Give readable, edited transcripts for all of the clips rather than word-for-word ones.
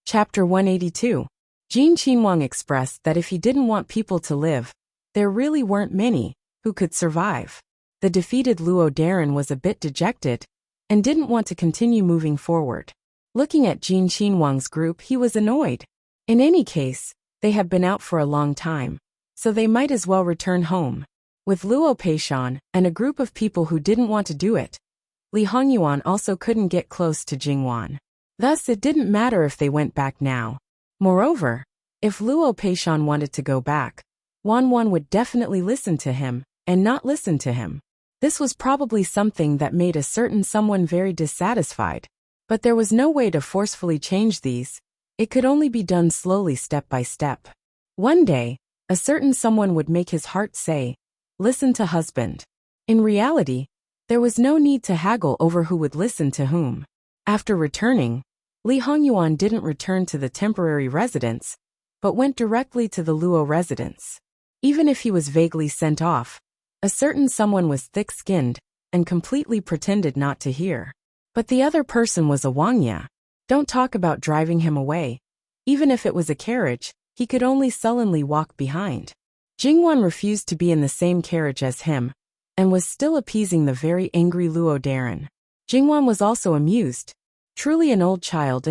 Chapter 182. Jin Qinhuang expressed that if he didn't want people to live, there really weren't many who could survive. The defeated Luo Darren was a bit dejected and didn't want to continue moving forward. Looking at Jin Qinhuang's group, he was annoyed. In any case, they had been out for a long time, so they might as well return home. With Luo Peishan and a group of people who didn't want to do it, Li Hongyuan also couldn't get close to Jingwan. Thus, it didn't matter if they went back now. Moreover, if Luo Peishan wanted to go back, Wanwan would definitely listen to him and not listen to him. This was probably something that made a certain someone very dissatisfied. But there was no way to forcefully change these. It could only be done slowly, step by step. One day, a certain someone would make his heart say, "Listen to husband." In reality, there was no need to haggle over who would listen to whom. After returning, Li Hongyuan didn't return to the temporary residence, but went directly to the Luo residence. Even if he was vaguely sent off, a certain someone was thick-skinned and completely pretended not to hear. But the other person was a Wangya. Don't talk about driving him away. Even if it was a carriage, he could only sullenly walk behind. Jingwan refused to be in the same carriage as him, and was still appeasing the very angry Luo Darren. Jingwan was also amused. Truly an old child.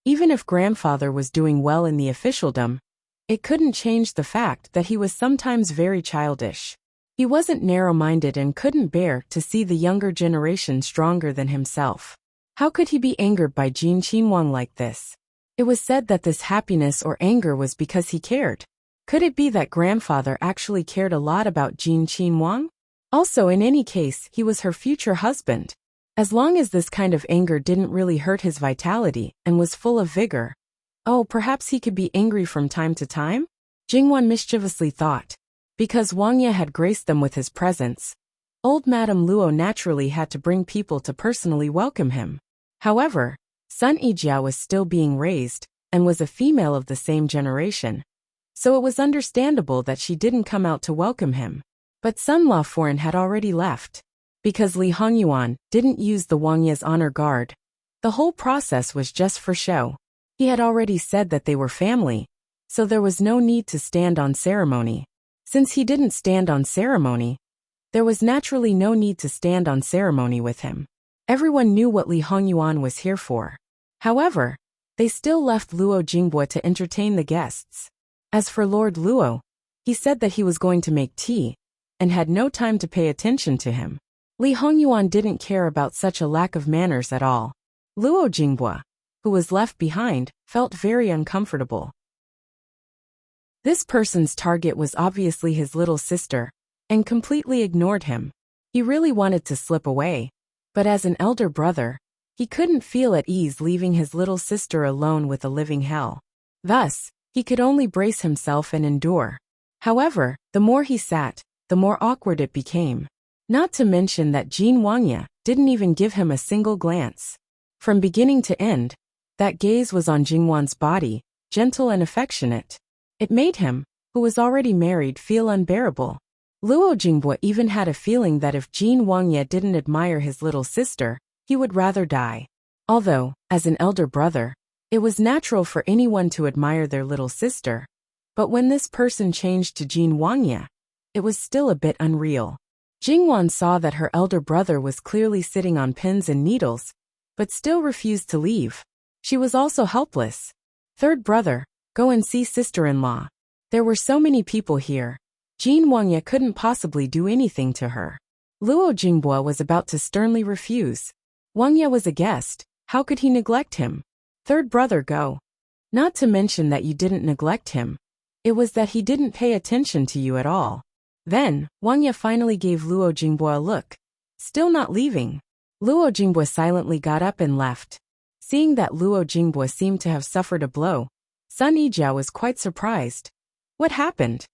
Even if grandfather was doing well in the officialdom, it couldn't change the fact that he was sometimes very childish. He wasn't narrow-minded and couldn't bear to see the younger generation stronger than himself. How could he be angered by Jin Qinhuang like this? It was said that this happiness or anger was because he cared. Could it be that grandfather actually cared a lot about Jin Qinhuang? Also, in any case, he was her future husband. As long as this kind of anger didn't really hurt his vitality and was full of vigor. Oh, perhaps he could be angry from time to time? Jingwan mischievously thought. Because Wangya had graced them with his presence, old Madame Luo naturally had to bring people to personally welcome him. However, Sun Yijia was still being raised and was a female of the same generation, so it was understandable that she didn't come out to welcome him. But Sun Laforan had already left. Because Li Hongyuan didn't use the Wangya's honor guard, the whole process was just for show. He had already said that they were family, so there was no need to stand on ceremony. Since he didn't stand on ceremony, there was naturally no need to stand on ceremony with him. Everyone knew what Li Hongyuan was here for. However, they still left Luo Jingbua to entertain the guests. As for Lord Luo, he said that he was going to make tea, and had no time to pay attention to him. Li Hongyuan didn't care about such a lack of manners at all. Luo Jingbua, who was left behind, felt very uncomfortable. This person's target was obviously his little sister, and completely ignored him. He really wanted to slip away, but as an elder brother, he couldn't feel at ease leaving his little sister alone with a living hell. Thus, he could only brace himself and endure. However, the more he sat, the more awkward it became. Not to mention that Jin Wangya didn't even give him a single glance. From beginning to end, that gaze was on Jingwan's body, gentle and affectionate. It made him, who was already married, feel unbearable. Luo Jingbua even had a feeling that if Jin Wangya didn't admire his little sister, he would rather die. Although, as an elder brother, it was natural for anyone to admire their little sister. But when this person changed to Jin Wangya, it was still a bit unreal. Jingwan saw that her elder brother was clearly sitting on pins and needles, but still refused to leave. She was also helpless. Third brother, go and see sister-in-law. There were so many people here. Jin Wangya couldn't possibly do anything to her. Luo Jingbua was about to sternly refuse. Wangya was a guest, how could he neglect him? Third brother, go. Not to mention that you didn't neglect him. It was that he didn't pay attention to you at all. Then, Wangya finally gave Luo Jingbua a look. Still not leaving. Luo Jingbua silently got up and left. Seeing that Luo Jingbua seemed to have suffered a blow, Sun Yijia was quite surprised. What happened?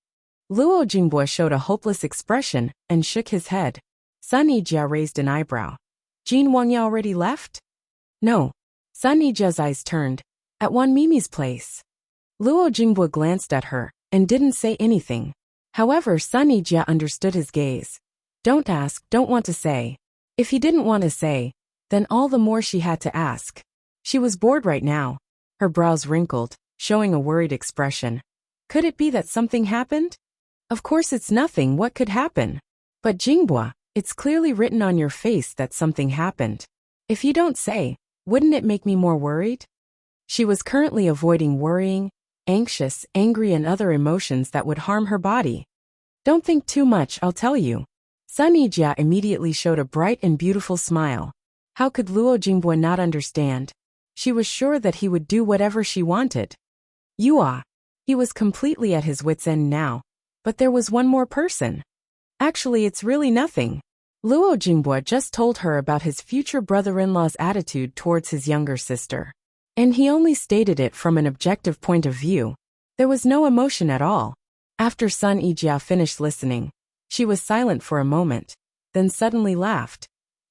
Luo Jingbua showed a hopeless expression and shook his head. Sun Yijia raised an eyebrow. Jin Wangya already left? No. Sun Yijia's eyes turned. At Wan Mimi's place. Luo Jingbua glanced at her and didn't say anything. However, Sun Yijia understood his gaze. Don't ask, don't want to say. If he didn't want to say, then all the more she had to ask. She was bored right now. Her brows wrinkled, showing a worried expression. Could it be that something happened? Of course it's nothing, what could happen? But Jinghua, it's clearly written on your face that something happened. If you don't say, wouldn't it make me more worried? She was currently avoiding worrying, anxious, angry and other emotions that would harm her body. Don't think too much, I'll tell you. Sun Yijia immediately showed a bright and beautiful smile. How could Luo Jinghua not understand? She was sure that he would do whatever she wanted. Yua. He was completely at his wits' end now. But there was one more person. Actually, it's really nothing. Luo Jinghua just told her about his future brother-in-law's attitude towards his younger sister. And he only stated it from an objective point of view. There was no emotion at all. After Sun Yijia finished listening, she was silent for a moment, then suddenly laughed.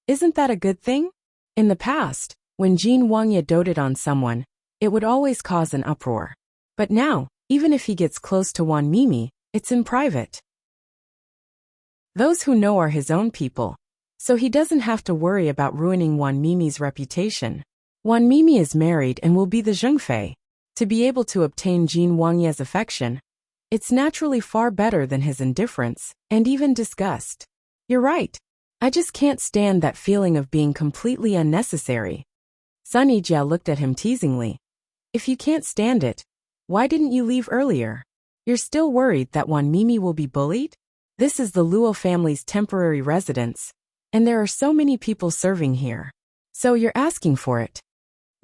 Isn't that a good thing? In the past, when Jin Wangya doted on someone, it would always cause an uproar. But now, even if he gets close to Wan Mimi, it's in private. Those who know are his own people, so he doesn't have to worry about ruining Wan Mimi's reputation. Wan Mimi is married and will be the Zhengfei. To be able to obtain Jin Wangya's affection, it's naturally far better than his indifference, and even disgust. You're right. I just can't stand that feeling of being completely unnecessary. Sun Yijia looked at him teasingly. If you can't stand it, why didn't you leave earlier? You're still worried that Wan Mimi will be bullied? This is the Luo family's temporary residence, and there are so many people serving here. So you're asking for it.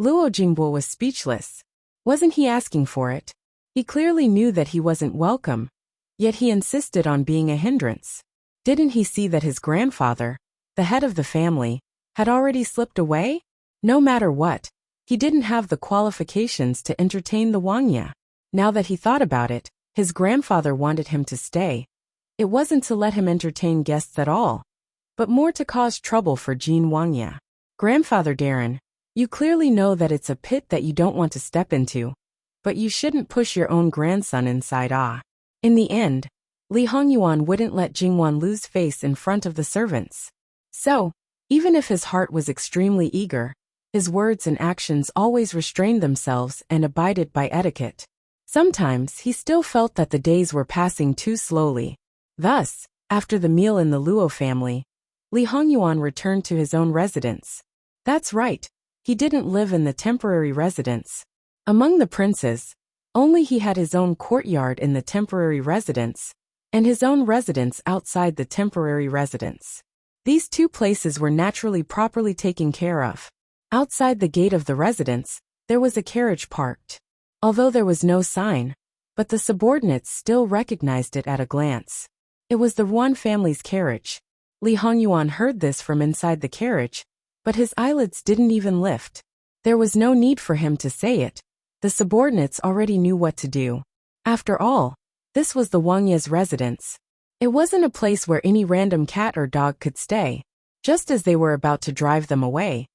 Luo Jinghua was speechless. Wasn't he asking for it? He clearly knew that he wasn't welcome, yet he insisted on being a hindrance. Didn't he see that his grandfather, the head of the family, had already slipped away? No matter what, he didn't have the qualifications to entertain the Wangya. Now that he thought about it, his grandfather wanted him to stay. It wasn't to let him entertain guests at all, but more to cause trouble for Jin Wangya. Grandfather Darren, you clearly know that it's a pit that you don't want to step into, but you shouldn't push your own grandson inside. In the end, Li Hongyuan wouldn't let Jingwan lose face in front of the servants. So, even if his heart was extremely eager, his words and actions always restrained themselves and abided by etiquette. Sometimes he still felt that the days were passing too slowly. Thus, after the meal in the Luo family, Li Hongyuan returned to his own residence. That's right, he didn't live in the temporary residence. Among the princes, only he had his own courtyard in the temporary residence, and his own residence outside the temporary residence. These two places were naturally properly taken care of. Outside the gate of the residence, there was a carriage parked. Although there was no sign, but the subordinates still recognized it at a glance. It was the Yuan family's carriage. Li Hongyuan heard this from inside the carriage, but his eyelids didn't even lift. There was no need for him to say it. The subordinates already knew what to do. After all, this was the Wangya's residence. It wasn't a place where any random cat or dog could stay. Just as they were about to drive them away,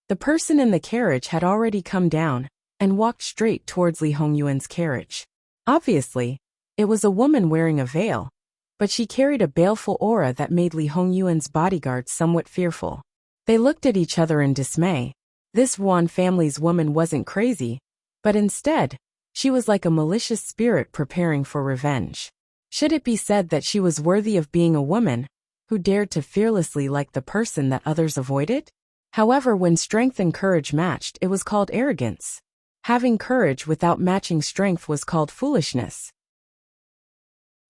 the person in the carriage had already come down and walked straight towards Li Hongyuan's carriage. Obviously, it was a woman wearing a veil, but she carried a baleful aura that made Li Hongyuan's bodyguards somewhat fearful. They looked at each other in dismay. This Yuan family's woman wasn't crazy, but instead, she was like a malicious spirit preparing for revenge. Should it be said that she was worthy of being a woman who dared to fearlessly like the person that others avoided? However, when strength and courage matched, it was called arrogance. Having courage without matching strength was called foolishness.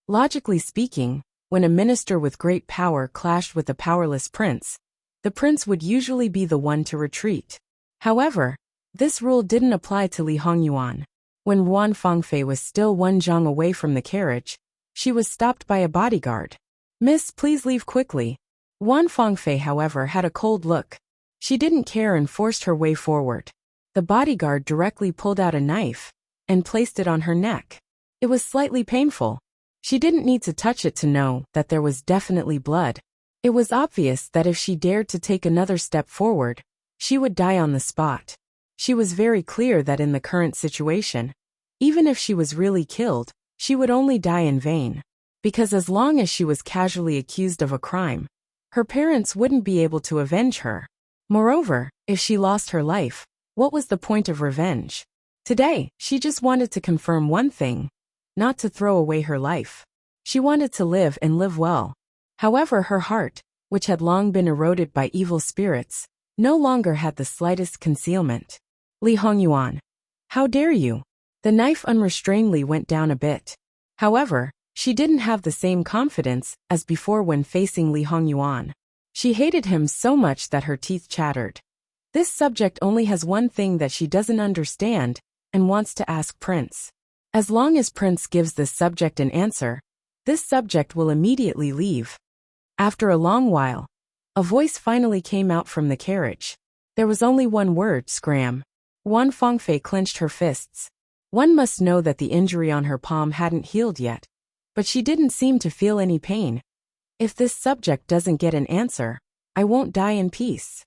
Logically speaking, when a minister with great power clashed with a powerless prince, the prince would usually be the one to retreat. However, this rule didn't apply to Li Hongyuan. When Yuan Fangfei was still one zhang away from the carriage, she was stopped by a bodyguard. "Miss, please leave quickly." Yuan Fangfei, however, had a cold look. She didn't care and forced her way forward. The bodyguard directly pulled out a knife and placed it on her neck. It was slightly painful. She didn't need to touch it to know that there was definitely blood. It was obvious that if she dared to take another step forward, she would die on the spot. She was very clear that in the current situation, even if she was really killed, she would only die in vain. Because as long as she was casually accused of a crime, her parents wouldn't be able to avenge her. Moreover, if she lost her life, what was the point of revenge? Today, she just wanted to confirm one thing: not to throw away her life. She wanted to live and live well. However, her heart, which had long been eroded by evil spirits, no longer had the slightest concealment. Li Hongyuan, how dare you? The knife unrestrainedly went down a bit. However, she didn't have the same confidence as before when facing Li Hongyuan. She hated him so much that her teeth chattered. This subject only has one thing that she doesn't understand and wants to ask Prince. As long as Prince gives this subject an answer, this subject will immediately leave. After a long while, a voice finally came out from the carriage. There was only one word: scram. Wan Fangfei clenched her fists. One must know that the injury on her palm hadn't healed yet, but she didn't seem to feel any pain. If this subject doesn't get an answer, I won't die in peace.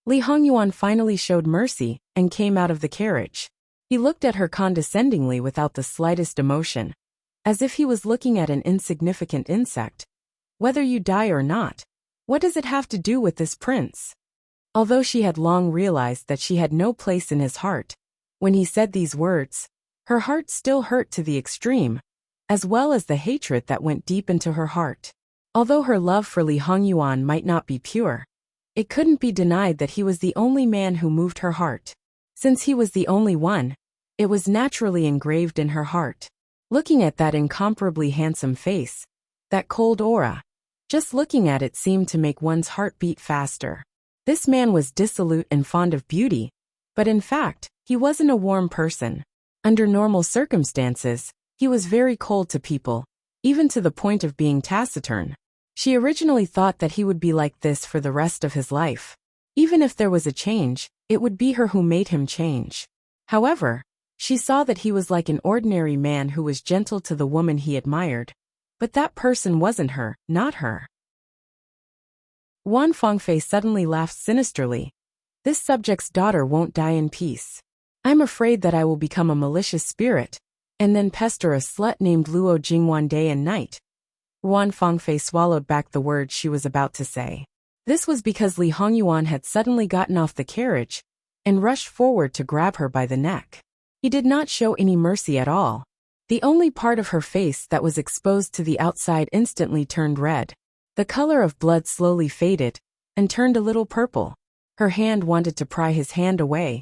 Li Hongyuan finally showed mercy and came out of the carriage. He looked at her condescendingly without the slightest emotion, as if he was looking at an insignificant insect. Whether you die or not, what does it have to do with this prince? Although she had long realized that she had no place in his heart, when he said these words, her heart still hurt to the extreme, as well as the hatred that went deep into her heart. Although her love for Li Hongyuan might not be pure, it couldn't be denied that he was the only man who moved her heart. Since he was the only one, it was naturally engraved in her heart. Looking at that incomparably handsome face, that cold aura, just looking at it seemed to make one's heart beat faster. This man was dissolute and fond of beauty, but in fact, he wasn't a warm person. Under normal circumstances, he was very cold to people, even to the point of being taciturn. She originally thought that he would be like this for the rest of his life. Even if there was a change, it would be her who made him change. However, she saw that he was like an ordinary man who was gentle to the woman he admired. But that person wasn't her, not her. Wan Fangfei suddenly laughed sinisterly. This subject's daughter won't die in peace. I'm afraid that I will become a malicious spirit, and then pester a slut named Luo Jingwan day and night. Wan Fangfei swallowed back the words she was about to say. This was because Li Hongyuan had suddenly gotten off the carriage and rushed forward to grab her by the neck. He did not show any mercy at all. The only part of her face that was exposed to the outside instantly turned red. The color of blood slowly faded and turned a little purple. Her hand wanted to pry his hand away,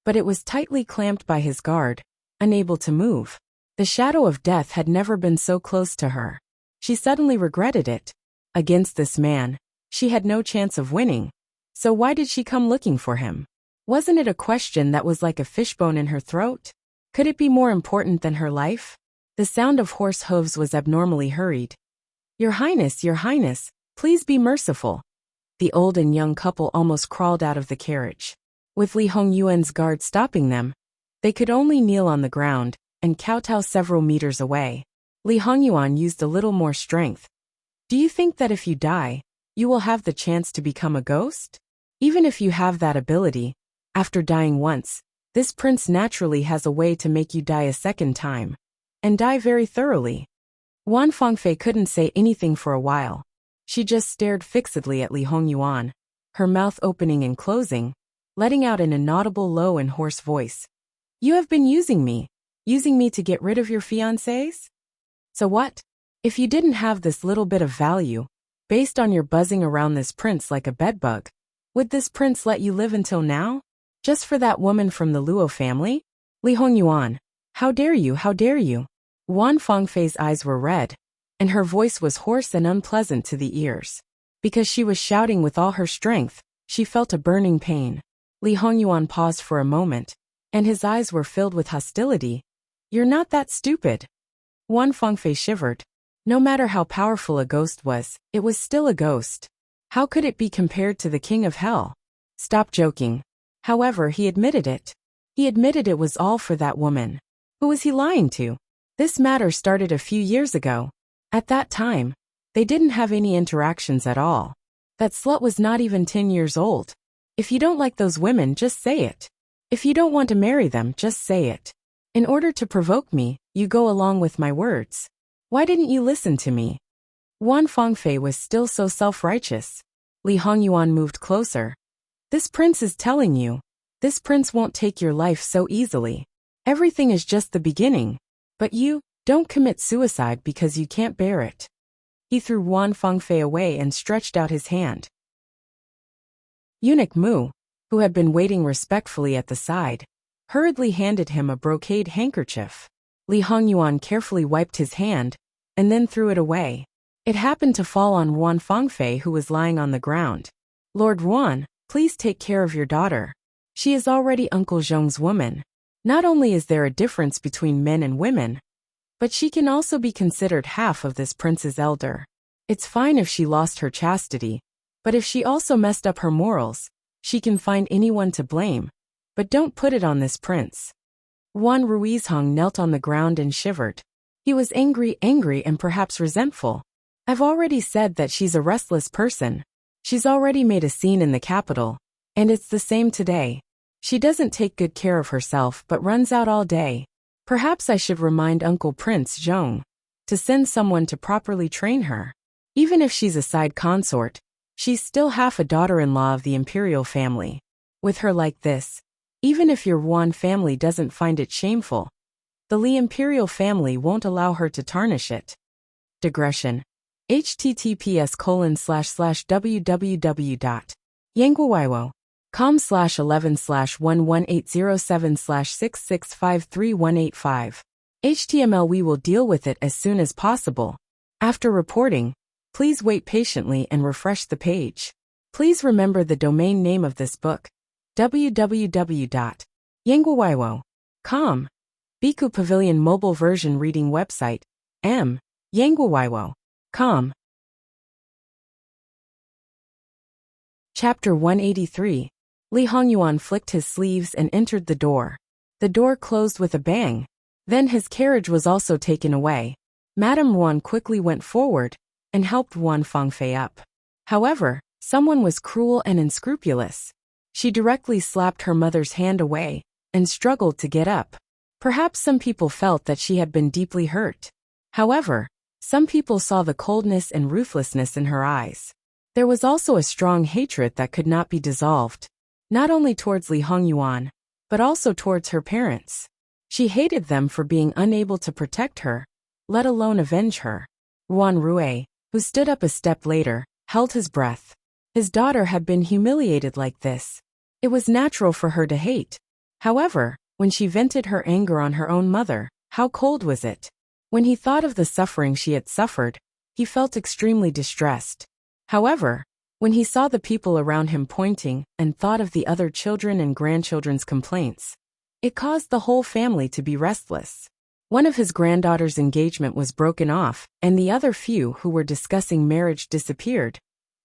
but it was tightly clamped by his guard, unable to move. The shadow of death had never been so close to her. She suddenly regretted it. Against this man, she had no chance of winning. So why did she come looking for him? Wasn't it a question that was like a fishbone in her throat? Could it be more important than her life? The sound of horse hooves was abnormally hurried. Your Highness, please be merciful. The old and young couple almost crawled out of the carriage. With Li Hongyuan's guard stopping them, they could only kneel on the ground and kowtow several meters away. Li Hongyuan used a little more strength. Do you think that if you die, you will have the chance to become a ghost? Even if you have that ability, after dying once, this prince naturally has a way to make you die a second time, and die very thoroughly. Wan Fangfei couldn't say anything for a while. She just stared fixedly at Li Hongyuan, her mouth opening and closing, letting out an inaudible low and hoarse voice. You have been using me to get rid of your fiancés? So what? If you didn't have this little bit of value, based on your buzzing around this prince like a bedbug, would this prince let you live until now? Just for that woman from the Luo family? Li Hongyuan, how dare you, how dare you? Wan Fangfei's eyes were red, and her voice was hoarse and unpleasant to the ears. Because she was shouting with all her strength, she felt a burning pain. Li Hongyuan paused for a moment, and his eyes were filled with hostility. You're not that stupid. Wan Fangfei shivered. No matter how powerful a ghost was, it was still a ghost. How could it be compared to the king of hell? Stop joking. However, he admitted it. He admitted it was all for that woman. Who was he lying to? This matter started a few years ago. At that time, they didn't have any interactions at all. That slut was not even 10 years old. If you don't like those women, just say it. If you don't want to marry them, just say it. In order to provoke me, you go along with my words. Why didn't you listen to me? Wan Fangfei was still so self-righteous. Li Hongyuan moved closer. This prince is telling you. This prince won't take your life so easily. Everything is just the beginning. But you, don't commit suicide because you can't bear it. He threw Wan Fengfei away and stretched out his hand. Eunuch Mu, who had been waiting respectfully at the side, hurriedly handed him a brocade handkerchief. Li Hongyuan carefully wiped his hand, and then threw it away. It happened to fall on Wan Fengfei, who was lying on the ground. Lord Wan, please take care of your daughter. She is already Uncle Zhong's woman. Not only is there a difference between men and women, but she can also be considered half of this prince's elder. It's fine if she lost her chastity, but if she also messed up her morals, she can find anyone to blame. But don't put it on this prince. Wan Ruizhong knelt on the ground and shivered. He was angry and perhaps resentful. I've already said that she's a restless person. She's already made a scene in the capital, and it's the same today. She doesn't take good care of herself but runs out all day. Perhaps I should remind Uncle Prince Zhong to send someone to properly train her. Even if she's a side consort, she's still half a daughter-in-law of the imperial family. With her like this, even if your Wan family doesn't find it shameful, the Li imperial family won't allow her to tarnish it. Digression. https://www.yanguiwaiwo.com/11/11807/66531185. HTML. We will deal with it as soon as possible. After reporting, please wait patiently and refresh the page. Please remember the domain name of this book, www.yanguiwaiwo.com. Biku Pavilion Mobile Version Reading Website, yanguiwaiwo.com. Chapter 183. Li Hongyuan flicked his sleeves and entered the door. The door closed with a bang. Then his carriage was also taken away. Madame Wan quickly went forward and helped Wan Fengfei up. However, someone was cruel and unscrupulous. She directly slapped her mother's hand away and struggled to get up. Perhaps some people felt that she had been deeply hurt. However, some people saw the coldness and ruthlessness in her eyes. There was also a strong hatred that could not be dissolved, not only towards Li Hongyuan, but also towards her parents. She hated them for being unable to protect her, let alone avenge her. Wan Rui, who stood up a step later, held his breath. His daughter had been humiliated like this. It was natural for her to hate. However, when she vented her anger on her own mother, how cold was it? When he thought of the suffering she had suffered, he felt extremely distressed. However, when he saw the people around him pointing and thought of the other children and grandchildren's complaints, it caused the whole family to be restless. One of his granddaughter's engagement was broken off, and the other few who were discussing marriage disappeared.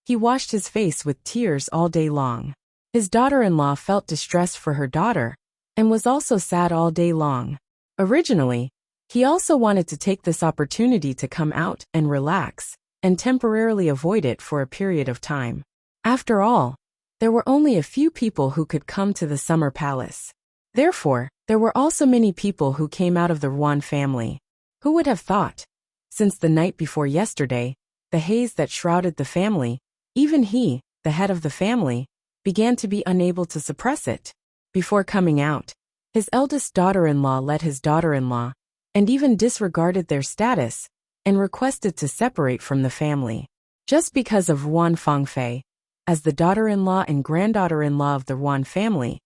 He washed his face with tears all day long. His daughter-in-law felt distressed for her daughter, and was also sad all day long. Originally, he also wanted to take this opportunity to come out and relax, and temporarily avoid it for a period of time. After all, there were only a few people who could come to the summer palace. Therefore, there were also many people who came out of the Wan family. Who would have thought? Since the night before yesterday, the haze that shrouded the family, even he, the head of the family, began to be unable to suppress it. Before coming out, his eldest daughter-in-law led his daughter-in-law, and even disregarded their status, and requested to separate from the family. Just because of Wan Fengfei, as the daughter-in-law and granddaughter-in-law of the Wan family,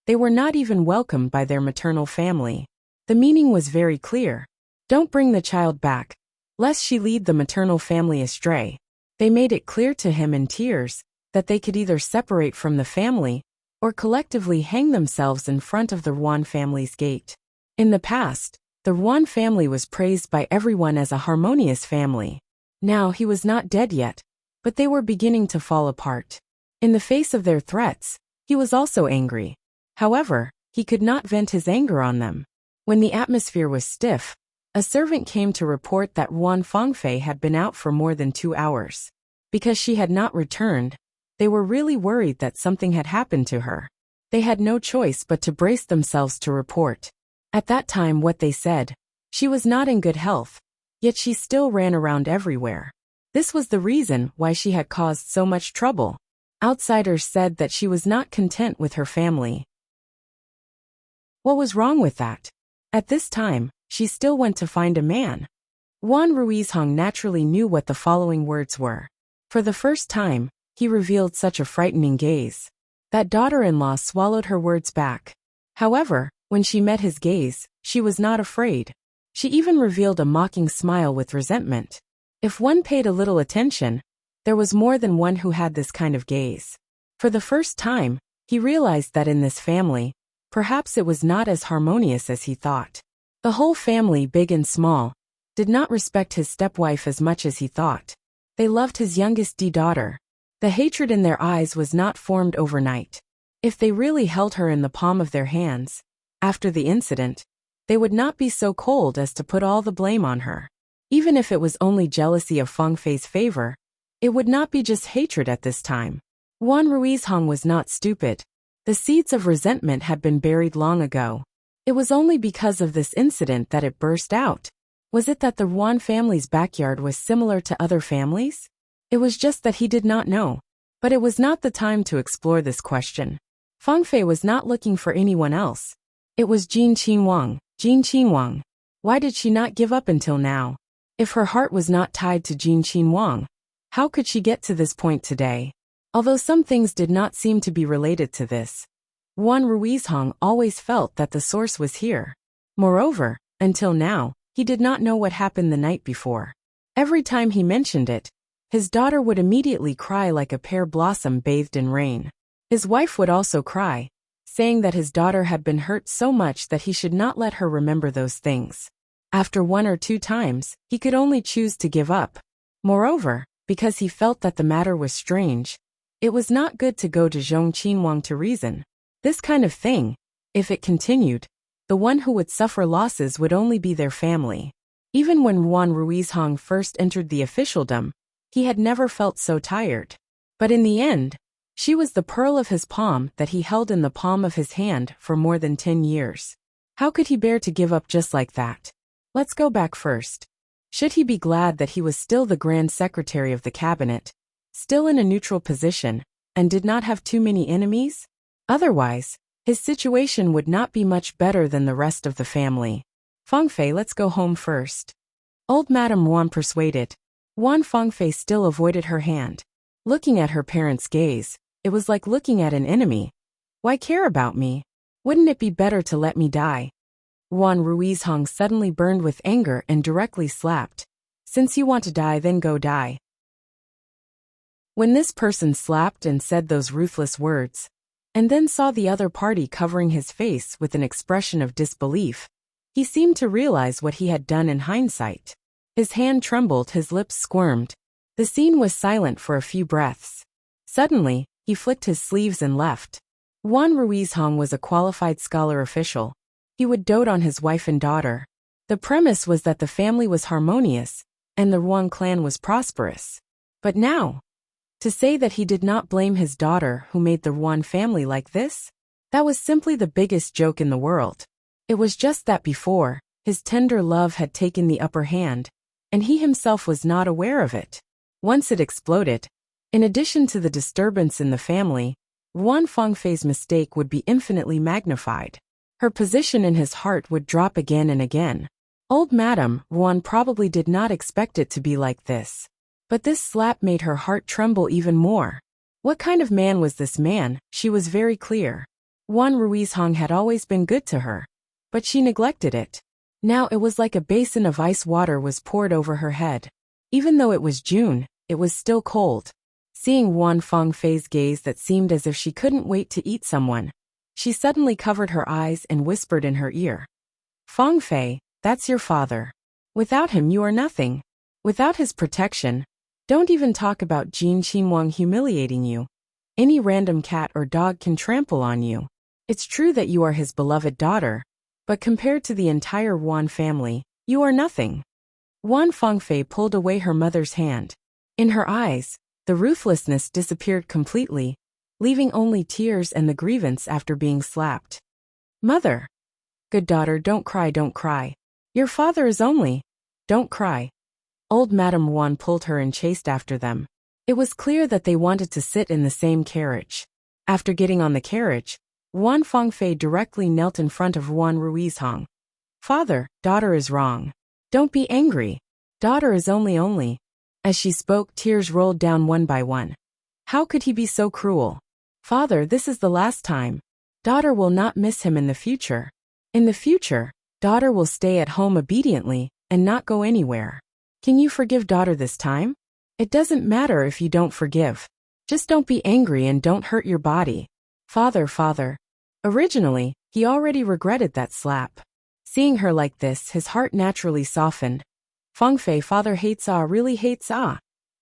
they were not even welcomed by their maternal family. The meaning was very clear. Don't bring the child back, lest she lead the maternal family astray. They made it clear to him in tears that they could either separate from the family or collectively hang themselves in front of the Wan family's gate. In the past, the Wan family was praised by everyone as a harmonious family. Now he was not dead yet, but they were beginning to fall apart. In the face of their threats, he was also angry. However, he could not vent his anger on them. When the atmosphere was stiff, a servant came to report that Wan Fengfei had been out for more than 2 hours. Because she had not returned, they were really worried that something had happened to her. They had no choice but to brace themselves to report. At that time, what they said, she was not in good health, yet she still ran around everywhere. This was the reason why she had caused so much trouble. Outsiders said that she was not content with her family. What was wrong with that? At this time, she still went to find a man. Juan Ruizhong naturally knew what the following words were. For the first time, he revealed such a frightening gaze that daughter-in-law swallowed her words back. However, when she met his gaze, she was not afraid. She even revealed a mocking smile with resentment. If one paid a little attention, there was more than one who had this kind of gaze. For the first time, he realized that in this family, perhaps it was not as harmonious as he thought. The whole family, big and small, did not respect his stepwife as much as he thought. They loved his youngest daughter. The hatred in their eyes was not formed overnight. If they really held her in the palm of their hands, after the incident, they would not be so cold as to put all the blame on her. Even if it was only jealousy of Feng Fei's favor, it would not be just hatred at this time. Juan Ruizhong was not stupid. The seeds of resentment had been buried long ago. It was only because of this incident that it burst out. Was it that the Juan family's backyard was similar to other families? It was just that he did not know. But it was not the time to explore this question. Feng Fei was not looking for anyone else. It was Jin Qinhuang. Jin Qinhuang. Why did she not give up until now? If her heart was not tied to Jin Qinhuang, how could she get to this point today? Although some things did not seem to be related to this, Juan Ruizhong always felt that the source was here. Moreover, until now, he did not know what happened the night before. Every time he mentioned it, his daughter would immediately cry like a pear blossom bathed in rain. His wife would also cry, saying that his daughter had been hurt so much that he should not let her remember those things. After 1 or 2 times, he could only choose to give up. Moreover, because he felt that the matter was strange, it was not good to go to Zhong Qinhuang to reason. This kind of thing, if it continued, the one who would suffer losses would only be their family. Even when Juan Ruizhong first entered the officialdom, he had never felt so tired. But in the end, she was the pearl of his palm that he held in the palm of his hand for more than 10 years. How could he bear to give up just like that? Let's go back first. Should he be glad that he was still the Grand Secretary of the Cabinet, still in a neutral position, and did not have too many enemies? Otherwise, his situation would not be much better than the rest of the family. Feng Fei, let's go home first. Old Madame Juan persuaded. Feng Fei still avoided her hand. Looking at her parents' gaze, it was like looking at an enemy. Why care about me? Wouldn't it be better to let me die? Juan Ruizhong suddenly burned with anger and directly slapped. Since you want to die, then go die. When this person slapped and said those ruthless words, and then saw the other party covering his face with an expression of disbelief, he seemed to realize what he had done in hindsight. His hand trembled, his lips squirmed. The scene was silent for a few breaths. Suddenly, he flicked his sleeves and left. Juan Ruizhong was a qualified scholar official. He would dote on his wife and daughter. The premise was that the family was harmonious, and the Ruan clan was prosperous. But now, to say that he did not blame his daughter who made the Ruan family like this? That was simply the biggest joke in the world. It was just that before, his tender love had taken the upper hand, and he himself was not aware of it. Once it exploded, in addition to the disturbance in the family, Feng Fei's mistake would be infinitely magnified. Her position in his heart would drop again and again. Old Madame Juan probably did not expect it to be like this. But this slap made her heart tremble even more. What kind of man was this man? She was very clear. Juan Ruizhong had always been good to her, but she neglected it. Now it was like a basin of ice water was poured over her head. Even though it was June, it was still cold. Seeing Feng Fei's gaze that seemed as if she couldn't wait to eat someone, she suddenly covered her eyes and whispered in her ear. Feng Fei, that's your father. Without him you are nothing. Without his protection, don't even talk about Jin Qinhuang humiliating you. Any random cat or dog can trample on you. It's true that you are his beloved daughter, but compared to the entire Juan family, you are nothing. Feng Fei pulled away her mother's hand. In her eyes, the ruthlessness disappeared completely, leaving only tears and the grievance after being slapped. Mother. Good daughter, don't cry, don't cry. Your father is only. Don't cry. Old Madame Juan pulled her and chased after them. It was clear that they wanted to sit in the same carriage. After getting on the carriage, Feng Fei directly knelt in front of Juan Ruizhong. Father, daughter is wrong. Don't be angry. Daughter is only. As she spoke, tears rolled down one by one. How could he be so cruel? Father, this is the last time. Daughter will not miss him in the future. In the future, daughter will stay at home obediently and not go anywhere. Can you forgive daughter this time? It doesn't matter if you don't forgive. Just don't be angry and don't hurt your body. Father. Originally, he already regretted that slap. Seeing her like this, his heart naturally softened. Fengfei, father hates really hates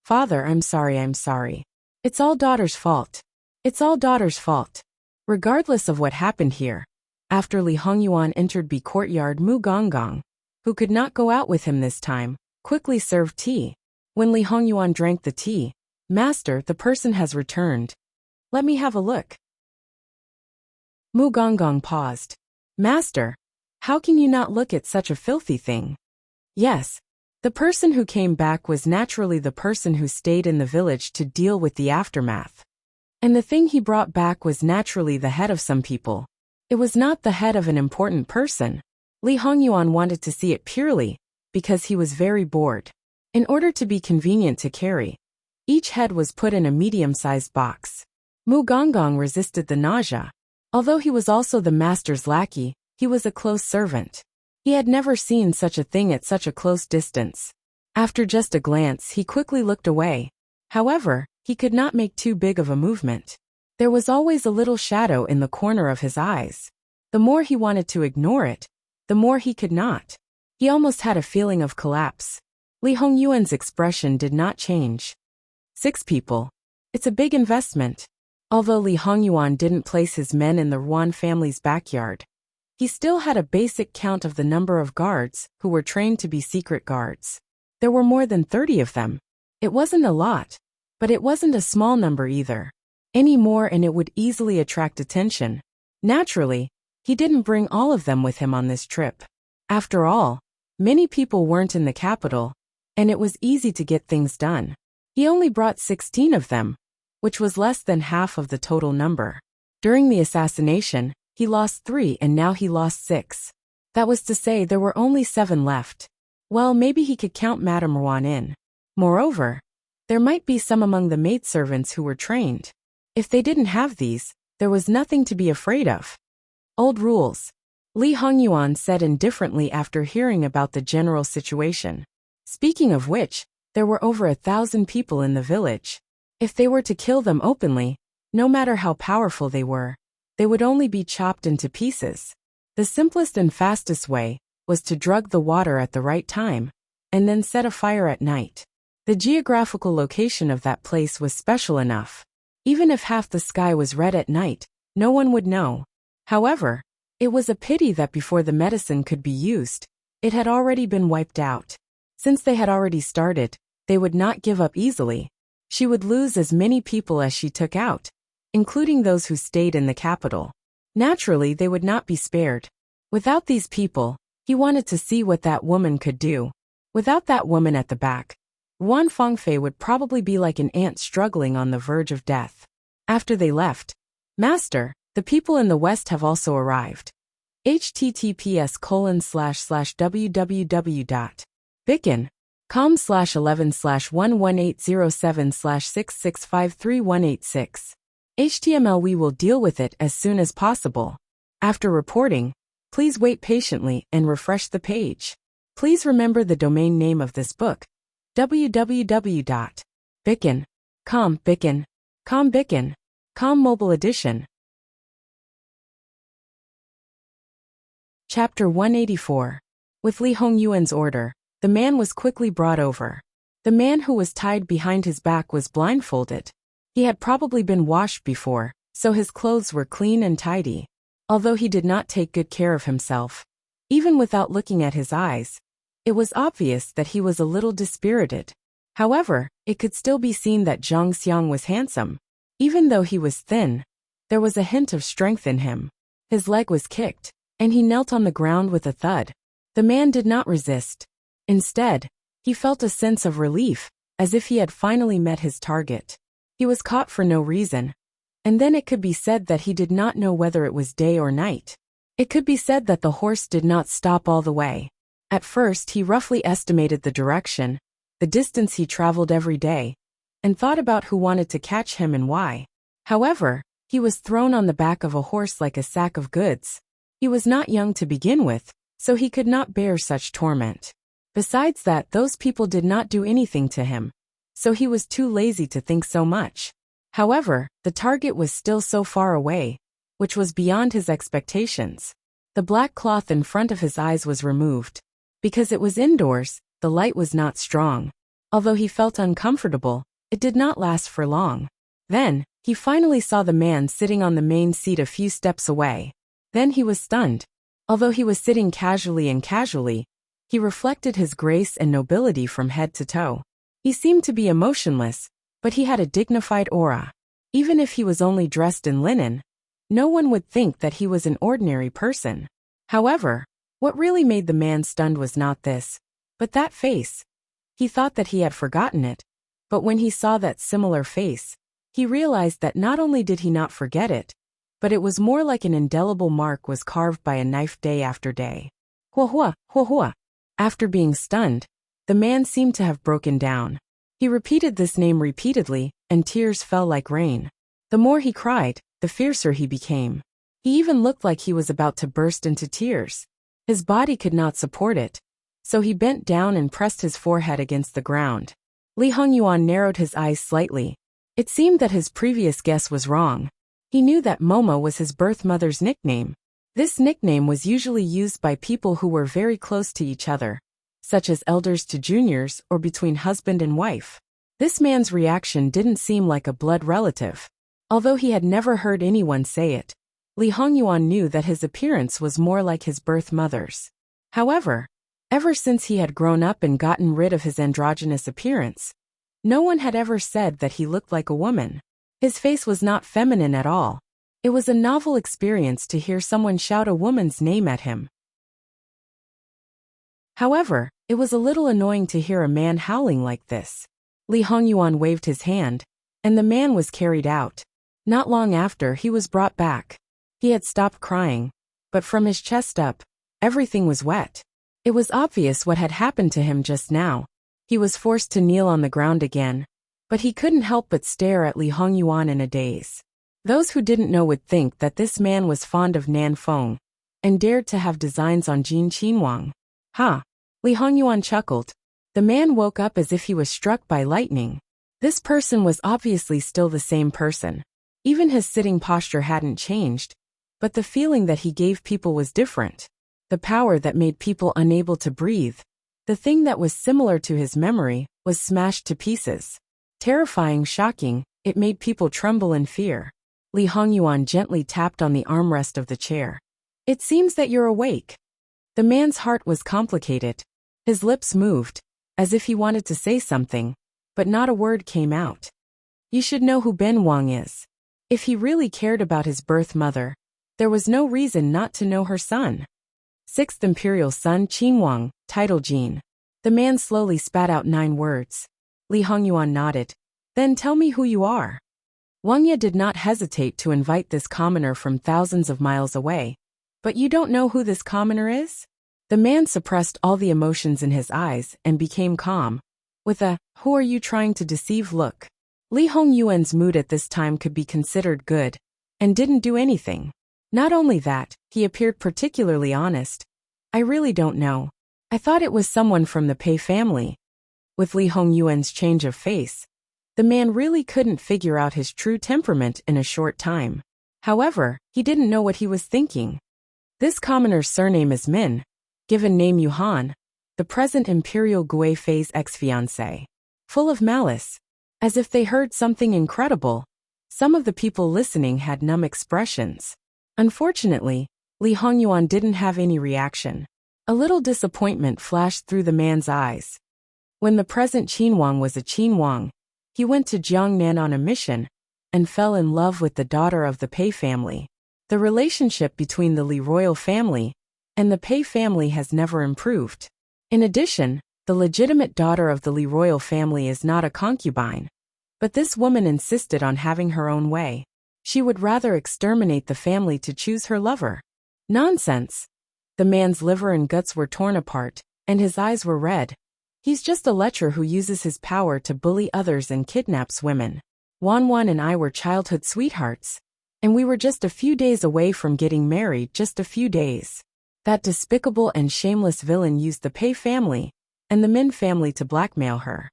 Father, I'm sorry. It's all daughter's fault. It's all daughter's fault. Regardless of what happened here. After Li Hongyuan entered the courtyard, Mu Gonggong, who could not go out with him this time, quickly served tea. When Li Hongyuan drank the tea, Master, the person has returned. Let me have a look. Mu Gonggong paused. Master, how can you not look at such a filthy thing? Yes. The person who came back was naturally the person who stayed in the village to deal with the aftermath. And the thing he brought back was naturally the head of some people. It was not the head of an important person. Li Hongyuan wanted to see it purely because he was very bored. In order to be convenient to carry, each head was put in a medium-sized box. Mu Gonggong resisted the nausea. Although he was also the master's lackey, he was a close servant. He had never seen such a thing at such a close distance. After just a glance, he quickly looked away. However, he could not make too big of a movement. There was always a little shadow in the corner of his eyes. The more he wanted to ignore it, the more he could not. He almost had a feeling of collapse. Li Hongyuan's expression did not change. 6 people. It's a big investment. Although Li Hongyuan didn't place his men in the Ruan family's backyard, he still had a basic count of the number of guards who were trained to be secret guards. There were more than 30 of them. It wasn't a lot, but it wasn't a small number either. Any more and it would easily attract attention. Naturally, he didn't bring all of them with him on this trip. After all, many people weren't in the capital, and it was easy to get things done. He only brought 16 of them, which was less than half of the total number. During the assassination, he lost 3 and now he lost 6. That was to say there were only 7 left. Well, maybe he could count Madame Ruan in. Moreover, there might be some among the maidservants who were trained. If they didn't have these, there was nothing to be afraid of. Old rules. Li Hongyuan said indifferently after hearing about the general situation. Speaking of which, there were over 1,000 people in the village. If they were to kill them openly, no matter how powerful they were, they would only be chopped into pieces. The simplest and fastest way was to drug the water at the right time, and then set a fire at night. The geographical location of that place was special enough. Even if half the sky was red at night, no one would know. However, it was a pity that before the medicine could be used, it had already been wiped out. Since they had already started, they would not give up easily. She would lose as many people as she took out, including those who stayed in the capital. Naturally, they would not be spared. Without these people, he wanted to see what that woman could do. Without that woman at the back, Ruan Fengfei would probably be like an ant struggling on the verge of death. After they left, Master, the people in the west have also arrived. https://www.bicken.com/11/11807/66538186. HTML. We will deal with it as soon as possible. After reporting, please wait patiently and refresh the page. Please remember the domain name of this book, www.bicken.com. Bicken.com Mobile Edition. Chapter 184. With Li Hongyuan's order, the man was quickly brought over. The man who was tied behind his back was blindfolded. He had probably been washed before, so his clothes were clean and tidy. Although he did not take good care of himself, even without looking at his eyes, it was obvious that he was a little dispirited. However, it could still be seen that Zhang Xiang was handsome. Even though he was thin, there was a hint of strength in him. His leg was kicked, and he knelt on the ground with a thud. The man did not resist. Instead, he felt a sense of relief, as if he had finally met his target. He was caught for no reason, and then it could be said that he did not know whether it was day or night. It could be said that the horse did not stop all the way. At first he roughly estimated the direction, the distance he traveled every day, and thought about who wanted to catch him and why. However, he was thrown on the back of a horse like a sack of goods. He was not young to begin with, so he could not bear such torment. Besides that, those people did not do anything to him, so he was too lazy to think so much. However, the target was still so far away, which was beyond his expectations. The black cloth in front of his eyes was removed. Because it was indoors, the light was not strong. Although he felt uncomfortable, it did not last for long. Then, he finally saw the man sitting on the main seat a few steps away. Then he was stunned. Although he was sitting casually, he reflected his grace and nobility from head to toe. He seemed to be emotionless, but he had a dignified aura. Even if he was only dressed in linen, no one would think that he was an ordinary person. However, what really made the man stunned was not this, but that face. He thought that he had forgotten it, but when he saw that similar face, he realized that not only did he not forget it, but it was more like an indelible mark was carved by a knife day after day. Hua hua, hua hua. After being stunned, the man seemed to have broken down. He repeated this name repeatedly, and tears fell like rain. The more he cried, the fiercer he became. He even looked like he was about to burst into tears. His body could not support it, so he bent down and pressed his forehead against the ground. Li Hongyuan narrowed his eyes slightly. It seemed that his previous guess was wrong. He knew that Momo was his birth mother's nickname. This nickname was usually used by people who were very close to each other, such as elders to juniors or between husband and wife. This man's reaction didn't seem like a blood relative. Although he had never heard anyone say it, Li Hongyuan knew that his appearance was more like his birth mother's. However, ever since he had grown up and gotten rid of his androgynous appearance, no one had ever said that he looked like a woman. His face was not feminine at all. It was a novel experience to hear someone shout a woman's name at him. However, it was a little annoying to hear a man howling like this. Li Hongyuan waved his hand, and the man was carried out. Not long after, he was brought back. He had stopped crying, but from his chest up, everything was wet. It was obvious what had happened to him just now. He was forced to kneel on the ground again, but he couldn't help but stare at Li Hongyuan in a daze. Those who didn't know would think that this man was fond of Nan Feng, and dared to have designs on Jin Qinhuang. Ha! Li Hongyuan chuckled. The man woke up as if he was struck by lightning. This person was obviously still the same person. Even his sitting posture hadn't changed, but the feeling that he gave people was different. The power that made people unable to breathe, the thing that was similar to his memory, was smashed to pieces. Terrifying, shocking, it made people tremble in fear. Li Hongyuan gently tapped on the armrest of the chair. It seems that you're awake. The man's heart was complicated. His lips moved, as if he wanted to say something, but not a word came out. You should know who Ben Wang is. If he really cared about his birth mother, there was no reason not to know her son. 6th Imperial Son Qinhuang, title Jin. The man slowly spat out 9 words. Li Hongyuan nodded. Then tell me who you are. Wang Ye did not hesitate to invite this commoner from thousands of miles away. But you don't know who this commoner is? The man suppressed all the emotions in his eyes and became calm, with a, who are you trying to deceive look. Li Hongyuan's mood at this time could be considered good, and didn't do anything. Not only that, he appeared particularly honest. I really don't know. I thought it was someone from the Pei family. With Li Hongyuan's change of face, the man really couldn't figure out his true temperament in a short time. However, he didn't know what he was thinking. This commoner's surname is Min, given name Yuhan, the present Imperial Gui Fei's ex-fiancé. Full of malice. As if they heard something incredible, some of the people listening had numb expressions. Unfortunately, Li Hongyuan didn't have any reaction. A little disappointment flashed through the man's eyes. When the present Qinhuang was a Qinhuang, he went to Jiangnan on a mission, and fell in love with the daughter of the Pei family. The relationship between the Li royal family and the Pei family has never improved. In addition, the legitimate daughter of the Li royal family is not a concubine. But this woman insisted on having her own way. She would rather exterminate the family to choose her lover. Nonsense. The man's liver and guts were torn apart, and his eyes were red. He's just a lecher who uses his power to bully others and kidnaps women. Wan and I were childhood sweethearts, and we were just a few days away from getting married, just a few days. That despicable and shameless villain used the Pei family and the Min family to blackmail her.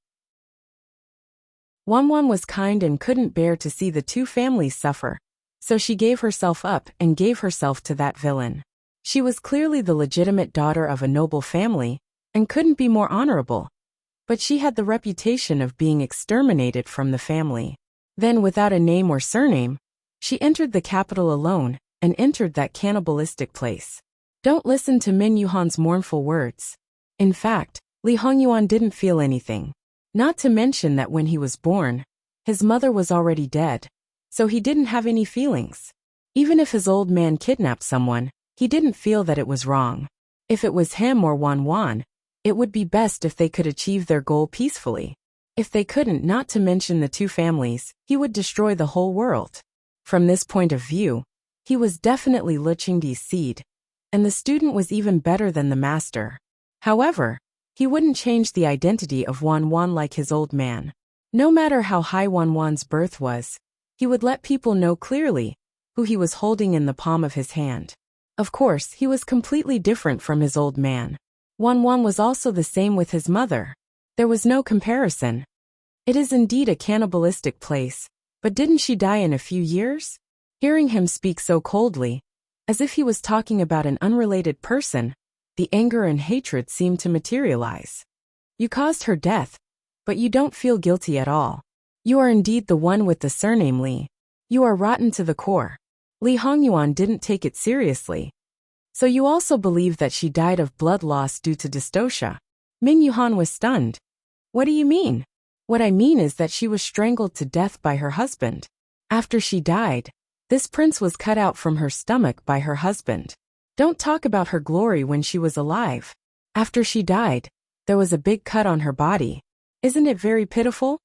Wan was kind and couldn't bear to see the two families suffer, so she gave herself up and gave herself to that villain. She was clearly the legitimate daughter of a noble family, and couldn't be more honorable. But she had the reputation of being exterminated from the family. Then, without a name or surname, she entered the capital alone, and entered that cannibalistic place. Don't listen to Min Yuhan's mournful words. In fact, Li Hongyuan didn't feel anything. Not to mention that when he was born, his mother was already dead, so he didn't have any feelings. Even if his old man kidnapped someone, he didn't feel that it was wrong. If it was him or Wan, it would be best if they could achieve their goal peacefully. If they couldn't, not to mention the two families, he would destroy the whole world. From this point of view, he was definitely Lu Qingdi's seed, and the student was even better than the master. However, he wouldn't change the identity of Wan like his old man. No matter how high Wan's birth was, he would let people know clearly who he was holding in the palm of his hand. Of course, he was completely different from his old man. Wan was also the same with his mother. There was no comparison. It is indeed a cannibalistic place, but didn't she die in a few years? Hearing him speak so coldly, as if he was talking about an unrelated person, the anger and hatred seemed to materialize. You caused her death, but you don't feel guilty at all. You are indeed the one with the surname Li. You are rotten to the core. Li Hongyuan didn't take it seriously. So you also believe that she died of blood loss due to dystocia? Min Yuhan was stunned. What do you mean? What I mean is that she was strangled to death by her husband. After she died, this prince was cut out from her stomach by her husband. Don't talk about her glory when she was alive. After she died, there was a big cut on her body. Isn't it very pitiful?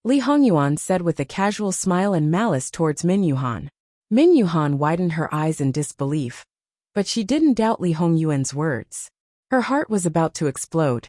Li Hongyuan said with a casual smile and malice towards Min Yuhan. Min Yuhan widened her eyes in disbelief, but she didn't doubt Li Hongyuan's words. Her heart was about to explode.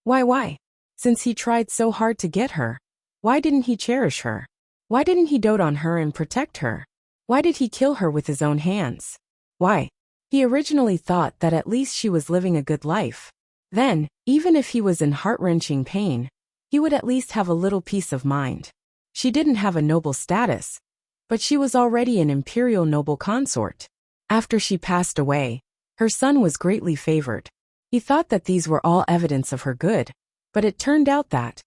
Why? Since he tried so hard to get her, why didn't he cherish her? Why didn't he dote on her and protect her? Why did he kill her with his own hands? Why? He originally thought that at least she was living a good life. Then, even if he was in heart-wrenching pain, he would at least have a little peace of mind. She didn't have a noble status, but she was already an imperial noble consort. After she passed away, her son was greatly favored. He thought that these were all evidence of her good, but it turned out that.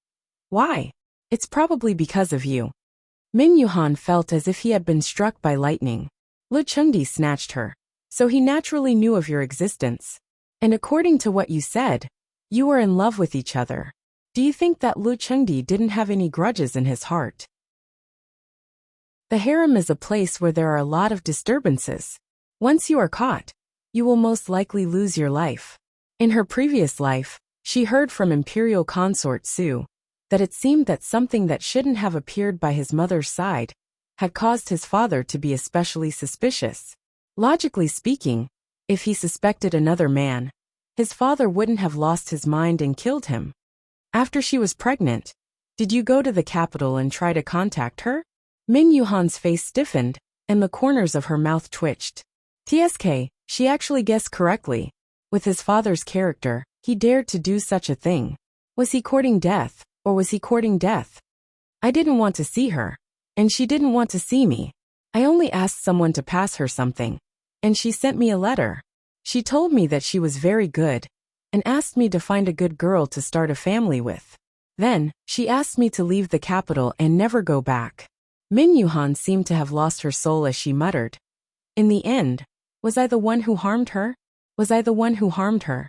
Why? It's probably because of you. Min Yuhan felt as if he had been struck by lightning. Lu Qingdi snatched her, so he naturally knew of your existence. And according to what you said, you were in love with each other. Do you think that Lu Qingdi didn't have any grudges in his heart? The harem is a place where there are a lot of disturbances. Once you are caught, you will most likely lose your life. In her previous life, she heard from imperial consort Su that it seemed that something that shouldn't have appeared by his mother's side had caused his father to be especially suspicious. Logically speaking, if he suspected another man, his father wouldn't have lost his mind and killed him. After she was pregnant, did you go to the capital and try to contact her? Min Yuhan's face stiffened, and the corners of her mouth twitched. TSK, she actually guessed correctly. With his father's character, he dared to do such a thing. Was he courting death, or was he courting death? I didn't want to see her, and she didn't want to see me. I only asked someone to pass her something, and she sent me a letter. She told me that she was very good, and asked me to find a good girl to start a family with. Then, she asked me to leave the capital and never go back. Min Yuhan seemed to have lost her soul as she muttered. In the end, was I the one who harmed her? Was I the one who harmed her?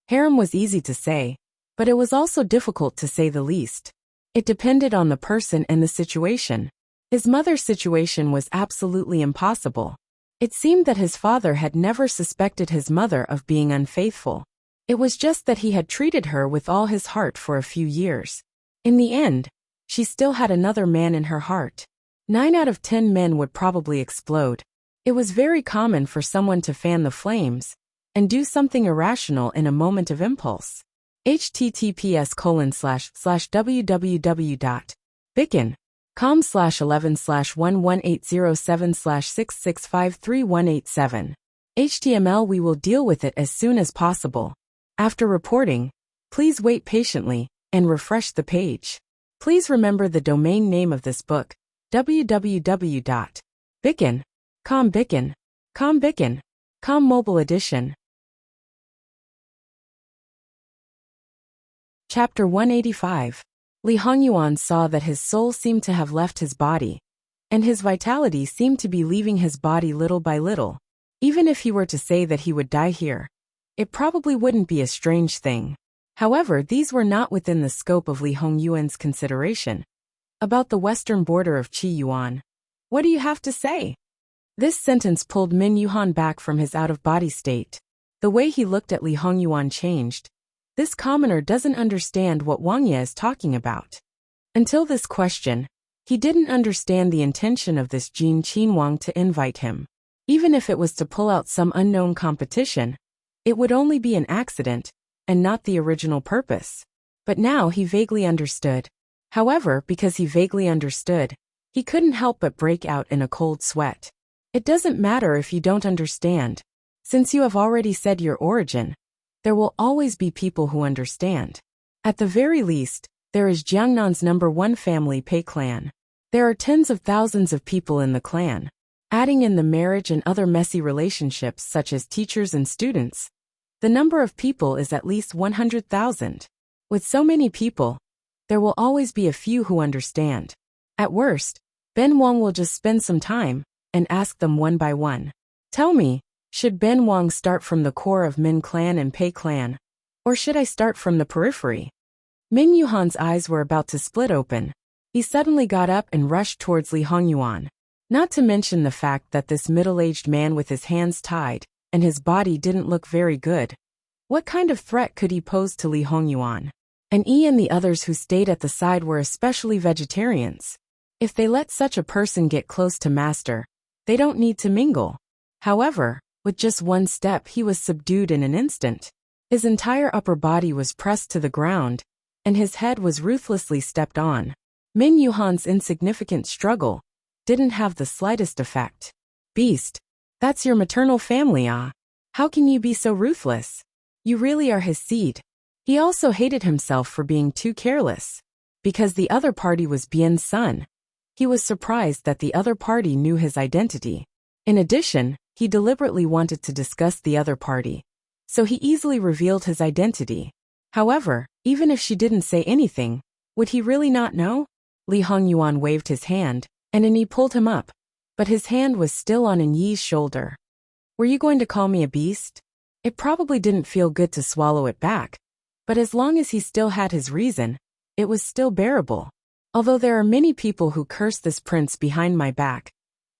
Harem was easy to say, but it was also difficult to say the least. It depended on the person and the situation. His mother's situation was absolutely impossible. It seemed that his father had never suspected his mother of being unfaithful. It was just that he had treated her with all his heart for a few years. In the end, she still had another man in her heart. 9 out of 10 men would probably explode. It was very common for someone to fan the flames and do something irrational in a moment of impulse. https://www.bicken.com/11/11807/6653187. HTML. We will deal with it as soon as possible. After reporting, please wait patiently and refresh the page. Please remember the domain name of this book, www.bicken.com. Bicken.com Mobile Edition. Chapter 185. Li Hongyuan saw that his soul seemed to have left his body, and his vitality seemed to be leaving his body little by little. Even if he were to say that he would die here, it probably wouldn't be a strange thing. However, these were not within the scope of Li Hongyuan's consideration. About the western border of Qi Yuan, what do you have to say? This sentence pulled Min Yuhan back from his out-of-body state. The way he looked at Li Hongyuan changed. This commoner doesn't understand what Wang Ye is talking about. Until this question, he didn't understand the intention of this Jin Qinhuang to invite him. Even if it was to pull out some unknown competition, it would only be an accident, and not the original purpose. But now he vaguely understood. However, because he vaguely understood, he couldn't help but break out in a cold sweat. It doesn't matter if you don't understand. Since you have already said your origin, there will always be people who understand. At the very least, there is Jiangnan's #1 family Pei clan. There are tens of thousands of people in the clan. Adding in the marriage and other messy relationships such as teachers and students, the number of people is at least 100,000. With so many people, there will always be a few who understand. At worst, Ben Wang will just spend some time and ask them one by one. Tell me, should Ben Wang start from the core of Min clan and Pei clan, or should I start from the periphery? Min Yuhan's eyes were about to split open. He suddenly got up and rushed towards Li Hongyuan. Not to mention the fact that this middle-aged man with his hands tied and his body didn't look very good. What kind of threat could he pose to Li Hongyuan? And he and the others who stayed at the side were especially vegetarians. If they let such a person get close to master, they don't need to mingle. However, with just one step he was subdued in an instant. His entire upper body was pressed to the ground, and his head was ruthlessly stepped on. Min Yuhan's insignificant struggle didn't have the slightest effect. Beast, that's your maternal family, ah? How can you be so ruthless? You really are his seed. He also hated himself for being too careless. Because the other party was Bian's son, he was surprised that the other party knew his identity. In addition, he deliberately wanted to discuss the other party, so he easily revealed his identity. However, even if she didn't say anything, would he really not know? Li Hongyuan waved his hand, and Yi pulled him up, but his hand was still on Yi's shoulder. Were you going to call me a beast? It probably didn't feel good to swallow it back, but as long as he still had his reason, it was still bearable. Although there are many people who curse this prince behind my back,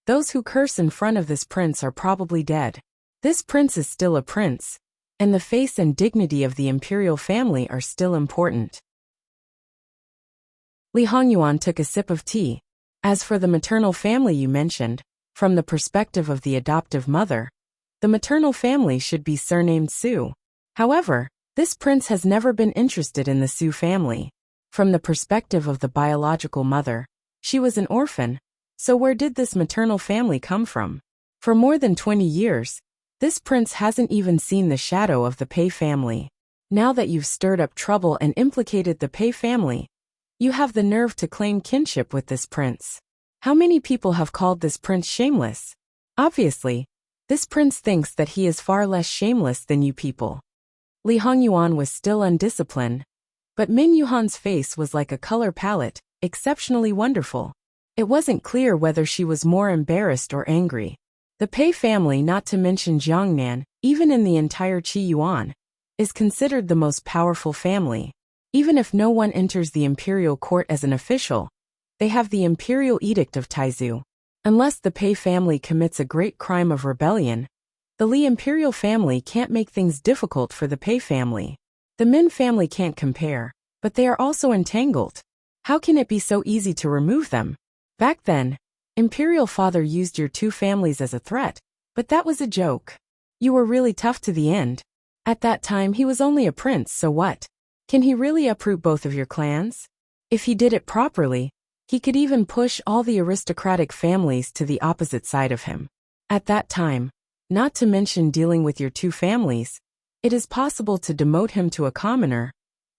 those who curse in front of this prince are probably dead. This prince is still a prince, and the face and dignity of the imperial family are still important. Li Hongyuan took a sip of tea. As for the maternal family you mentioned, from the perspective of the adoptive mother, the maternal family should be surnamed Su. However, this prince has never been interested in the Su family. From the perspective of the biological mother, she was an orphan, so where did this maternal family come from? For more than 20 years, this prince hasn't even seen the shadow of the Pei family. Now that you've stirred up trouble and implicated the Pei family, you have the nerve to claim kinship with this prince. How many people have called this prince shameless? Obviously, this prince thinks that he is far less shameless than you people. Li Hongyuan was still undisciplined, but Min Yuhan's face was like a color palette, exceptionally wonderful. It wasn't clear whether she was more embarrassed or angry. The Pei family, not to mention Jiangnan, even in the entire Qi Yuan, is considered the most powerful family. Even if no one enters the imperial court as an official, they have the imperial edict of Taizu. Unless the Pei family commits a great crime of rebellion, the Li imperial family can't make things difficult for the Pei family. The Min family can't compare, but they are also entangled. How can it be so easy to remove them? Back then, Imperial father used your two families as a threat, but that was a joke. You were really tough to the end. At that time he was only a prince, so what? Can he really uproot both of your clans? If he did it properly, he could even push all the aristocratic families to the opposite side of him. At that time, not to mention dealing with your two families, it is possible to demote him to a commoner,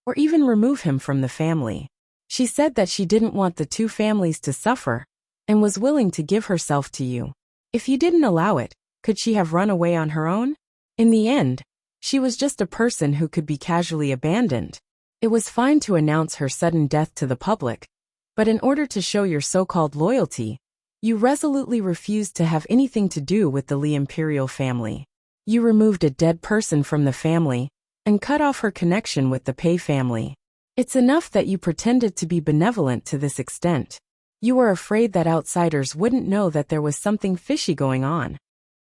or even remove him from the family. She said that she didn't want the two families to suffer, and was willing to give herself to you. If you didn't allow it, could she have run away on her own? In the end, she was just a person who could be casually abandoned. It was fine to announce her sudden death to the public, but in order to show your so-called loyalty, you resolutely refused to have anything to do with the Li imperial family. You removed a dead person from the family, and cut off her connection with the Pei family. It's enough that you pretended to be benevolent to this extent. You were afraid that outsiders wouldn't know that there was something fishy going on.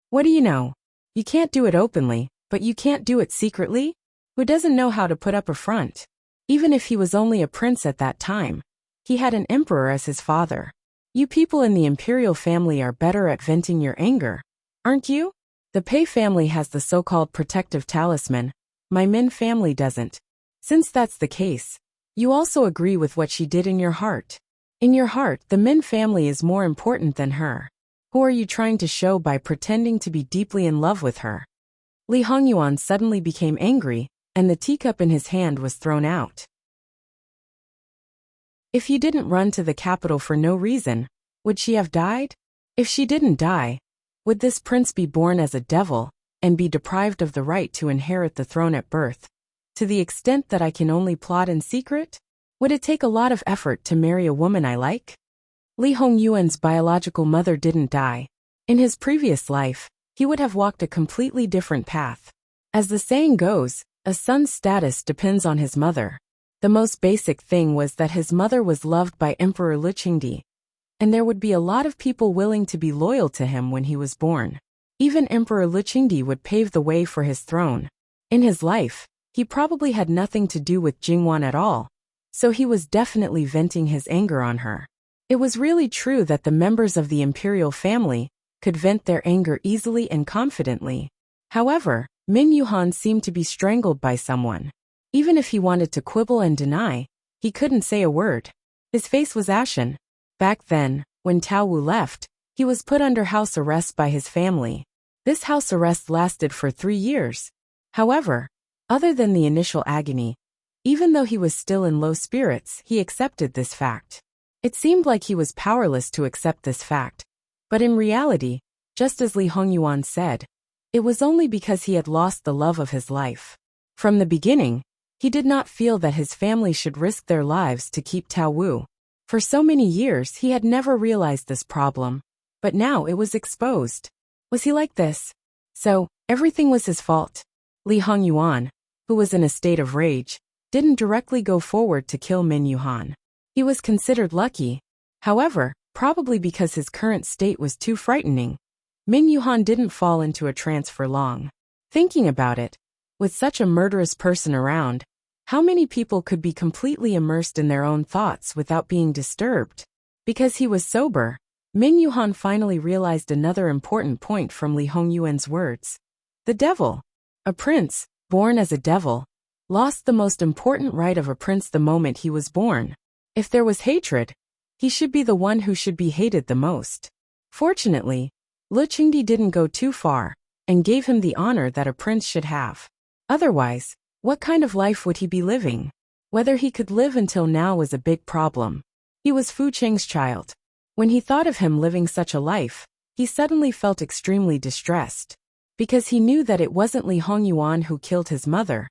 What do you know? You can't do it openly, but you can't do it secretly? Who doesn't know how to put up a front? Even if he was only a prince at that time, he had an emperor as his father. You people in the imperial family are better at venting your anger, aren't you? The Pei family has the so-called protective talisman. My Min family doesn't. Since that's the case, you also agree with what she did in your heart. In your heart, the Min family is more important than her. Who are you trying to show by pretending to be deeply in love with her? Li Hongyuan suddenly became angry, and the teacup in his hand was thrown out. If you didn't run to the capital for no reason, would she have died? If she didn't die, would this prince be born as a devil, and be deprived of the right to inherit the throne at birth? To the extent that I can only plot in secret? Would it take a lot of effort to marry a woman I like? Li Hongyuan's biological mother didn't die. In his previous life, he would have walked a completely different path. As the saying goes, a son's status depends on his mother. The most basic thing was that his mother was loved by Emperor Liqingdi, and there would be a lot of people willing to be loyal to him when he was born. Even Emperor Liqingdi would pave the way for his throne. In his life, he probably had nothing to do with Jingwan at all, so he was definitely venting his anger on her. It was really true that the members of the imperial family could vent their anger easily and confidently. However, Min Yuhan seemed to be strangled by someone. Even if he wanted to quibble and deny, he couldn't say a word. His face was ashen. Back then, when Tao Wu left, he was put under house arrest by his family. This house arrest lasted for 3 years. However, other than the initial agony, even though he was still in low spirits, he accepted this fact. It seemed like he was powerless to accept this fact. But in reality, just as Li Hongyuan said, it was only because he had lost the love of his life. From the beginning, he did not feel that his family should risk their lives to keep Tao Wu. For so many years he had never realized this problem, but now it was exposed. Was he like this? So, everything was his fault. Li Hongyuan, who was in a state of rage, didn't directly go forward to kill Min Yuhan. He was considered lucky. However, probably because his current state was too frightening, Min Yuhan didn't fall into a trance for long. Thinking about it, with such a murderous person around, how many people could be completely immersed in their own thoughts without being disturbed? Because he was sober, Min Yuhan finally realized another important point from Li Hongyuan's words. The devil, a prince, born as a devil, lost the most important right of a prince the moment he was born. If there was hatred, he should be the one who should be hated the most. Fortunately, Liqingdi didn't go too far, and gave him the honor that a prince should have. Otherwise, what kind of life would he be living? Whether he could live until now was a big problem. He was Fu Cheng's child. When he thought of him living such a life, he suddenly felt extremely distressed. Because he knew that it wasn't Li Hongyuan who killed his mother,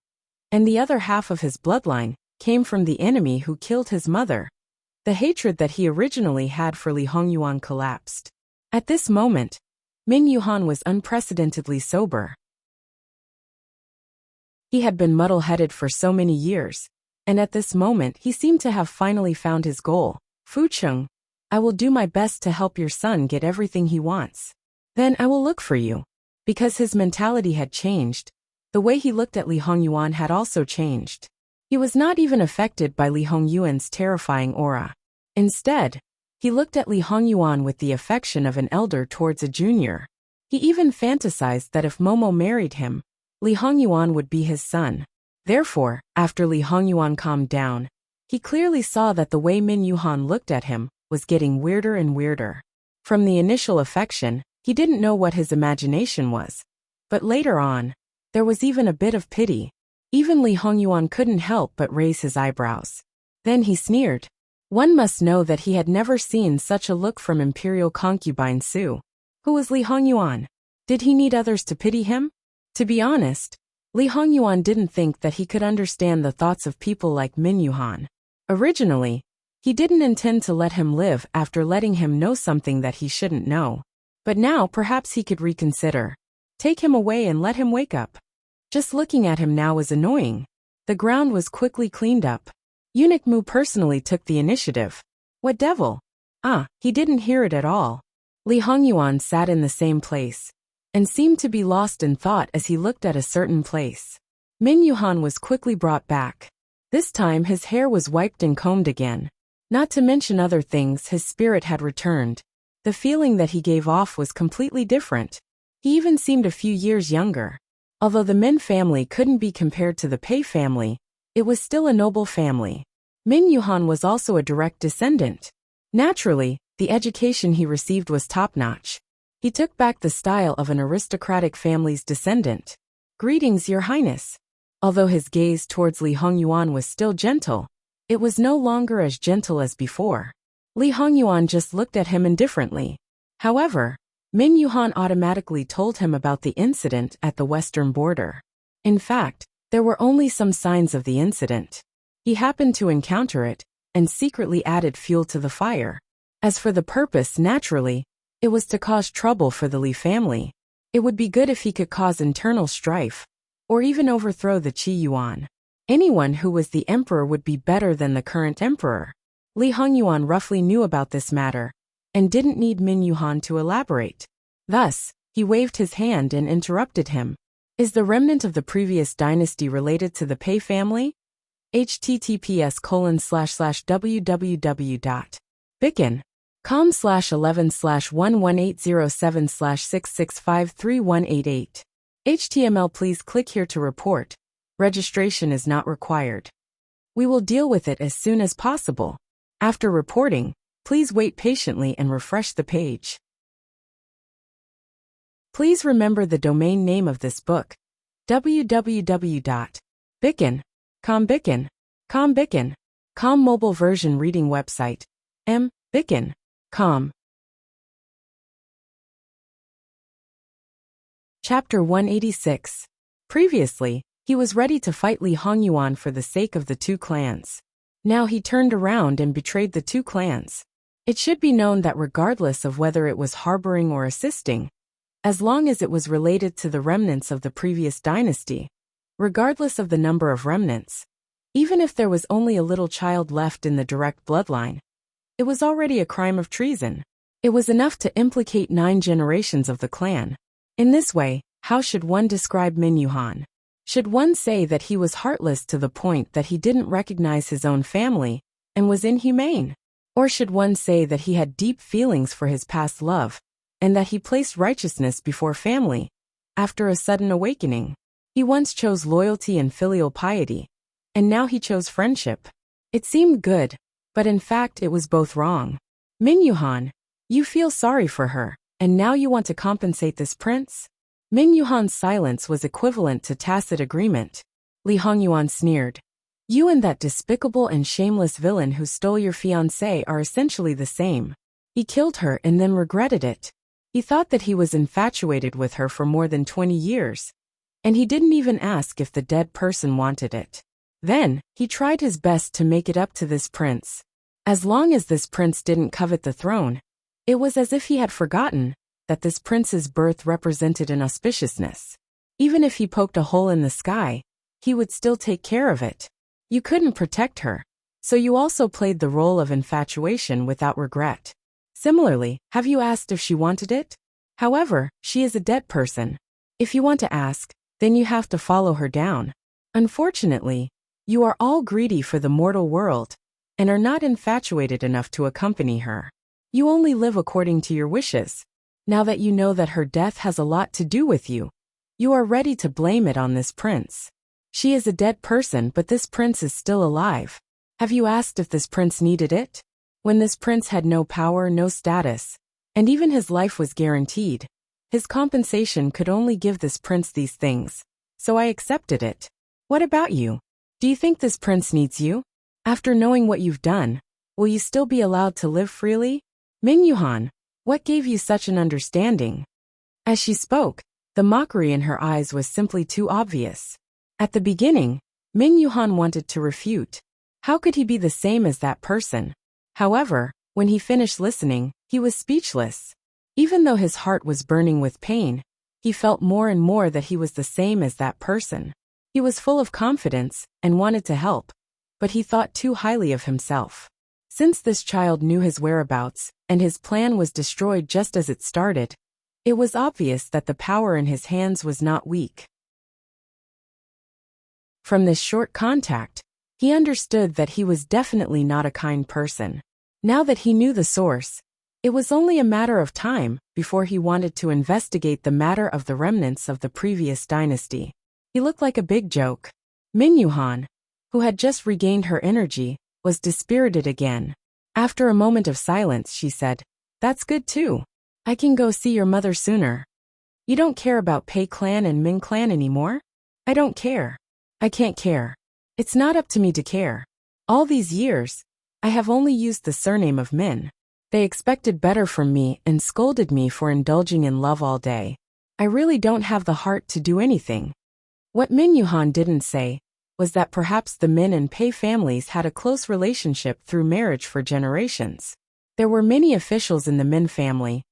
and the other half of his bloodline came from the enemy who killed his mother. The hatred that he originally had for Li Hongyuan collapsed. At this moment, Min Yuhan was unprecedentedly sober. He had been muddle-headed for so many years, and at this moment he seemed to have finally found his goal. Fu Cheng, I will do my best to help your son get everything he wants. Then I will look for you. Because his mentality had changed, the way he looked at Li Hongyuan had also changed. He was not even affected by Li Hongyuan's terrifying aura. Instead, He looked at Li Hongyuan with the affection of an elder towards a junior. He even fantasized that if Momo married him, Li Hongyuan would be his son. Therefore, after Li Hongyuan calmed down, he clearly saw that the way Min Yuhan looked at him was getting weirder and weirder. From the initial affection, he didn't know what his imagination was. But later on, there was even a bit of pity. Even Li Hongyuan couldn't help but raise his eyebrows. Then he sneered. One must know that he had never seen such a look from imperial concubine Su. Who was Li Hongyuan? Did he need others to pity him? To be honest, Li Hongyuan didn't think that he could understand the thoughts of people like Min Yuhan. Originally, he didn't intend to let him live after letting him know something that he shouldn't know. But now perhaps he could reconsider. Take him away and let him wake up. Just looking at him now was annoying. The ground was quickly cleaned up. Eunuch Mu personally took the initiative. What devil? He didn't hear it at all. Li Hongyuan sat in the same place and seemed to be lost in thought as he looked at a certain place. Min Yuhan was quickly brought back. This time his hair was wiped and combed again. Not to mention other things, his spirit had returned. The feeling that he gave off was completely different. He even seemed a few years younger. Although the Min family couldn't be compared to the Pei family, it was still a noble family. Min Yuhan was also a direct descendant. Naturally, the education he received was top-notch. He took back the style of an aristocratic family's descendant. Greetings, Your Highness. Although his gaze towards Li Hongyuan was still gentle, it was no longer as gentle as before. Li Hongyuan just looked at him indifferently. However, Min Yuhan automatically told him about the incident at the western border. In fact, there were only some signs of the incident. He happened to encounter it, and secretly added fuel to the fire. As for the purpose, naturally, it was to cause trouble for the Li family. It would be good if he could cause internal strife, or even overthrow the Qi Yuan. Anyone who was the emperor would be better than the current emperor. Li Hongyuan roughly knew about this matter, and didn't need Min Yuhan to elaborate. Thus, he waved his hand and interrupted him. Is the remnant of the previous dynasty related to the Pei family? https://www.bicken.com/11/11807/6653188. HTML. Please click here to report. Registration is not required. We will deal with it as soon as possible. After reporting, please wait patiently and refresh the page. Please remember the domain name of this book: www.bicken.com. Mobile version reading website: bicken.com. Chapter 186. Previously, he was ready to fight Li Hongyuan for the sake of the two clans. Now he turned around and betrayed the two clans. It should be known that regardless of whether it was harboring or assisting, as long as it was related to the remnants of the previous dynasty, regardless of the number of remnants, even if there was only a little child left in the direct bloodline, it was already a crime of treason. It was enough to implicate 9 generations of the clan. In this way, how should one describe Min Yuhan? Should one say that he was heartless to the point that he didn't recognize his own family and was inhumane? Or should one say that he had deep feelings for his past love and that he placed righteousness before family? After a sudden awakening, he once chose loyalty and filial piety, and now he chose friendship. It seemed good, but in fact it was both wrong. Min Yuhan, you feel sorry for her, and now you want to compensate this prince? Min Yuhan's silence was equivalent to tacit agreement. Li Hongyuan sneered. You and that despicable and shameless villain who stole your fiancée are essentially the same. He killed her and then regretted it. He thought that he was infatuated with her for more than 20 years. And he didn't even ask if the dead person wanted it. Then, he tried his best to make it up to this prince. As long as this prince didn't covet the throne, it was as if he had forgotten that this prince's birth represented an auspiciousness. Even if he poked a hole in the sky, he would still take care of it. You couldn't protect her, so you also played the role of infatuation without regret. Similarly, have you asked if she wanted it? However, she is a dead person. If you want to ask, then you have to follow her down. Unfortunately, you are all greedy for the mortal world, and are not infatuated enough to accompany her. You only live according to your wishes. Now that you know that her death has a lot to do with you, you are ready to blame it on this prince. She is a dead person, but this prince is still alive. Have you asked if this prince needed it? When this prince had no power, no status, and even his life was guaranteed, his compensation could only give this prince these things, so I accepted it. What about you? Do you think this prince needs you? After knowing what you've done, will you still be allowed to live freely? Min Yuhan, what gave you such an understanding? As she spoke, the mockery in her eyes was simply too obvious. At the beginning, Min Yuhan wanted to refute. How could he be the same as that person? However, when he finished listening, he was speechless. Even though his heart was burning with pain, he felt more and more that he was the same as that person. He was full of confidence and wanted to help, but he thought too highly of himself. Since this child knew his whereabouts, and his plan was destroyed just as it started, it was obvious that the power in his hands was not weak. From this short contact, he understood that he was definitely not a kind person. Now that he knew the source, it was only a matter of time before he wanted to investigate the matter of the remnants of the previous dynasty. He looked like a big joke. Min Yuhan, who had just regained her energy, was dispirited again. After a moment of silence, she said, "That's good too. I can go see your mother sooner. You don't care about Pei clan and Min clan anymore?" "I don't care. I can't care. It's not up to me to care. All these years, I have only used the surname of Min. They expected better from me and scolded me for indulging in love all day. I really don't have the heart to do anything." What Min Yuhan didn't say was that perhaps the Min and Pei families had a close relationship through marriage for generations. There were many officials in the Min family,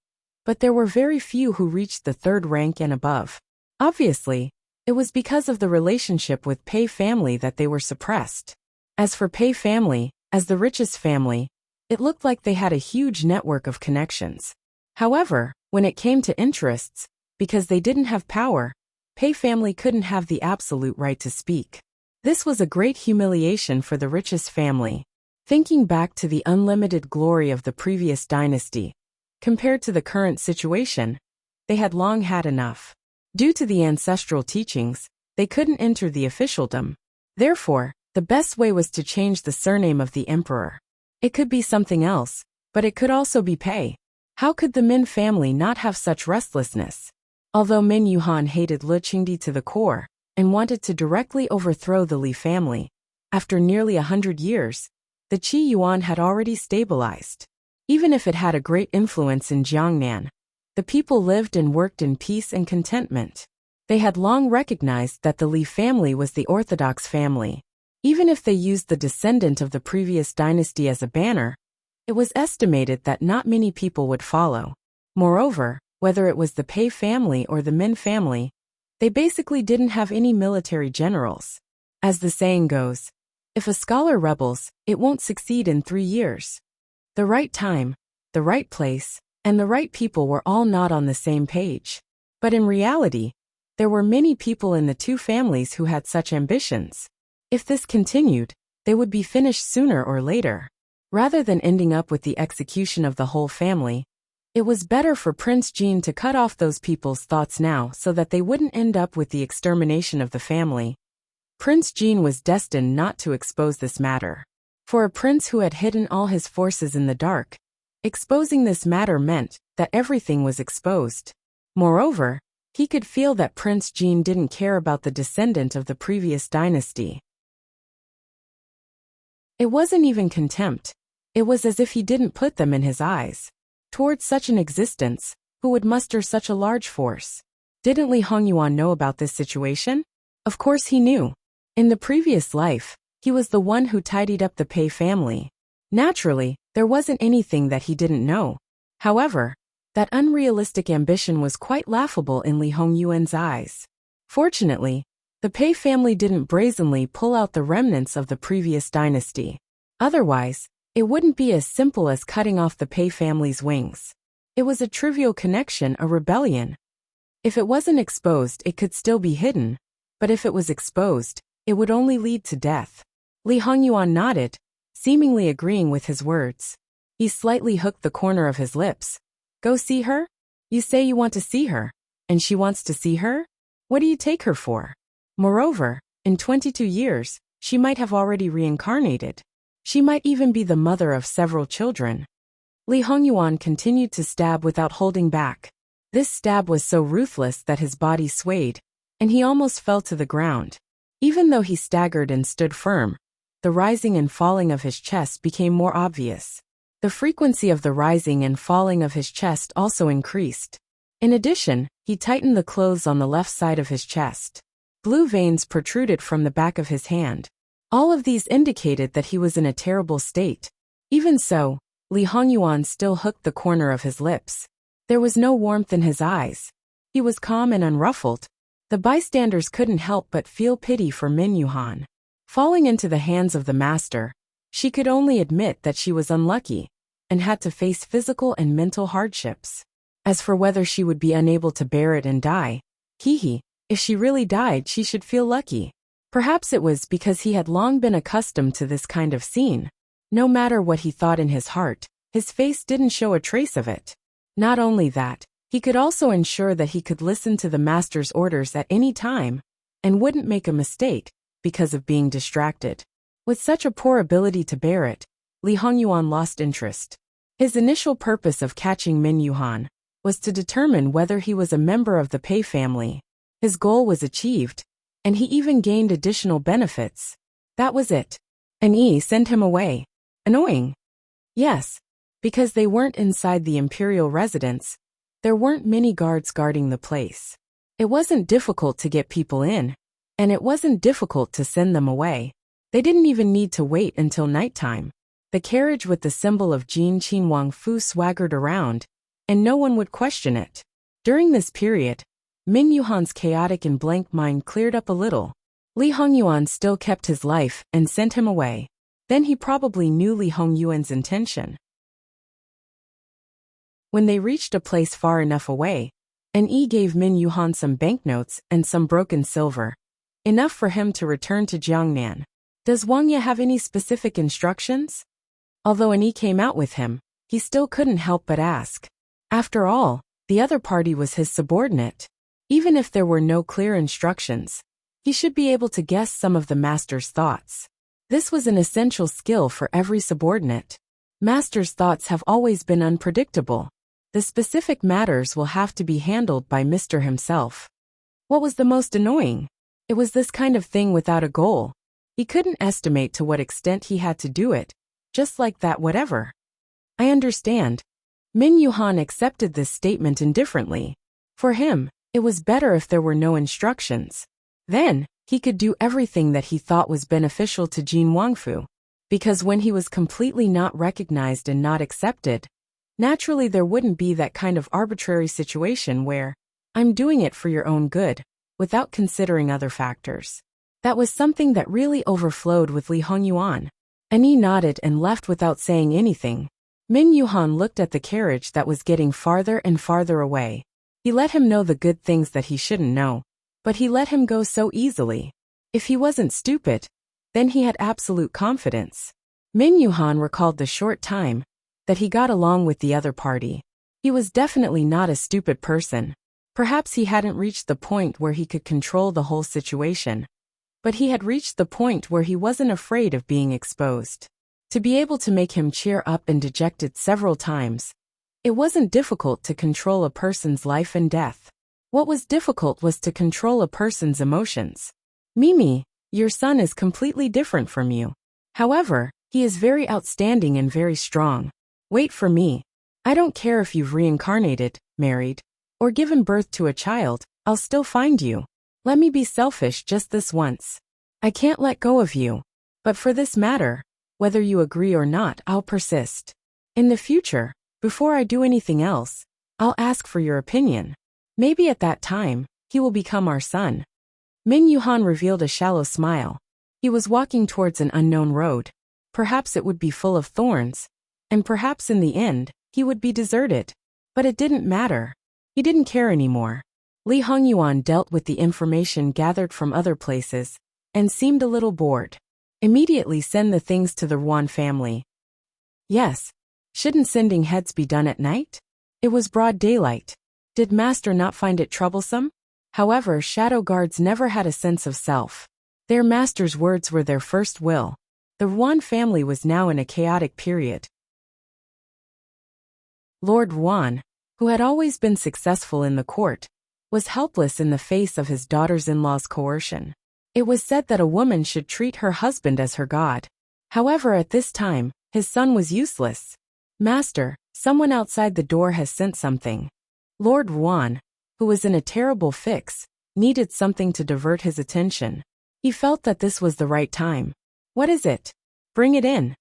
but there were very few who reached the third rank and above. Obviously, it was because of the relationship with Pei family that they were suppressed. As for Pei family, as the richest family, it looked like they had a huge network of connections. However, when it came to interests, because they didn't have power, Pei family couldn't have the absolute right to speak. This was a great humiliation for the richest family. Thinking back to the unlimited glory of the previous dynasty, compared to the current situation, they had long had enough. Due to the ancestral teachings, they couldn't enter the officialdom. Therefore, the best way was to change the surname of the emperor. It could be something else, but it could also be Pei. How could the Min family not have such restlessness? Although Min Yuhan hated Li Qingdi to the core and wanted to directly overthrow the Li family, after nearly 100 years, the Qi Yuan had already stabilized. Even if it had a great influence in Jiangnan, the people lived and worked in peace and contentment. They had long recognized that the Li family was the orthodox family. Even if they used the descendant of the previous dynasty as a banner, it was estimated that not many people would follow. Moreover, whether it was the Pei family or the Min family, they basically didn't have any military generals. As the saying goes, if a scholar rebels, it won't succeed in 3 years. The right time, the right place, and the right people were all not on the same page. But in reality, there were many people in the two families who had such ambitions. If this continued, they would be finished sooner or later. Rather than ending up with the execution of the whole family, it was better for Prince Jin to cut off those people's thoughts now so that they wouldn't end up with the extermination of the family. Prince Jin was destined not to expose this matter. For a prince who had hidden all his forces in the dark, exposing this matter meant that everything was exposed. Moreover, he could feel that Prince Jin didn't care about the descendant of the previous dynasty. It wasn't even contempt. It was as if he didn't put them in his eyes. Towards such an existence, who would muster such a large force? Didn't Li Hongyuan know about this situation? Of course he knew. In the previous life, he was the one who tidied up the Pei family. Naturally, there wasn't anything that he didn't know. However, that unrealistic ambition was quite laughable in Li Hongyuan's eyes. Fortunately, the Pei family didn't brazenly pull out the remnants of the previous dynasty. Otherwise, it wouldn't be as simple as cutting off the Pei family's wings. It was a trivial connection, a rebellion. If it wasn't exposed, it could still be hidden, but if it was exposed, it would only lead to death. Li Hongyuan nodded, seemingly agreeing with his words. He slightly hooked the corner of his lips. Go see her? You say you want to see her, and she wants to see her? What do you take her for? Moreover, in 22 years, she might have already reincarnated. She might even be the mother of several children. Li Hongyuan continued to stab without holding back. This stab was so ruthless that his body swayed, and he almost fell to the ground. Even though he staggered and stood firm, the rising and falling of his chest became more obvious. The frequency of the rising and falling of his chest also increased. In addition, he tightened the clothes on the left side of his chest. Blue veins protruded from the back of his hand. All of these indicated that he was in a terrible state. Even so, Li Hongyuan still hooked the corner of his lips. There was no warmth in his eyes. He was calm and unruffled. The bystanders couldn't help but feel pity for Min Yuhan. Falling into the hands of the master, she could only admit that she was unlucky and had to face physical and mental hardships. As for whether she would be unable to bear it and die, if she really died, she should feel lucky. Perhaps it was because he had long been accustomed to this kind of scene. No matter what he thought in his heart, his face didn't show a trace of it. Not only that, he could also ensure that he could listen to the master's orders at any time and wouldn't make a mistake because of being distracted. With such a poor ability to bear it, Li Hongyuan lost interest. His initial purpose of catching Min Yuhan was to determine whether he was a member of the Pei family. His goal was achieved, and he even gained additional benefits. That was it. And Yi sent him away. Annoying. Yes, because they weren't inside the imperial residence. There weren't many guards guarding the place. It wasn't difficult to get people in, and it wasn't difficult to send them away. They didn't even need to wait until nighttime. The carriage with the symbol of Jin Qinhuang Fu swaggered around, and no one would question it. During this period, Min Yuhan's chaotic and blank mind cleared up a little. Li Hongyuan still kept his life and sent him away. Then he probably knew Li Hongyuan's intention. When they reached a place far enough away, An Yi gave Min Yuhan some banknotes and some broken silver. Enough for him to return to Jiangnan. Does Wang Ye have any specific instructions? Although An Yi came out with him, he still couldn't help but ask. After all, the other party was his subordinate. Even if there were no clear instructions, he should be able to guess some of the master's thoughts. This was an essential skill for every subordinate. Master's thoughts have always been unpredictable. The specific matters will have to be handled by Mr. himself. What was the most annoying? It was this kind of thing without a goal. He couldn't estimate to what extent he had to do it. Just like that whatever. I understand. Min Yuhan accepted this statement indifferently. For him, it was better if there were no instructions. Then, he could do everything that he thought was beneficial to Jin Wangfu. Because when he was completely not recognized and not accepted, naturally there wouldn't be that kind of arbitrary situation where, I'm doing it for your own good, without considering other factors. That was something that really overflowed with Li Hongyuan. An Yi nodded and left without saying anything. Min Yuhan looked at the carriage that was getting farther and farther away. He let him know the good things that he shouldn't know, but he let him go so easily. If he wasn't stupid, then he had absolute confidence. Min Yuhan recalled the short time that he got along with the other party. He was definitely not a stupid person. Perhaps he hadn't reached the point where he could control the whole situation, but he had reached the point where he wasn't afraid of being exposed. To be able to make him cheer up and dejected several times, it wasn't difficult to control a person's life and death. What was difficult was to control a person's emotions. Mimi, your son is completely different from you. However, he is very outstanding and very strong. Wait for me. I don't care if you've reincarnated, married, or given birth to a child, I'll still find you. Let me be selfish just this once. I can't let go of you. But for this matter, whether you agree or not, I'll persist. In the future, before I do anything else, I'll ask for your opinion. Maybe at that time, he will become our son. Min Yuhan revealed a shallow smile. He was walking towards an unknown road. Perhaps it would be full of thorns, and perhaps in the end, he would be deserted. But it didn't matter. He didn't care anymore. Li Hongyuan dealt with the information gathered from other places, and seemed a little bored. Immediately send the things to the Ruan family. Yes, Shouldn't sending heads be done at night? It was broad daylight. Did Master not find it troublesome? However, shadow guards never had a sense of self. Their master's words were their first will. The Ruan family was now in a chaotic period. Lord Ruan, who had always been successful in the court, was helpless in the face of his daughters-in-law's coercion. It was said that a woman should treat her husband as her god. However, at this time, his son was useless. Master, someone outside the door has sent something. Lord Ruan, who was in a terrible fix, needed something to divert his attention. He felt that this was the right time. What is it? Bring it in.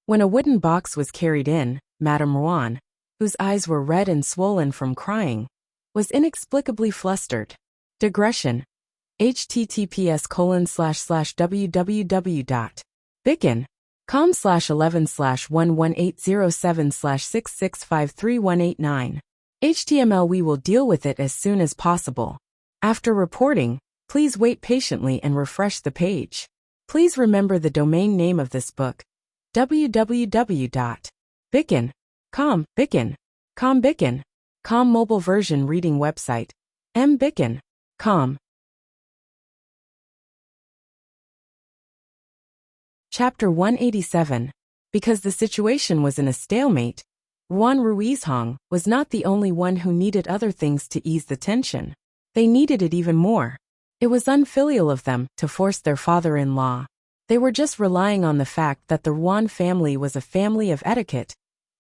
When a wooden box was carried in, Madame Ruan, whose eyes were red and swollen from crying, was inexplicably flustered. Digression. https://www.bicken.com/11/11807/66531189. HTML. We will deal with it as soon as possible. After reporting, please wait patiently and refresh the page. Please remember the domain name of this book: www.bicken.com. Bicken.com mobile version reading website: mbicken.com. Chapter 187. Because the situation was in a stalemate, Juan Ruizhong was not the only one who needed other things to ease the tension. They needed it even more. It was unfilial of them to force their father-in-law. They were just relying on the fact that the Ruan family was a family of etiquette,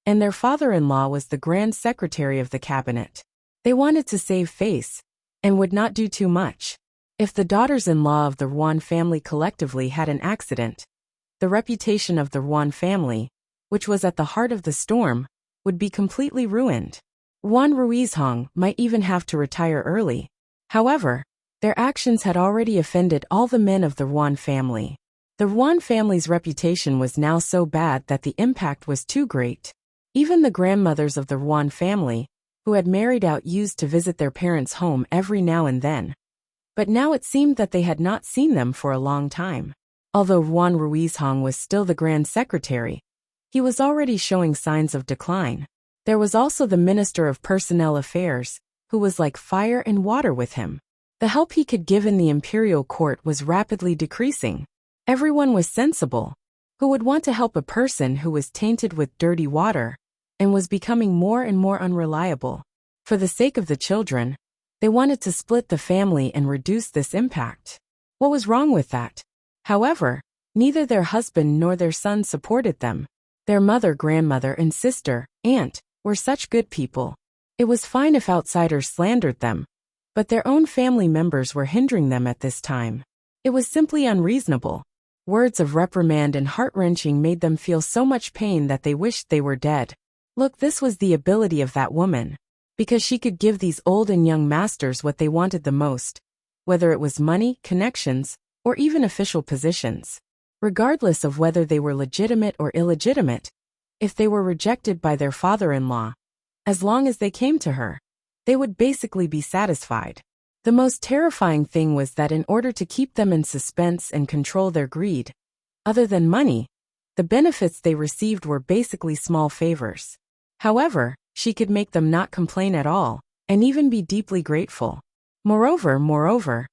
and their father-in-law was the Grand Secretary of the Cabinet. They wanted to save face, and would not do too much. If the daughters-in-law of the Ruan family collectively had an accident, the reputation of the Ruan family, which was at the heart of the storm, would be completely ruined. Juan Ruizhong might even have to retire early. However, their actions had already offended all the men of the Ruan family. The Ruan family's reputation was now so bad that the impact was too great. Even the grandmothers of the Ruan family, who had married out, used to visit their parents' home every now and then. But now it seemed that they had not seen them for a long time. Although Juan Ruizhong was still the Grand Secretary, he was already showing signs of decline. There was also the Minister of Personnel Affairs, who was like fire and water with him. The help he could give in the imperial court was rapidly decreasing. Everyone was sensible. Who would want to help a person who was tainted with dirty water and was becoming more and more unreliable? For the sake of the children, they wanted to split the family and reduce this impact. What was wrong with that? However, neither their husband nor their son supported them. Their mother, grandmother, and sister, aunt, were such good people. It was fine if outsiders slandered them, but their own family members were hindering them at this time. It was simply unreasonable. Words of reprimand and heart-wrenching made them feel so much pain that they wished they were dead. Look, this was the ability of that woman. Because she could give these old and young masters what they wanted the most, whether it was money, connections, or even official positions. Regardless of whether they were legitimate or illegitimate, if they were rejected by their father-in-law, as long as they came to her, they would basically be satisfied. The most terrifying thing was that in order to keep them in suspense and control their greed, other than money, the benefits they received were basically small favors. However, she could make them not complain at all, and even be deeply grateful. Moreover,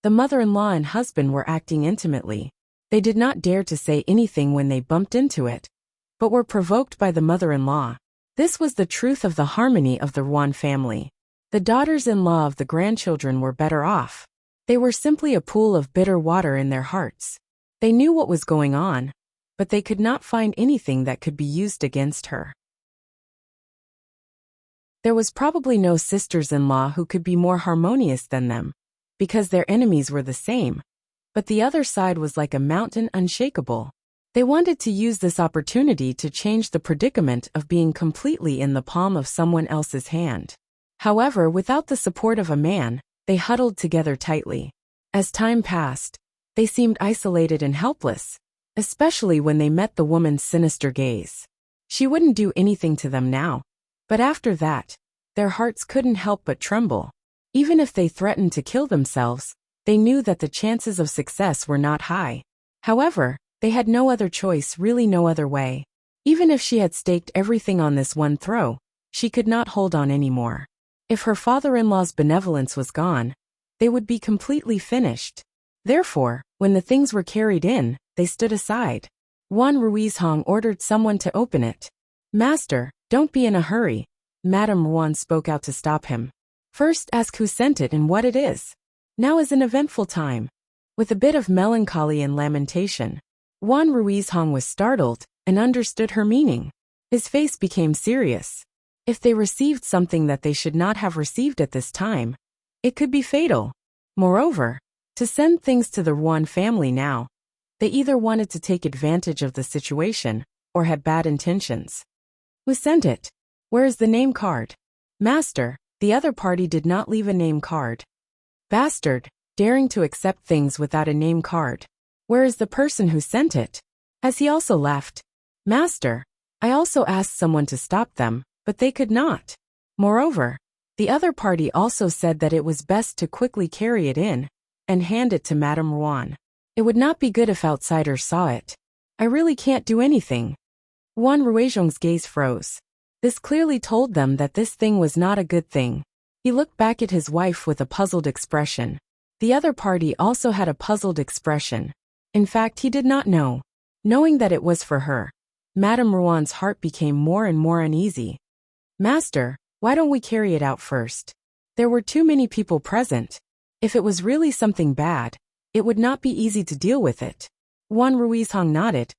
the mother-in-law and husband were acting intimately. They did not dare to say anything when they bumped into it, but were provoked by the mother-in-law. This was the truth of the harmony of the Ruan family. The daughters-in-law of the grandchildren were better off. They were simply a pool of bitter water in their hearts. They knew what was going on, but they could not find anything that could be used against her. There was probably no sisters-in-law who could be more harmonious than them, because their enemies were the same, but the other side was like a mountain, unshakable. They wanted to use this opportunity to change the predicament of being completely in the palm of someone else's hand. However, without the support of a man, they huddled together tightly. As time passed, they seemed isolated and helpless, especially when they met the woman's sinister gaze. She wouldn't do anything to them now, but after that, their hearts couldn't help but tremble. Even if they threatened to kill themselves, they knew that the chances of success were not high. However, they had no other choice, really no other way. Even if she had staked everything on this one throw, she could not hold on anymore. If her father-in-law's benevolence was gone, they would be completely finished. Therefore, when the things were carried in, they stood aside. Juan Ruizhong ordered someone to open it. "Master, don't be in a hurry," Madame Juan spoke out to stop him. "First ask who sent it and what it is. Now is an eventful time." With a bit of melancholy and lamentation, Juan Ruizhong was startled and understood her meaning. His face became serious. If they received something that they should not have received at this time, it could be fatal. Moreover, to send things to the Juan family now, they either wanted to take advantage of the situation or had bad intentions. "Who sent it? Where is the name card?" "Master, the other party did not leave a name card." "Bastard, daring to accept things without a name card. Where is the person who sent it? Has he also left?" "Master, I also asked someone to stop them, but they could not. Moreover, the other party also said that it was best to quickly carry it in and hand it to Madame Juan. It would not be good if outsiders saw it. I really can't do anything." Juan Ruizhong's gaze froze. This clearly told them that this thing was not a good thing. He looked back at his wife with a puzzled expression. The other party also had a puzzled expression. In fact, he did not know. Knowing that it was for her, Madame Juan's heart became more and more uneasy. "Master, why don't we carry it out first? There were too many people present. If it was really something bad, it would not be easy to deal with it." Juan Ruizhong nodded.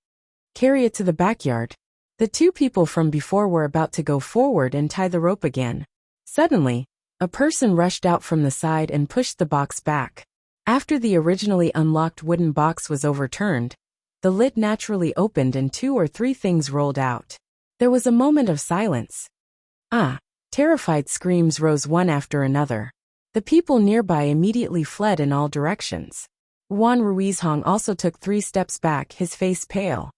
"Carry it to the backyard." The two people from before were about to go forward and tie the rope again. Suddenly, a person rushed out from the side and pushed the box back. After the originally unlocked wooden box was overturned, the lid naturally opened and 2 or 3 things rolled out. There was a moment of silence. "Ah!" Terrified screams rose one after another. The people nearby immediately fled in all directions. Juan Ruizhong also took 3 steps back, his face pale.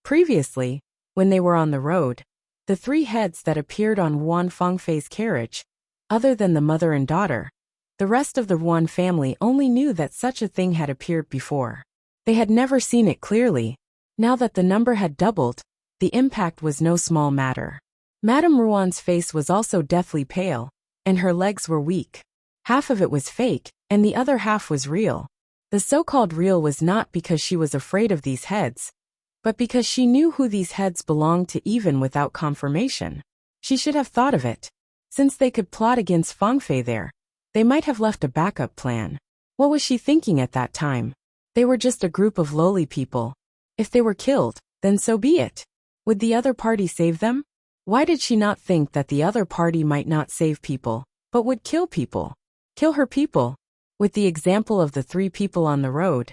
Previously, when they were on the road, the 3 heads that appeared on Juan Fengfei's carriage, other than the mother and daughter, the rest of the Juan family only knew that such a thing had appeared before. They had never seen it clearly. Now that the number had doubled, the impact was no small matter. Madame Juan's face was also deathly pale, and her legs were weak. Half of it was fake, and the other half was real. The so-called real was not because she was afraid of these heads, but because she knew who these heads belonged to even without confirmation. She should have thought of it. Since they could plot against Fengfei there, they might have left a backup plan. What was she thinking at that time? They were just a group of lowly people. If they were killed, then so be it. Would the other party save them? Why did she not think that the other party might not save people, but would kill people? Kill her people? With the example of the 3 people on the road,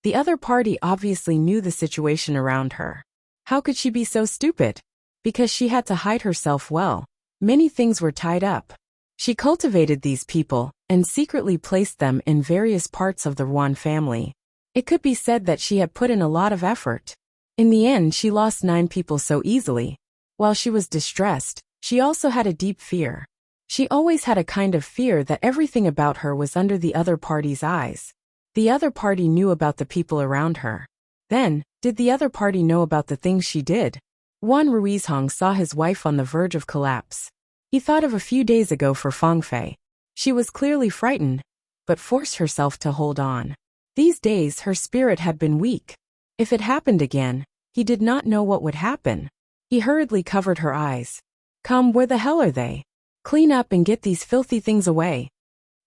the other party obviously knew the situation around her. How could she be so stupid? Because she had to hide herself well. Many things were tied up. She cultivated these people and secretly placed them in various parts of the Juan family. It could be said that she had put in a lot of effort. In the end, she lost 9 people so easily. While she was distressed, she also had a deep fear. She always had a kind of fear that everything about her was under the other party's eyes. The other party knew about the people around her. Then, did the other party know about the things she did? Juan Ruizhong saw his wife on the verge of collapse. He thought of a few days ago for Fengfei. She was clearly frightened, but forced herself to hold on. These days her spirit had been weak. If it happened again, he did not know what would happen. He hurriedly covered her eyes. "Come, where the hell are they? Clean up and get these filthy things away."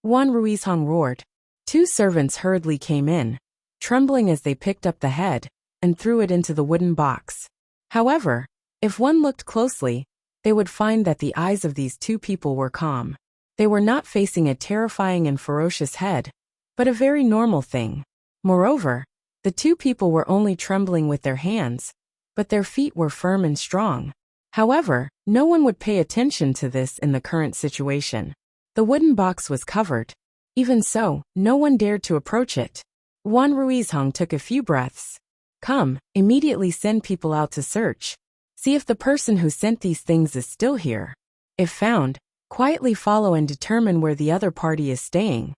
Juan Ruizhong roared. 2 servants hurriedly came in, trembling as they picked up the head and threw it into the wooden box. However, if one looked closely, they would find that the eyes of these 2 people were calm. They were not facing a terrifying and ferocious head, but a very normal thing. Moreover, the 2 people were only trembling with their hands, but their feet were firm and strong. However, no one would pay attention to this in the current situation. The wooden box was covered. Even so, no one dared to approach it. Juan Ruizhong took a few breaths. "Come, immediately send people out to search. See if the person who sent these things is still here. If found, quietly follow and determine where the other party is staying."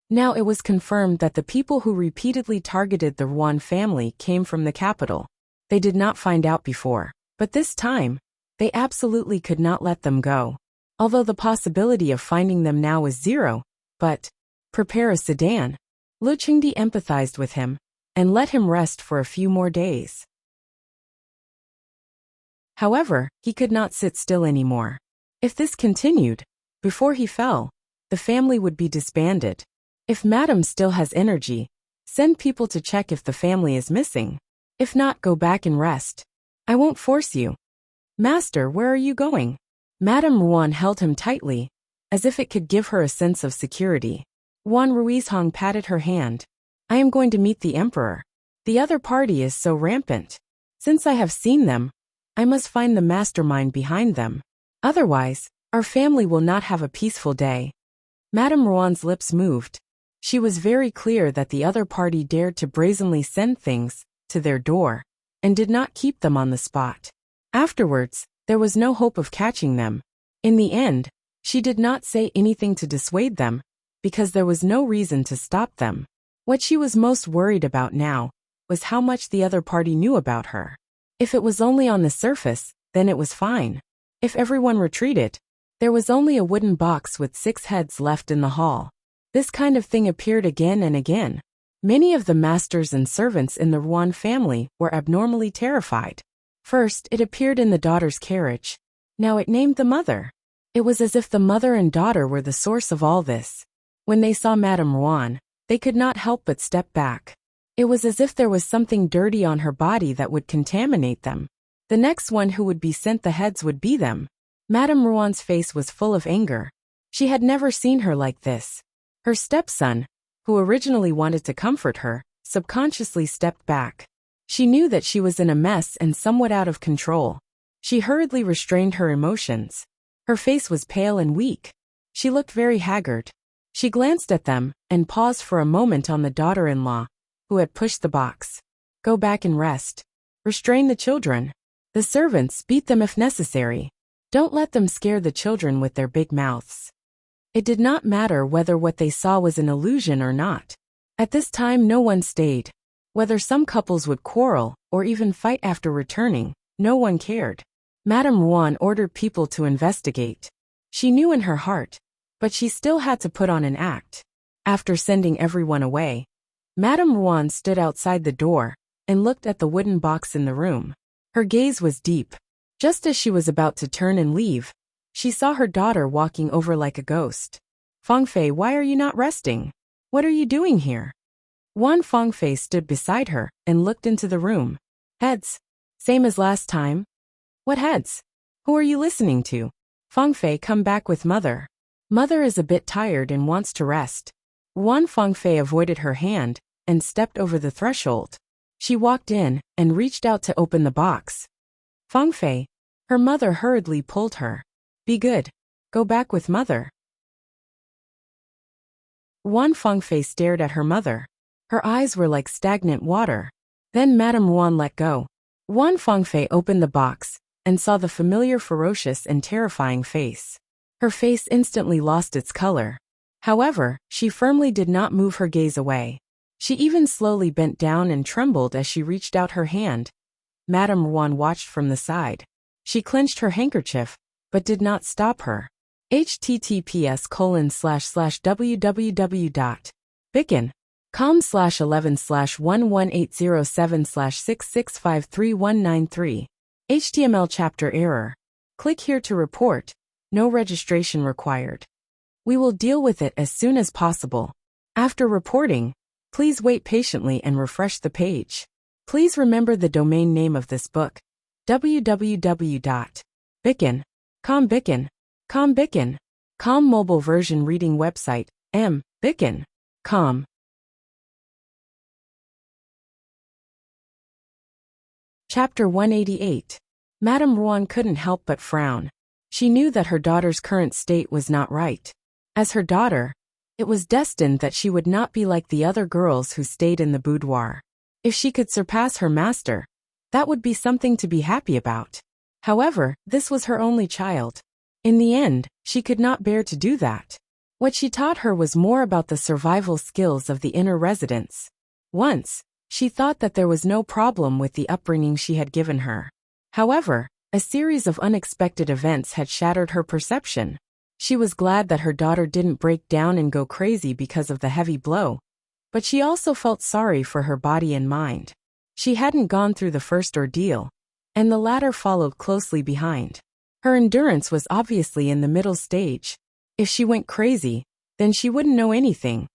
Now it was confirmed that the people who repeatedly targeted the Juan family came from the capital. They did not find out before, but this time, they absolutely could not let them go. Although the possibility of finding them now is zero, but prepare a sedan. Lu Qingdi empathized with him and let him rest for a few more days. However, he could not sit still anymore. If this continued, before he fell, the family would be disbanded. If Madam still has energy, send people to check if the family is missing. If not, go back and rest. I won't force you. Master, where are you going? Madame Ruan held him tightly, as if it could give her a sense of security. Wan Ruizhong patted her hand. I am going to meet the emperor. The other party is so rampant. Since I have seen them, I must find the mastermind behind them. Otherwise, our family will not have a peaceful day. Madame Ruan's lips moved. She was very clear that the other party dared to brazenly send things to their door and did not keep them on the spot. Afterwards, there was no hope of catching them. In the end, she did not say anything to dissuade them, because there was no reason to stop them. What she was most worried about now was how much the other party knew about her. If it was only on the surface, then it was fine. If everyone retreated, there was only a wooden box with 6 heads left in the hall. This kind of thing appeared again and again. Many of the masters and servants in the Ruan family were abnormally terrified. First, it appeared in the daughter's carriage. Now it named the mother. It was as if the mother and daughter were the source of all this. When they saw Madame Ruan, they could not help but step back. It was as if there was something dirty on her body that would contaminate them. The next one who would be sent the heads would be them. Madame Ruan's face was full of anger. She had never seen her like this. Her stepson, who originally wanted to comfort her, subconsciously stepped back. She knew that she was in a mess and somewhat out of control. She hurriedly restrained her emotions. Her face was pale and weak. She looked very haggard. She glanced at them and paused for a moment on the daughter-in-law, who had pushed the box. Go back and rest. Restrain the children. The servants, beat them if necessary. Don't let them scare the children with their big mouths. It did not matter whether what they saw was an illusion or not. At this time no one stayed. Whether some couples would quarrel or even fight after returning, no one cared. Madame Ruan ordered people to investigate. She knew in her heart, but she still had to put on an act. After sending everyone away, Madame Ruan stood outside the door and looked at the wooden box in the room. Her gaze was deep. Just as she was about to turn and leave, she saw her daughter walking over like a ghost. Fangfei, why are you not resting? What are you doing here? Wan Fangfei stood beside her and looked into the room. Heads. Same as last time. What heads? Who are you listening to? Fangfei, come back with mother. Mother is a bit tired and wants to rest. Wan Fangfei avoided her hand and stepped over the threshold. She walked in and reached out to open the box. Fangfei, her mother hurriedly pulled her. Be good. Go back with mother. Wan Fangfei stared at her mother. Her eyes were like stagnant water. Then Madame Ruan let go. Wan Fangfei opened the box and saw the familiar ferocious and terrifying face. Her face instantly lost its color. However, she firmly did not move her gaze away. She even slowly bent down and trembled as she reached out her hand. Madame Ruan watched from the side. She clenched her handkerchief, but did not stop her. https://www.bicken.com/11/11807/66531993. HTML chapter error. Click here to report. No registration required. We will deal with it as soon as possible. After reporting, please wait patiently and refresh the page. Please remember the domain name of this book. www.bicken.com. Bicken.com mobile version reading website. Bicken.com. Chapter 188. Madame Ruan couldn't help but frown. She knew that her daughter's current state was not right. As her daughter, it was destined that she would not be like the other girls who stayed in the boudoir. If she could surpass her master, that would be something to be happy about. However, this was her only child. In the end, she could not bear to do that. What she taught her was more about the survival skills of the inner residents. Once, She thought that there was no problem with the upbringing she had given her. However, a series of unexpected events had shattered her perception. She was glad that her daughter didn't break down and go crazy because of the heavy blow, but she also felt sorry for her body and mind. She hadn't gone through the first ordeal, and the latter followed closely behind. Her endurance was obviously in the middle stage. If she went crazy, then she wouldn't know anything,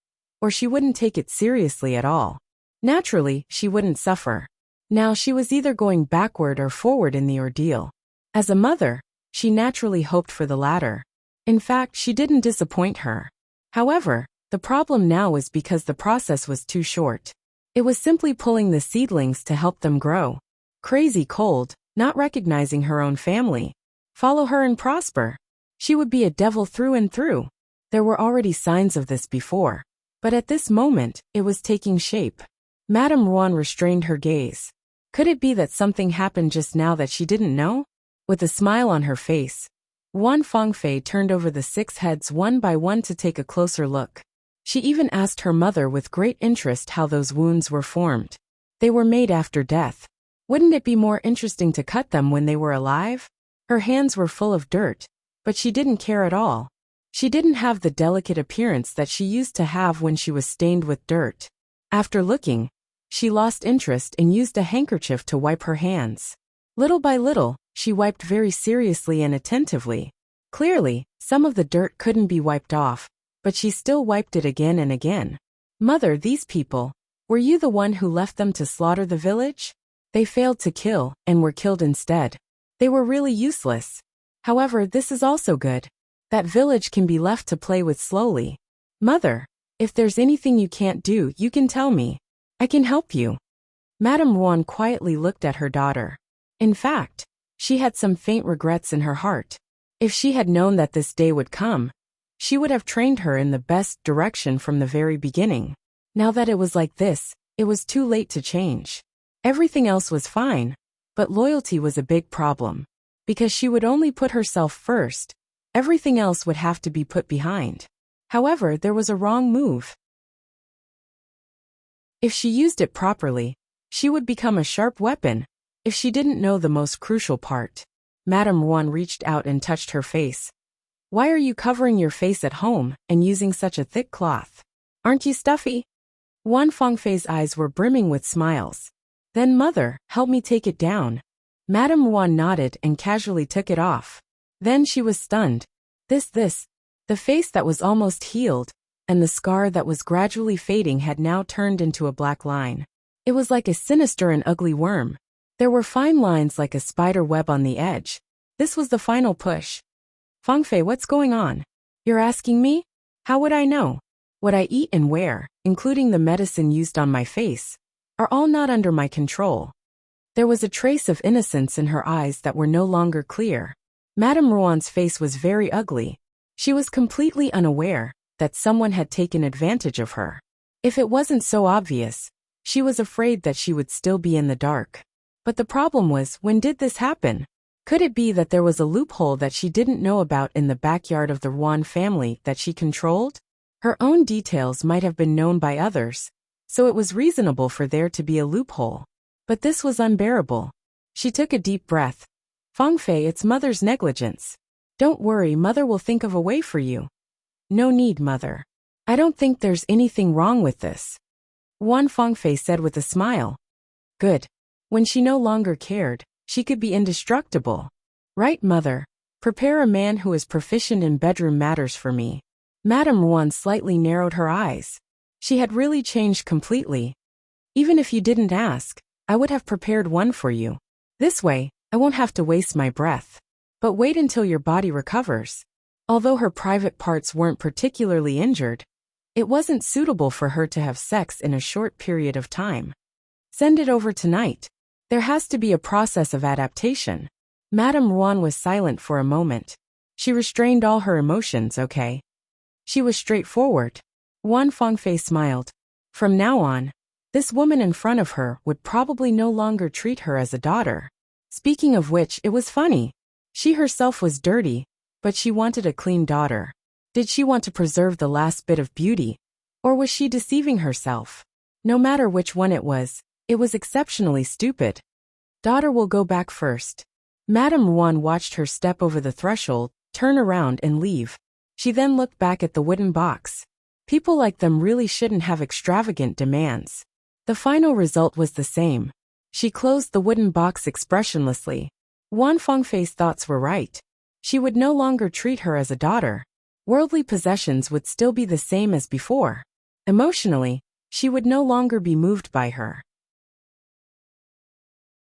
or she wouldn't take it seriously at all. Naturally, she wouldn't suffer. Now she was either going backward or forward in the ordeal. As a mother, she naturally hoped for the latter. In fact, she didn't disappoint her. However, the problem now was because the process was too short. It was simply pulling the seedlings to help them grow. Crazy cold, not recognizing her own family. Follow her and prosper. She would be a devil through and through. There were already signs of this before, but at this moment, it was taking shape. Madame Ruan restrained her gaze. Could it be that something happened just now that she didn't know? With a smile on her face, Wan Fengfei turned over the 6 heads one by one to take a closer look. She even asked her mother with great interest how those wounds were formed. They were made after death. Wouldn't it be more interesting to cut them when they were alive? Her hands were full of dirt, but she didn't care at all. She didn't have the delicate appearance that she used to have when she was stained with dirt. After looking, she lost interest and used a handkerchief to wipe her hands. Little by little, she wiped very seriously and attentively. Clearly, some of the dirt couldn't be wiped off, but she still wiped it again and again. Mother, these people, were you the one who left them to slaughter the village? They failed to kill, and were killed instead. They were really useless. However, this is also good. That village can be left to play with slowly. Mother, if there's anything you can't do, you can tell me. I can help you. Madame Ruan quietly looked at her daughter. In fact, she had some faint regrets in her heart. If she had known that this day would come, she would have trained her in the best direction from the very beginning. Now that it was like this, it was too late to change. Everything else was fine, but loyalty was a big problem. Because she would only put herself first, everything else would have to be put behind. However, there was a wrong move. If she used it properly, she would become a sharp weapon. If she didn't know the most crucial part. Madame Ruan reached out and touched her face. Why are you covering your face at home and using such a thick cloth? Aren't you stuffy? Wan Fengfei's eyes were brimming with smiles. Then mother, help me take it down. Madame Ruan nodded and casually took it off. Then she was stunned. The face that was almost healed, and the scar that was gradually fading had now turned into a black line. It was like a sinister and ugly worm. There were fine lines like a spider web on the edge. This was the final push. Fengfei, what's going on? You're asking me? How would I know? What I eat and wear, including the medicine used on my face, are all not under my control. There was a trace of innocence in her eyes that were no longer clear. Madame Ruan's face was very ugly. She was completely unaware that someone had taken advantage of her. If it wasn't so obvious, she was afraid that she would still be in the dark. But the problem was, when did this happen? Could it be that there was a loophole that she didn't know about in the backyard of the Ruan family that she controlled? Her own details might have been known by others, so it was reasonable for there to be a loophole. But this was unbearable. She took a deep breath. Fengfei, it's mother's negligence. Don't worry, mother will think of a way for you. No need, mother. I don't think there's anything wrong with this. Wan Fengfei said with a smile. Good. When she no longer cared, she could be indestructible. Right, mother. Prepare a man who is proficient in bedroom matters for me. Madame Ruan slightly narrowed her eyes. She had really changed completely. Even if you didn't ask, I would have prepared one for you. This way, I won't have to waste my breath. But wait until your body recovers. Although her private parts weren't particularly injured, it wasn't suitable for her to have sex in a short period of time. Send it over tonight. There has to be a process of adaptation. Madame Ruan was silent for a moment. She restrained all her emotions, okay? She was straightforward. Wan Fengfei smiled. From now on, this woman in front of her would probably no longer treat her as a daughter. Speaking of which, it was funny. She herself was dirty, but she wanted a clean daughter. Did she want to preserve the last bit of beauty, or was she deceiving herself? No matter which one it was exceptionally stupid. Daughter will go back first. Madame Ruan watched her step over the threshold, turn around and leave. She then looked back at the wooden box. People like them really shouldn't have extravagant demands. The final result was the same. She closed the wooden box expressionlessly. Wan Fengfei's thoughts were right. She would no longer treat her as a daughter. Worldly possessions would still be the same as before. Emotionally, she would no longer be moved by her.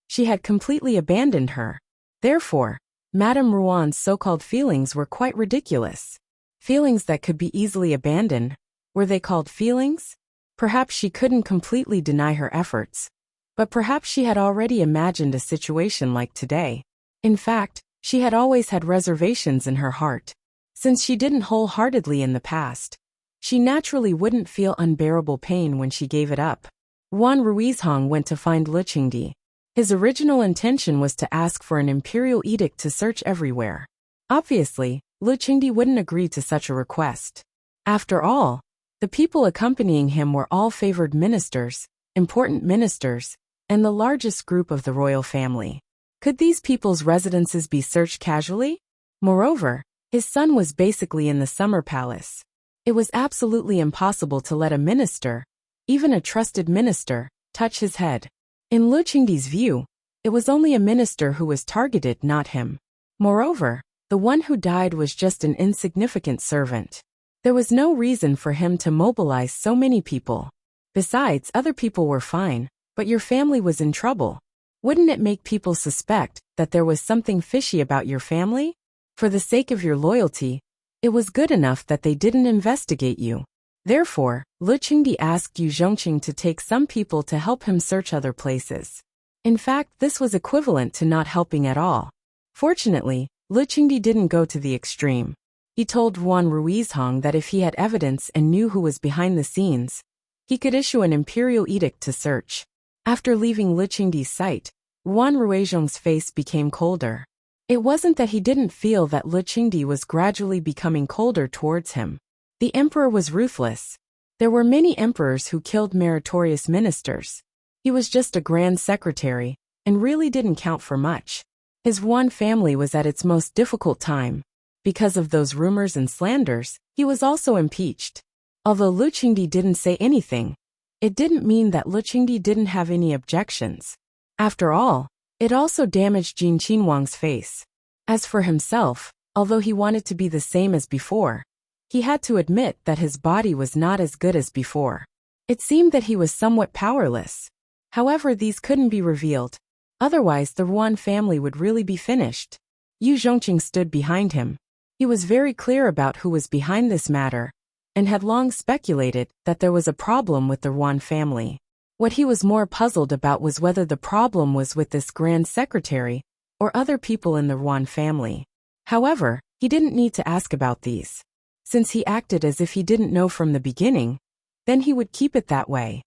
She had completely abandoned her. Therefore, Madame Ruan's so-called feelings were quite ridiculous. Feelings that could be easily abandoned. Were they called feelings? Perhaps she couldn't completely deny her efforts. But perhaps she had already imagined a situation like today. In fact, she had always had reservations in her heart. Since she didn't wholeheartedly in the past, she naturally wouldn't feel unbearable pain when she gave it up. Wan Ruizhong went to find Lu Qingdi. His original intention was to ask for an imperial edict to search everywhere. Obviously, Lu Qingdi wouldn't agree to such a request. After all, the people accompanying him were all favored ministers, important ministers, and the largest group of the royal family. Could these people's residences be searched casually? Moreover, his son was basically in the summer palace. It was absolutely impossible to let a minister, even a trusted minister, touch his head. In Lu Qingdi's view, it was only a minister who was targeted, not him. Moreover, the one who died was just an insignificant servant. There was no reason for him to mobilize so many people. Besides, other people were fine, but your family was in trouble. Wouldn't it make people suspect that there was something fishy about your family? For the sake of your loyalty, it was good enough that they didn't investigate you. Therefore, Lu Qingdi asked Yu Zhongqing to take some people to help him search other places. In fact, this was equivalent to not helping at all. Fortunately, Lu Qingdi didn't go to the extreme. He told Wan Ruizhong that if he had evidence and knew who was behind the scenes, he could issue an imperial edict to search. After leaving Lu Qingdi's sight, Wan Ruizhong's face became colder. It wasn't that he didn't feel that Lu Qingdi was gradually becoming colder towards him. The emperor was ruthless. There were many emperors who killed meritorious ministers. He was just a grand secretary, and really didn't count for much. His Wan family was at its most difficult time. Because of those rumors and slanders, he was also impeached. Although Lu Qingdi didn't say anything, it didn't mean that Lu Qingdi didn't have any objections. After all, it also damaged Jin Qinhuang's face. As for himself, although he wanted to be the same as before, he had to admit that his body was not as good as before. It seemed that he was somewhat powerless. However, these couldn't be revealed. Otherwise, the Ruan family would really be finished. Yu Zhongqing stood behind him. He was very clear about who was behind this matter, and had long speculated that there was a problem with the Ruan family. What he was more puzzled about was whether the problem was with this grand secretary, or other people in the Ruan family. However, he didn't need to ask about these. Since he acted as if he didn't know from the beginning, then he would keep it that way.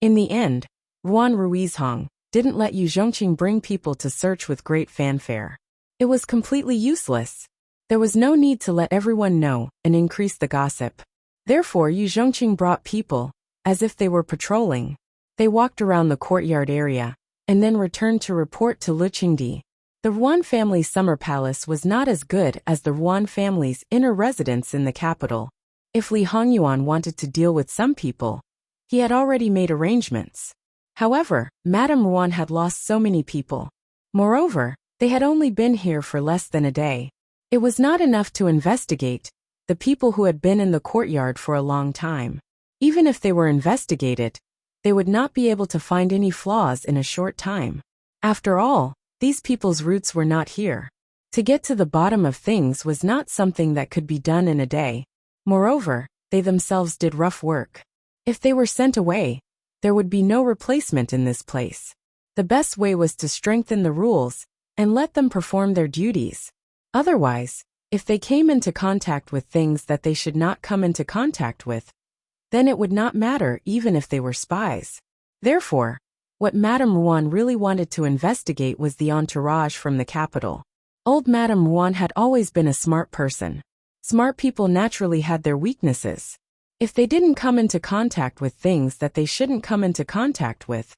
In the end, Wan Ruizhong didn't let Yu Zhongqing bring people to search with great fanfare. It was completely useless. There was no need to let everyone know and increase the gossip. Therefore, Yu Zhongqing brought people, as if they were patrolling. They walked around the courtyard area, and then returned to report to Lu Qingdi. The Ruan family's summer palace was not as good as the Ruan family's inner residence in the capital. If Li Hongyuan wanted to deal with some people, he had already made arrangements. However, Madame Ruan had lost so many people. Moreover, they had only been here for less than a day. It was not enough to investigate the people who had been in the courtyard for a long time. Even if they were investigated, they would not be able to find any flaws in a short time. After all, these people's roots were not here. To get to the bottom of things was not something that could be done in a day. Moreover, they themselves did rough work. If they were sent away, there would be no replacement in this place. The best way was to strengthen the rules and let them perform their duties. Otherwise, if they came into contact with things that they should not come into contact with, then it would not matter even if they were spies. Therefore, what Madame Ruan really wanted to investigate was the entourage from the capital. Old Madame Ruan had always been a smart person. Smart people naturally had their weaknesses. If they didn't come into contact with things that they shouldn't come into contact with,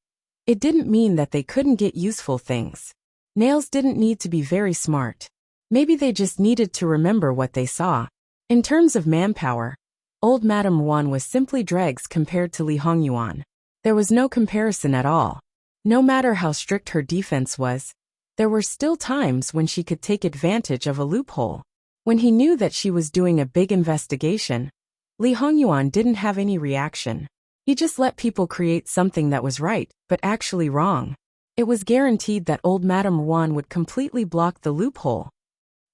it didn't mean that they couldn't get useful things. Nails didn't need to be very smart. Maybe they just needed to remember what they saw. In terms of manpower, old Madame Yuan was simply dregs compared to Li Hongyuan. There was no comparison at all. No matter how strict her defense was, there were still times when she could take advantage of a loophole. When he knew that she was doing a big investigation, Li Hongyuan didn't have any reaction. He just let people create something that was right, but actually wrong. It was guaranteed that old Madame Yuan would completely block the loophole.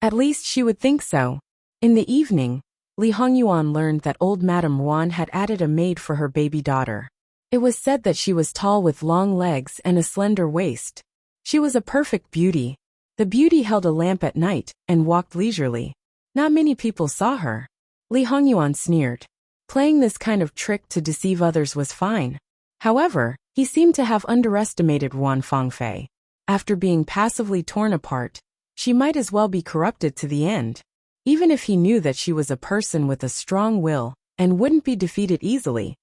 At least she would think so. In the evening, Li Hongyuan learned that old Madame Yuan had added a maid for her baby daughter. It was said that she was tall with long legs and a slender waist. She was a perfect beauty. The beauty held a lamp at night and walked leisurely. Not many people saw her. Li Hongyuan sneered. Playing this kind of trick to deceive others was fine. However, he seemed to have underestimated Yuan Fangfei. After being passively torn apart, she might as well be corrupted to the end. Even if he knew that she was a person with a strong will and wouldn't be defeated easily,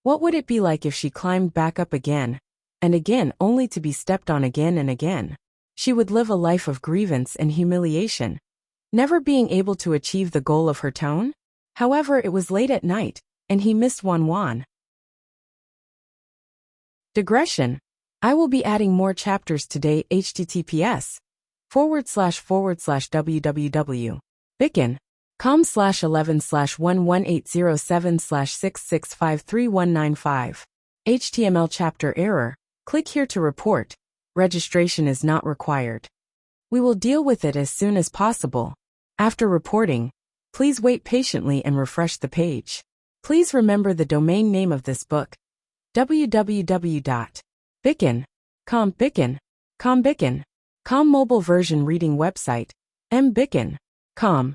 what would it be like if she climbed back up again and again only to be stepped on again and again? She would live a life of grievance and humiliation, never being able to achieve the goal of her tone. However, it was late at night, and he missed Wan. Digression. I will be adding more chapters today. https://www.bicken.com/11/11807/665395. HTML chapter error. Click here to report. Registration is not required. We will deal with it as soon as possible. After reporting, please wait patiently and refresh the page. Please remember the domain name of this book: www.bicken.com. Bicken.com mobile version reading website: mbicken.com.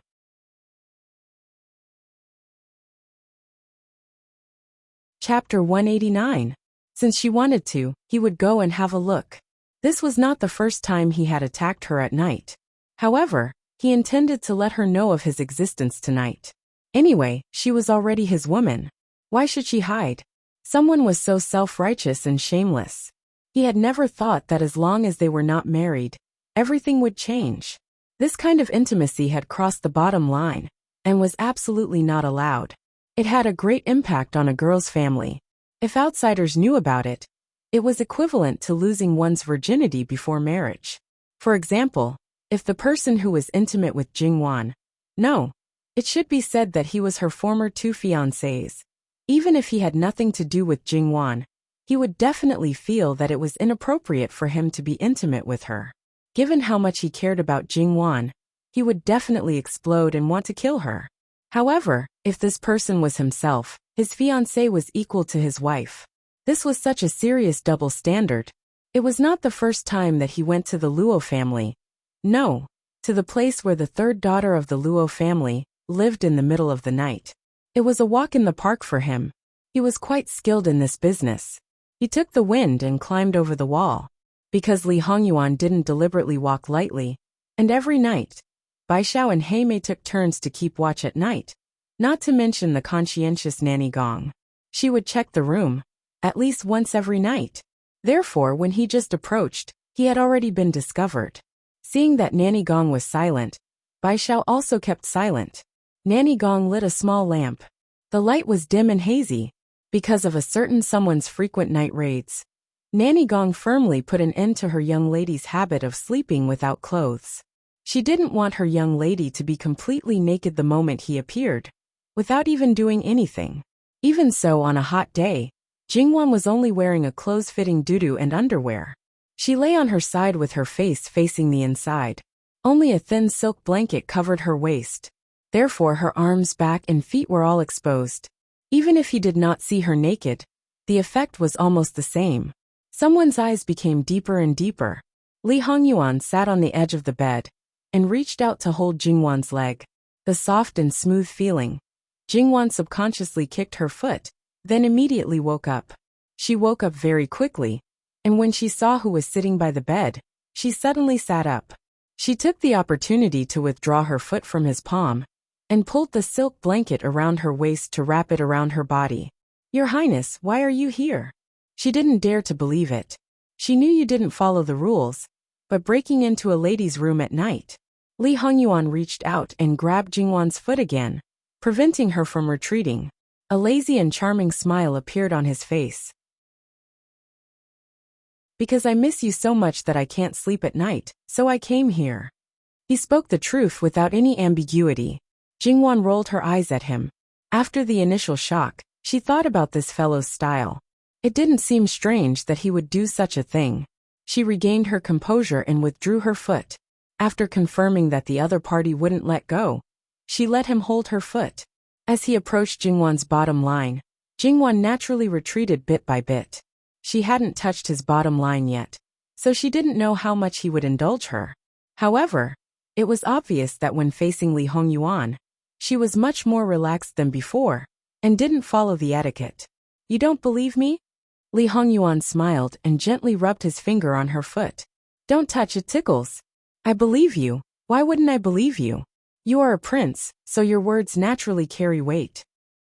Chapter 189. Since she wanted to, he would go and have a look. This was not the first time he had attacked her at night. However, he intended to let her know of his existence tonight. Anyway, she was already his woman. Why should she hide? Someone was so self-righteous and shameless. He had never thought that as long as they were not married, everything would change. This kind of intimacy had crossed the bottom line and was absolutely not allowed. It had a great impact on a girl's family. If outsiders knew about it, it was equivalent to losing one's virginity before marriage. For example, if the person who was intimate with Jingwan, no, it should be said that he was her former two fiancés. Even if he had nothing to do with Jingwan, he would definitely feel that it was inappropriate for him to be intimate with her. Given how much he cared about Jingwan, he would definitely explode and want to kill her. However, if this person was himself, his fiancée was equal to his wife. This was such a serious double standard. It was not the first time that he went to the Luo family. No, to the place where the third daughter of the Luo family lived in the middle of the night. It was a walk in the park for him. He was quite skilled in this business. He took the wind and climbed over the wall. Because Li Hongyuan didn't deliberately walk lightly, and every night, Bai Xiao and Hei Mei took turns to keep watch at night. Not to mention the conscientious Nanny Gong. She would check the room at least once every night. Therefore, when he just approached, he had already been discovered. Seeing that Nanny Gong was silent, Bai Xiao also kept silent. Nanny Gong lit a small lamp. The light was dim and hazy because of a certain someone's frequent night raids. Nanny Gong firmly put an end to her young lady's habit of sleeping without clothes. She didn't want her young lady to be completely naked the moment he appeared, without even doing anything. Even so, on a hot day, Jingwan was only wearing a close-fitting doo-doo and underwear. She lay on her side with her face facing the inside. Only a thin silk blanket covered her waist. Therefore, her arms, back, and feet were all exposed. Even if he did not see her naked, the effect was almost the same. Someone's eyes became deeper and deeper. Li Hongyuan sat on the edge of the bed and reached out to hold Jingwan's leg. The soft and smooth feeling. Jingwan subconsciously kicked her foot, then immediately woke up. She woke up very quickly, and when she saw who was sitting by the bed, she suddenly sat up. She took the opportunity to withdraw her foot from his palm and pulled the silk blanket around her waist to wrap it around her body. "Your Highness, why are you here?" She didn't dare to believe it. She knew you didn't follow the rules, but breaking into a lady's room at night. Li Hongyuan reached out and grabbed Jingwan's foot again, preventing her from retreating. A lazy and charming smile appeared on his face. "Because I miss you so much that I can't sleep at night, so I came here." He spoke the truth without any ambiguity. Jingwan rolled her eyes at him. After the initial shock, she thought about this fellow's style. It didn't seem strange that he would do such a thing. She regained her composure and withdrew her foot. After confirming that the other party wouldn't let go, she let him hold her foot. As he approached Jingwan's bottom line, Jingwan naturally retreated bit by bit. She hadn't touched his bottom line yet, so she didn't know how much he would indulge her. However, it was obvious that when facing Li Hongyuan, she was much more relaxed than before, and didn't follow the etiquette. "You don't believe me?" Li Hongyuan smiled and gently rubbed his finger on her foot. "Don't touch, it tickles." "I believe you. Why wouldn't I believe you? You are a prince, so your words naturally carry weight,"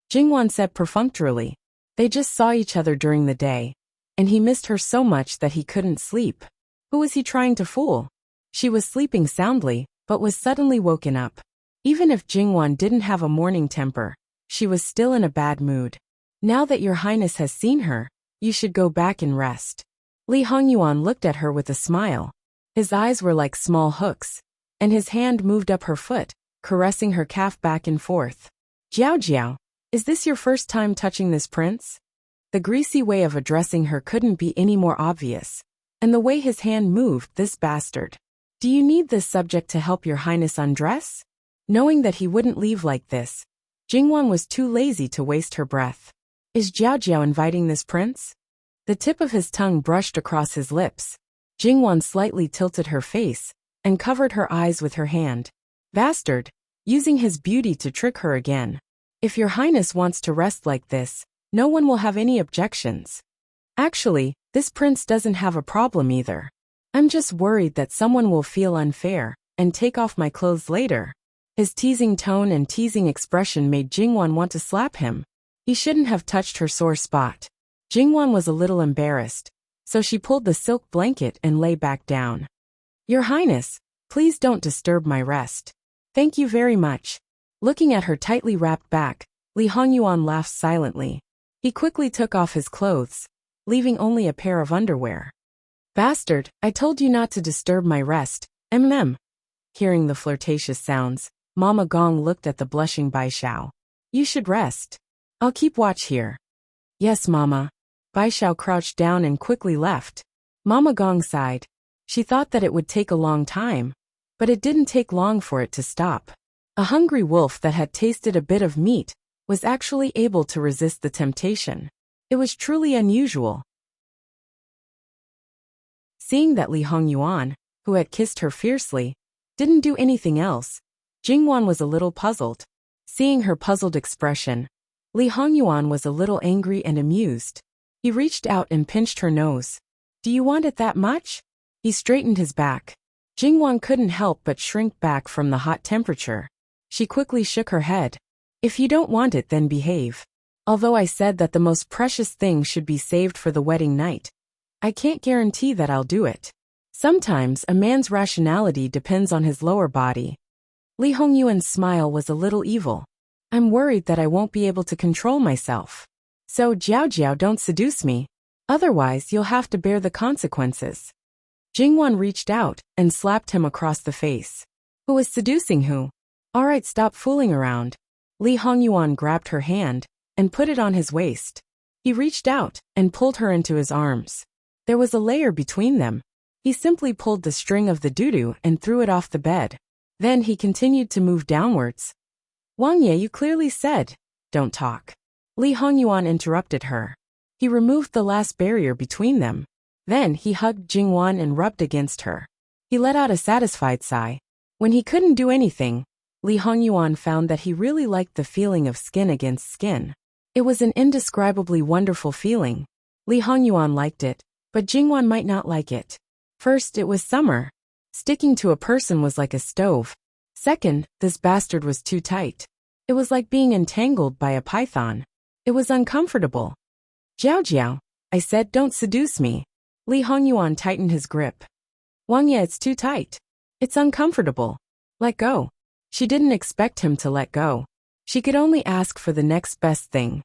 Jingwan said perfunctorily. They just saw each other during the day, and he missed her so much that he couldn't sleep. Who was he trying to fool? She was sleeping soundly, but was suddenly woken up. Even if Jingwan didn't have a morning temper, she was still in a bad mood. "Now that your Highness has seen her, you should go back and rest." Li Hongyuan looked at her with a smile. His eyes were like small hooks, and his hand moved up her foot, caressing her calf back and forth. "Jiao Jiao, is this your first time touching this prince?" The greasy way of addressing her couldn't be any more obvious, and the way his hand moved, this bastard. "Do you need this subject to help your Highness undress?" Knowing that he wouldn't leave like this, Jingwan was too lazy to waste her breath. "Is Jiao Jiao inviting this prince?" The tip of his tongue brushed across his lips. Jingwan slightly tilted her face and covered her eyes with her hand. Bastard, using his beauty to trick her again. "If your Highness wants to rest like this, no one will have any objections. Actually, this prince doesn't have a problem either. I'm just worried that someone will feel unfair and take off my clothes later." His teasing tone and teasing expression made Jingwan want to slap him. He shouldn't have touched her sore spot. Jingwan was a little embarrassed, so she pulled the silk blanket and lay back down. "Your Highness, please don't disturb my rest." "Thank you very much." Looking at her tightly wrapped back, Li Hongyuan laughed silently. He quickly took off his clothes, leaving only a pair of underwear. "Bastard, I told you not to disturb my rest, Hearing the flirtatious sounds, Mama Gong looked at the blushing Bai Xiao. "You should rest. I'll keep watch here." "Yes, Mama." Bai Xiao crouched down and quickly left. Mama Gong sighed. She thought that it would take a long time, but it didn't take long for it to stop. A hungry wolf that had tasted a bit of meat was actually able to resist the temptation. It was truly unusual. Seeing that Li Hongyuan, who had kissed her fiercely, didn't do anything else, Jingwan was a little puzzled. Seeing her puzzled expression, Li Hongyuan was a little angry and amused. He reached out and pinched her nose. "Do you want it that much?" He straightened his back. Jingwan couldn't help but shrink back from the hot temperature. She quickly shook her head. "If you don't want it, then behave. Although I said that the most precious thing should be saved for the wedding night, I can't guarantee that I'll do it. Sometimes a man's rationality depends on his lower body." Li Hongyuan's smile was a little evil. "I'm worried that I won't be able to control myself. So Jiao Jiao, don't seduce me. Otherwise you'll have to bear the consequences." Jingwan reached out and slapped him across the face. "Who is seducing who? All right, stop fooling around." Li Hongyuan grabbed her hand and put it on his waist. He reached out and pulled her into his arms. There was a layer between them. He simply pulled the string of the doo-doo and threw it off the bed. Then he continued to move downwards. "Wang Ye, you clearly said, don't talk." Li Hongyuan interrupted her. He removed the last barrier between them. Then he hugged Jingwan and rubbed against her. He let out a satisfied sigh. When he couldn't do anything, Li Hongyuan found that he really liked the feeling of skin against skin. It was an indescribably wonderful feeling. Li Hongyuan liked it, but Jingwan might not like it. First, it was summer. Sticking to a person was like a stove. Second, this bastard was too tight. It was like being entangled by a python. It was uncomfortable. Jiao Jiao, I said, don't seduce me. Li Hongyuan tightened his grip. Wang Ye, it's too tight. It's uncomfortable. Let go. She didn't expect him to let go. She could only ask for the next best thing.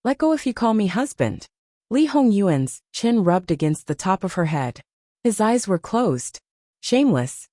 Let go if you call me husband. Li Hongyuan's chin rubbed against the top of her head. His eyes were closed. Shameless.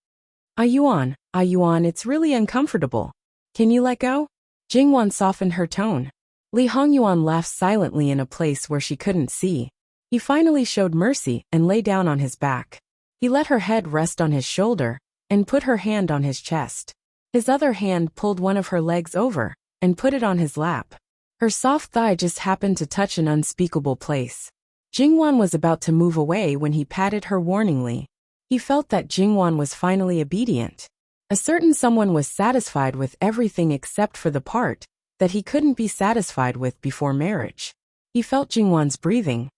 Yuan, it's really uncomfortable. Can you let go? Jingwan softened her tone. Li Hongyuan laughed silently in a place where she couldn't see. He finally showed mercy and lay down on his back. He let her head rest on his shoulder and put her hand on his chest. His other hand pulled one of her legs over and put it on his lap. Her soft thigh just happened to touch an unspeakable place. Jingwan was about to move away when he patted her warningly. He felt that Jingwan was finally obedient. A certain someone was satisfied with everything except for the part that he couldn't be satisfied with before marriage. He felt Jingwan's breathing.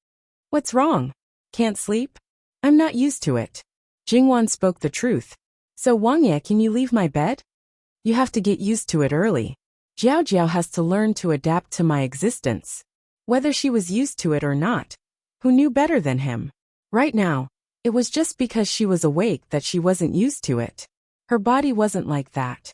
What's wrong? Can't sleep? I'm not used to it. Jingwan spoke the truth. So Wang Ye, can you leave my bed? You have to get used to it early. Jiao Jiao has to learn to adapt to my existence. Whether she was used to it or not, who knew better than him? Right now, it was just because she was awake that she wasn't used to it. Her body wasn't like that.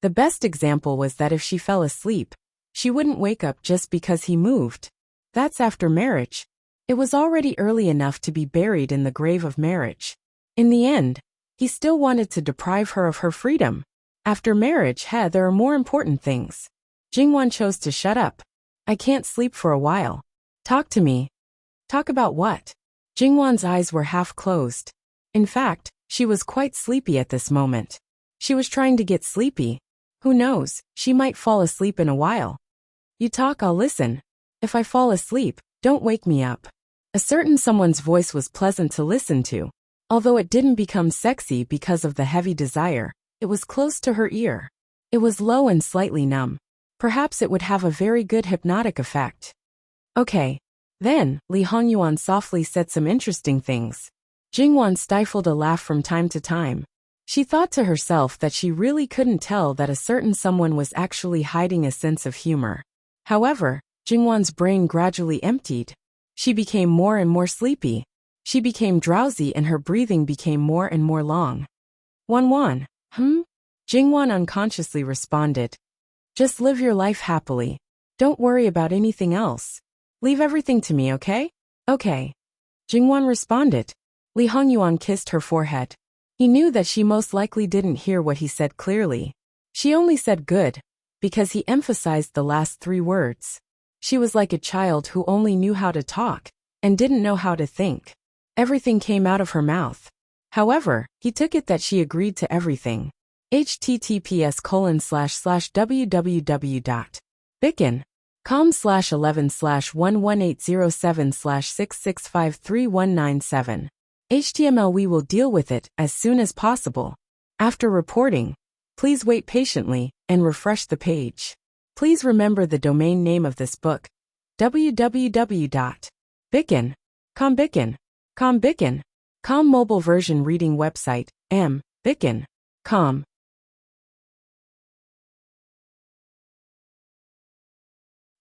The best example was that if she fell asleep, she wouldn't wake up just because he moved. That's after marriage. It was already early enough to be buried in the grave of marriage. In the end, he still wanted to deprive her of her freedom. After marriage, there are more important things. Jingwan chose to shut up. I can't sleep for a while. Talk to me. Talk about what? Jingwan's eyes were half closed. In fact, she was quite sleepy at this moment. She was trying to get sleepy. Who knows, she might fall asleep in a while. You talk, I'll listen. If I fall asleep, don't wake me up. A certain someone's voice was pleasant to listen to. Although it didn't become sexy because of the heavy desire, it was close to her ear. It was low and slightly numb. Perhaps it would have a very good hypnotic effect. Okay. Then, Li Hongyuan softly said some interesting things. Jingwan stifled a laugh from time to time. She thought to herself that she really couldn't tell that a certain someone was actually hiding a sense of humor. However, Jingwan's brain gradually emptied. She became more and more sleepy. She became drowsy and her breathing became more and more long. Wan, Jingwan unconsciously responded. Just live your life happily. Don't worry about anything else. Leave everything to me, okay? Okay. Jingwan responded. Li Hongyuan kissed her forehead. He knew that she most likely didn't hear what he said clearly. She only said good, because he emphasized the last 3 words. She was like a child who only knew how to talk and didn't know how to think. Everything came out of her mouth. However, he took it that she agreed to everything. https://www.bicken.com/11/11807/6653197. HTML. We will deal with it as soon as possible. After reporting, please wait patiently and refresh the page. Please remember the domain name of this book. www.bicken.com mobile version reading website, bicken.com.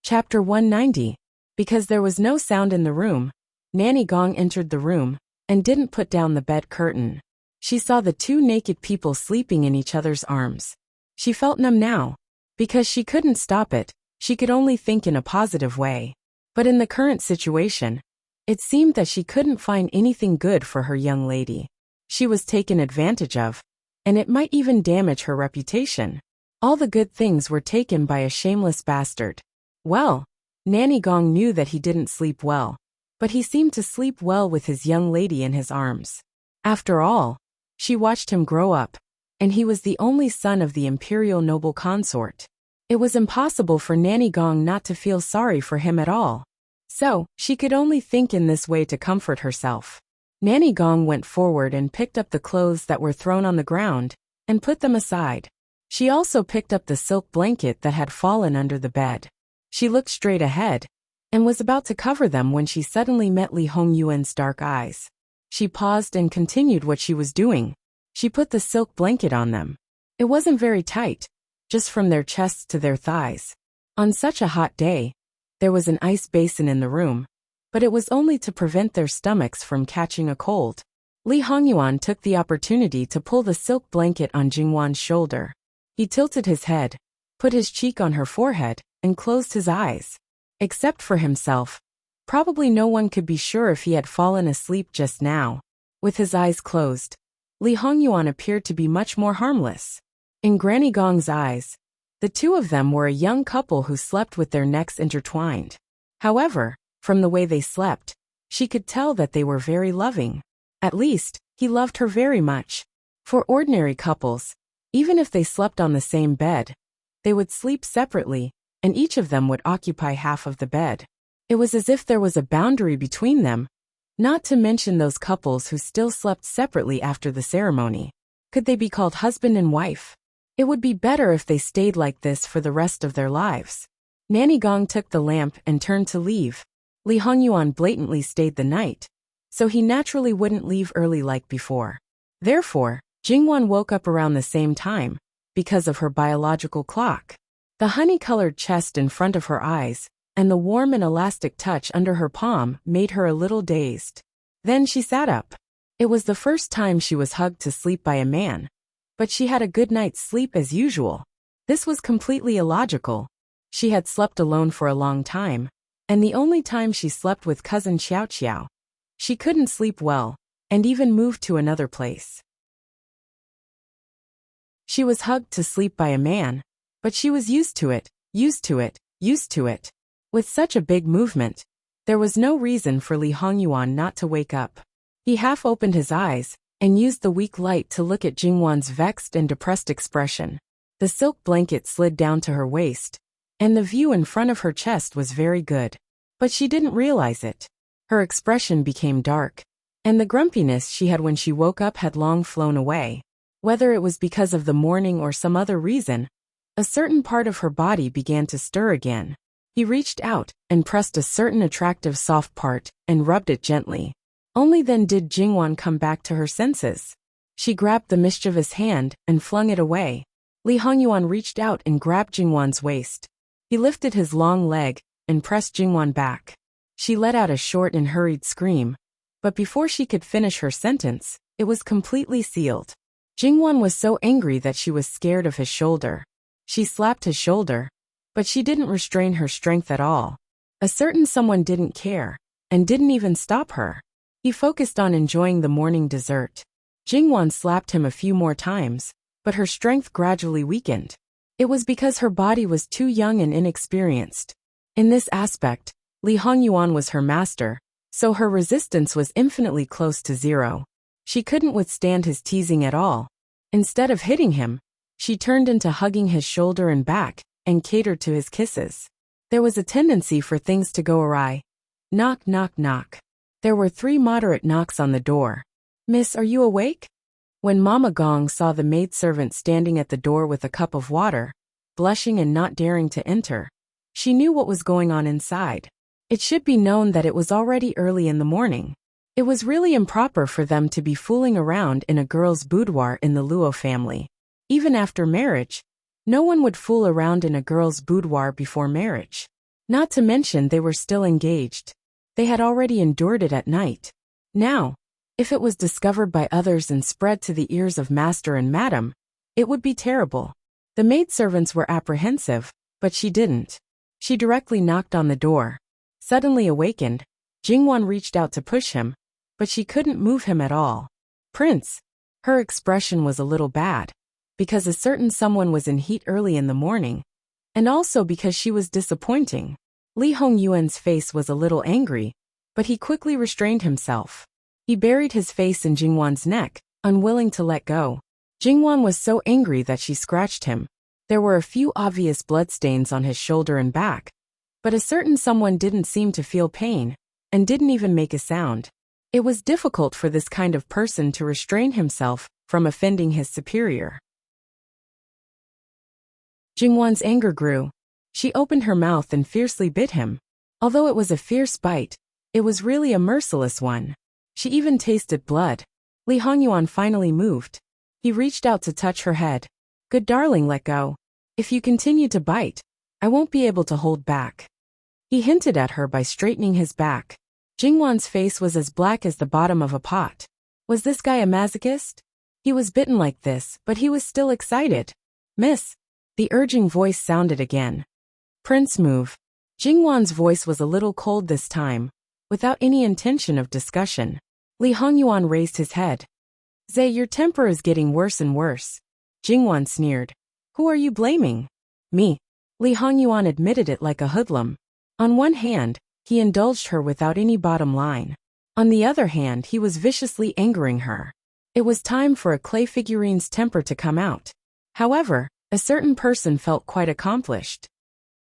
Chapter 190. Because there was no sound in the room, Nanny Gong entered the room and didn't put down the bed curtain. She saw the 2 naked people sleeping in each other's arms. She felt numb now. Because she couldn't stop it, she could only think in a positive way. But in the current situation, it seemed that she couldn't find anything good for her young lady. She was taken advantage of, and it might even damage her reputation. All the good things were taken by a shameless bastard. Well, Nanny Gong knew that he didn't sleep well, but he seemed to sleep well with his young lady in his arms. After all, she watched him grow up, and he was the only son of the imperial noble consort. It was impossible for Nanny Gong not to feel sorry for him at all. So, she could only think in this way to comfort herself. Nanny Gong went forward and picked up the clothes that were thrown on the ground, and put them aside. She also picked up the silk blanket that had fallen under the bed. She looked straight ahead, and was about to cover them when she suddenly met Li Hongyuan's dark eyes. She paused and continued what she was doing. She put the silk blanket on them. It wasn't very tight, just from their chests to their thighs. On such a hot day, there was an ice basin in the room, but it was only to prevent their stomachs from catching a cold. Li Hongyuan took the opportunity to pull the silk blanket on Jingwan's shoulder. He tilted his head, put his cheek on her forehead, and closed his eyes. Except for himself, probably no one could be sure if he had fallen asleep just now. With his eyes closed, Li Hongyuan appeared to be much more harmless. In Granny Gong's eyes, the two of them were a young couple who slept with their necks intertwined. However, from the way they slept, she could tell that they were very loving. At least, he loved her very much. For ordinary couples, even if they slept on the same bed, they would sleep separately, and each of them would occupy half of the bed. It was as if there was a boundary between them, not to mention those couples who still slept separately after the ceremony. Could they be called husband and wife? It would be better if they stayed like this for the rest of their lives. Nanny Gong took the lamp and turned to leave. Li Hongyuan blatantly stayed the night, so he naturally wouldn't leave early like before. Therefore, Jingwan woke up around the same time, because of her biological clock. The honey-colored chest in front of her eyes, and the warm and elastic touch under her palm made her a little dazed. Then she sat up. It was the first time she was hugged to sleep by a man, but she had a good night's sleep as usual. This was completely illogical. She had slept alone for a long time, and the only time she slept with cousin Xiao Xiao. She couldn't sleep well, and even moved to another place. She was hugged to sleep by a man, but she was used to it, used to it, used to it. With such a big movement, there was no reason for Li Hongyuan not to wake up. He half opened his eyes, and used the weak light to look at Jingwan's vexed and depressed expression. The silk blanket slid down to her waist, and the view in front of her chest was very good. But she didn't realize it. Her expression became dark, and the grumpiness she had when she woke up had long flown away. Whether it was because of the morning or some other reason, a certain part of her body began to stir again. He reached out and pressed a certain attractive soft part and rubbed it gently. Only then did Jingwan come back to her senses. She grabbed the mischievous hand and flung it away. Li Hongyuan reached out and grabbed Jingwan's waist. He lifted his long leg and pressed Jingwan back. She let out a short and hurried scream, but before she could finish her sentence, it was completely sealed. Jingwan was so angry that she was scared of his shoulder. She slapped his shoulder, but she didn't restrain her strength at all. A certain someone didn't care, and didn't even stop her. He focused on enjoying the morning dessert. Jingwan slapped him a few more times, but her strength gradually weakened. It was because her body was too young and inexperienced. In this aspect, Li Hongyuan was her master, so her resistance was infinitely close to zero. She couldn't withstand his teasing at all. Instead of hitting him, she turned into hugging his shoulder and back, and catered to his kisses. There was a tendency for things to go awry. Knock, knock, knock. There were 3 moderate knocks on the door. "Miss, are you awake?" When Mama Gong saw the maidservant standing at the door with a cup of water, blushing and not daring to enter, she knew what was going on inside. It should be known that it was already early in the morning. It was really improper for them to be fooling around in a girl's boudoir in the Luo family. Even after marriage, no one would fool around in a girl's boudoir before marriage. Not to mention they were still engaged. They had already endured it at night. Now, if it was discovered by others and spread to the ears of master and madam, it would be terrible. The maidservants were apprehensive, but she didn't. She directly knocked on the door. Suddenly awakened, Jingwan reached out to push him, but she couldn't move him at all. "Prince." Her expression was a little bad, because a certain someone was in heat early in the morning, and also because she was disappointing. Li Hongyuan's face was a little angry, but he quickly restrained himself. He buried his face in Jingwan's neck, unwilling to let go. Jingwan was so angry that she scratched him. There were a few obvious bloodstains on his shoulder and back, but a certain someone didn't seem to feel pain, and didn't even make a sound. It was difficult for this kind of person to restrain himself from offending his superior. Jingwan's anger grew. She opened her mouth and fiercely bit him. Although it was a fierce bite, it was really a merciless one. She even tasted blood. Li Hongyuan finally moved. He reached out to touch her head. Good darling, let go. If you continue to bite, I won't be able to hold back. He hinted at her by straightening his back. Jingwan's face was as black as the bottom of a pot. Was this guy a masochist? He was bitten like this, but he was still excited. Miss. The urging voice sounded again. Prince, move. Jingwan's voice was a little cold this time, without any intention of discussion. Li Hongyuan raised his head. Zhe, your temper is getting worse and worse. Jingwan sneered. Who are you blaming? Me. Li Hongyuan admitted it like a hoodlum. On one hand, he indulged her without any bottom line. On the other hand, he was viciously angering her. It was time for a clay figurine's temper to come out. However, a certain person felt quite accomplished.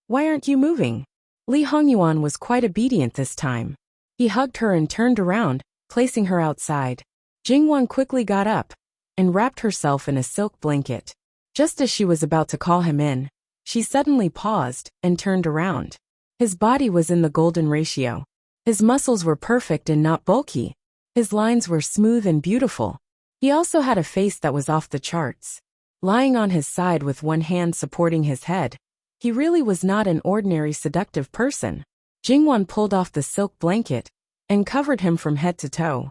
Why aren't you moving? Li Hongyuan was quite obedient this time. He hugged her and turned around, placing her outside. Jingwan quickly got up and wrapped herself in a silk blanket. Just as she was about to call him in, she suddenly paused and turned around. His body was in the golden ratio. His muscles were perfect and not bulky. His lines were smooth and beautiful. He also had a face that was off the charts. Lying on his side with one hand supporting his head, he really was not an ordinary seductive person. Jingwan pulled off the silk blanket and covered him from head to toe.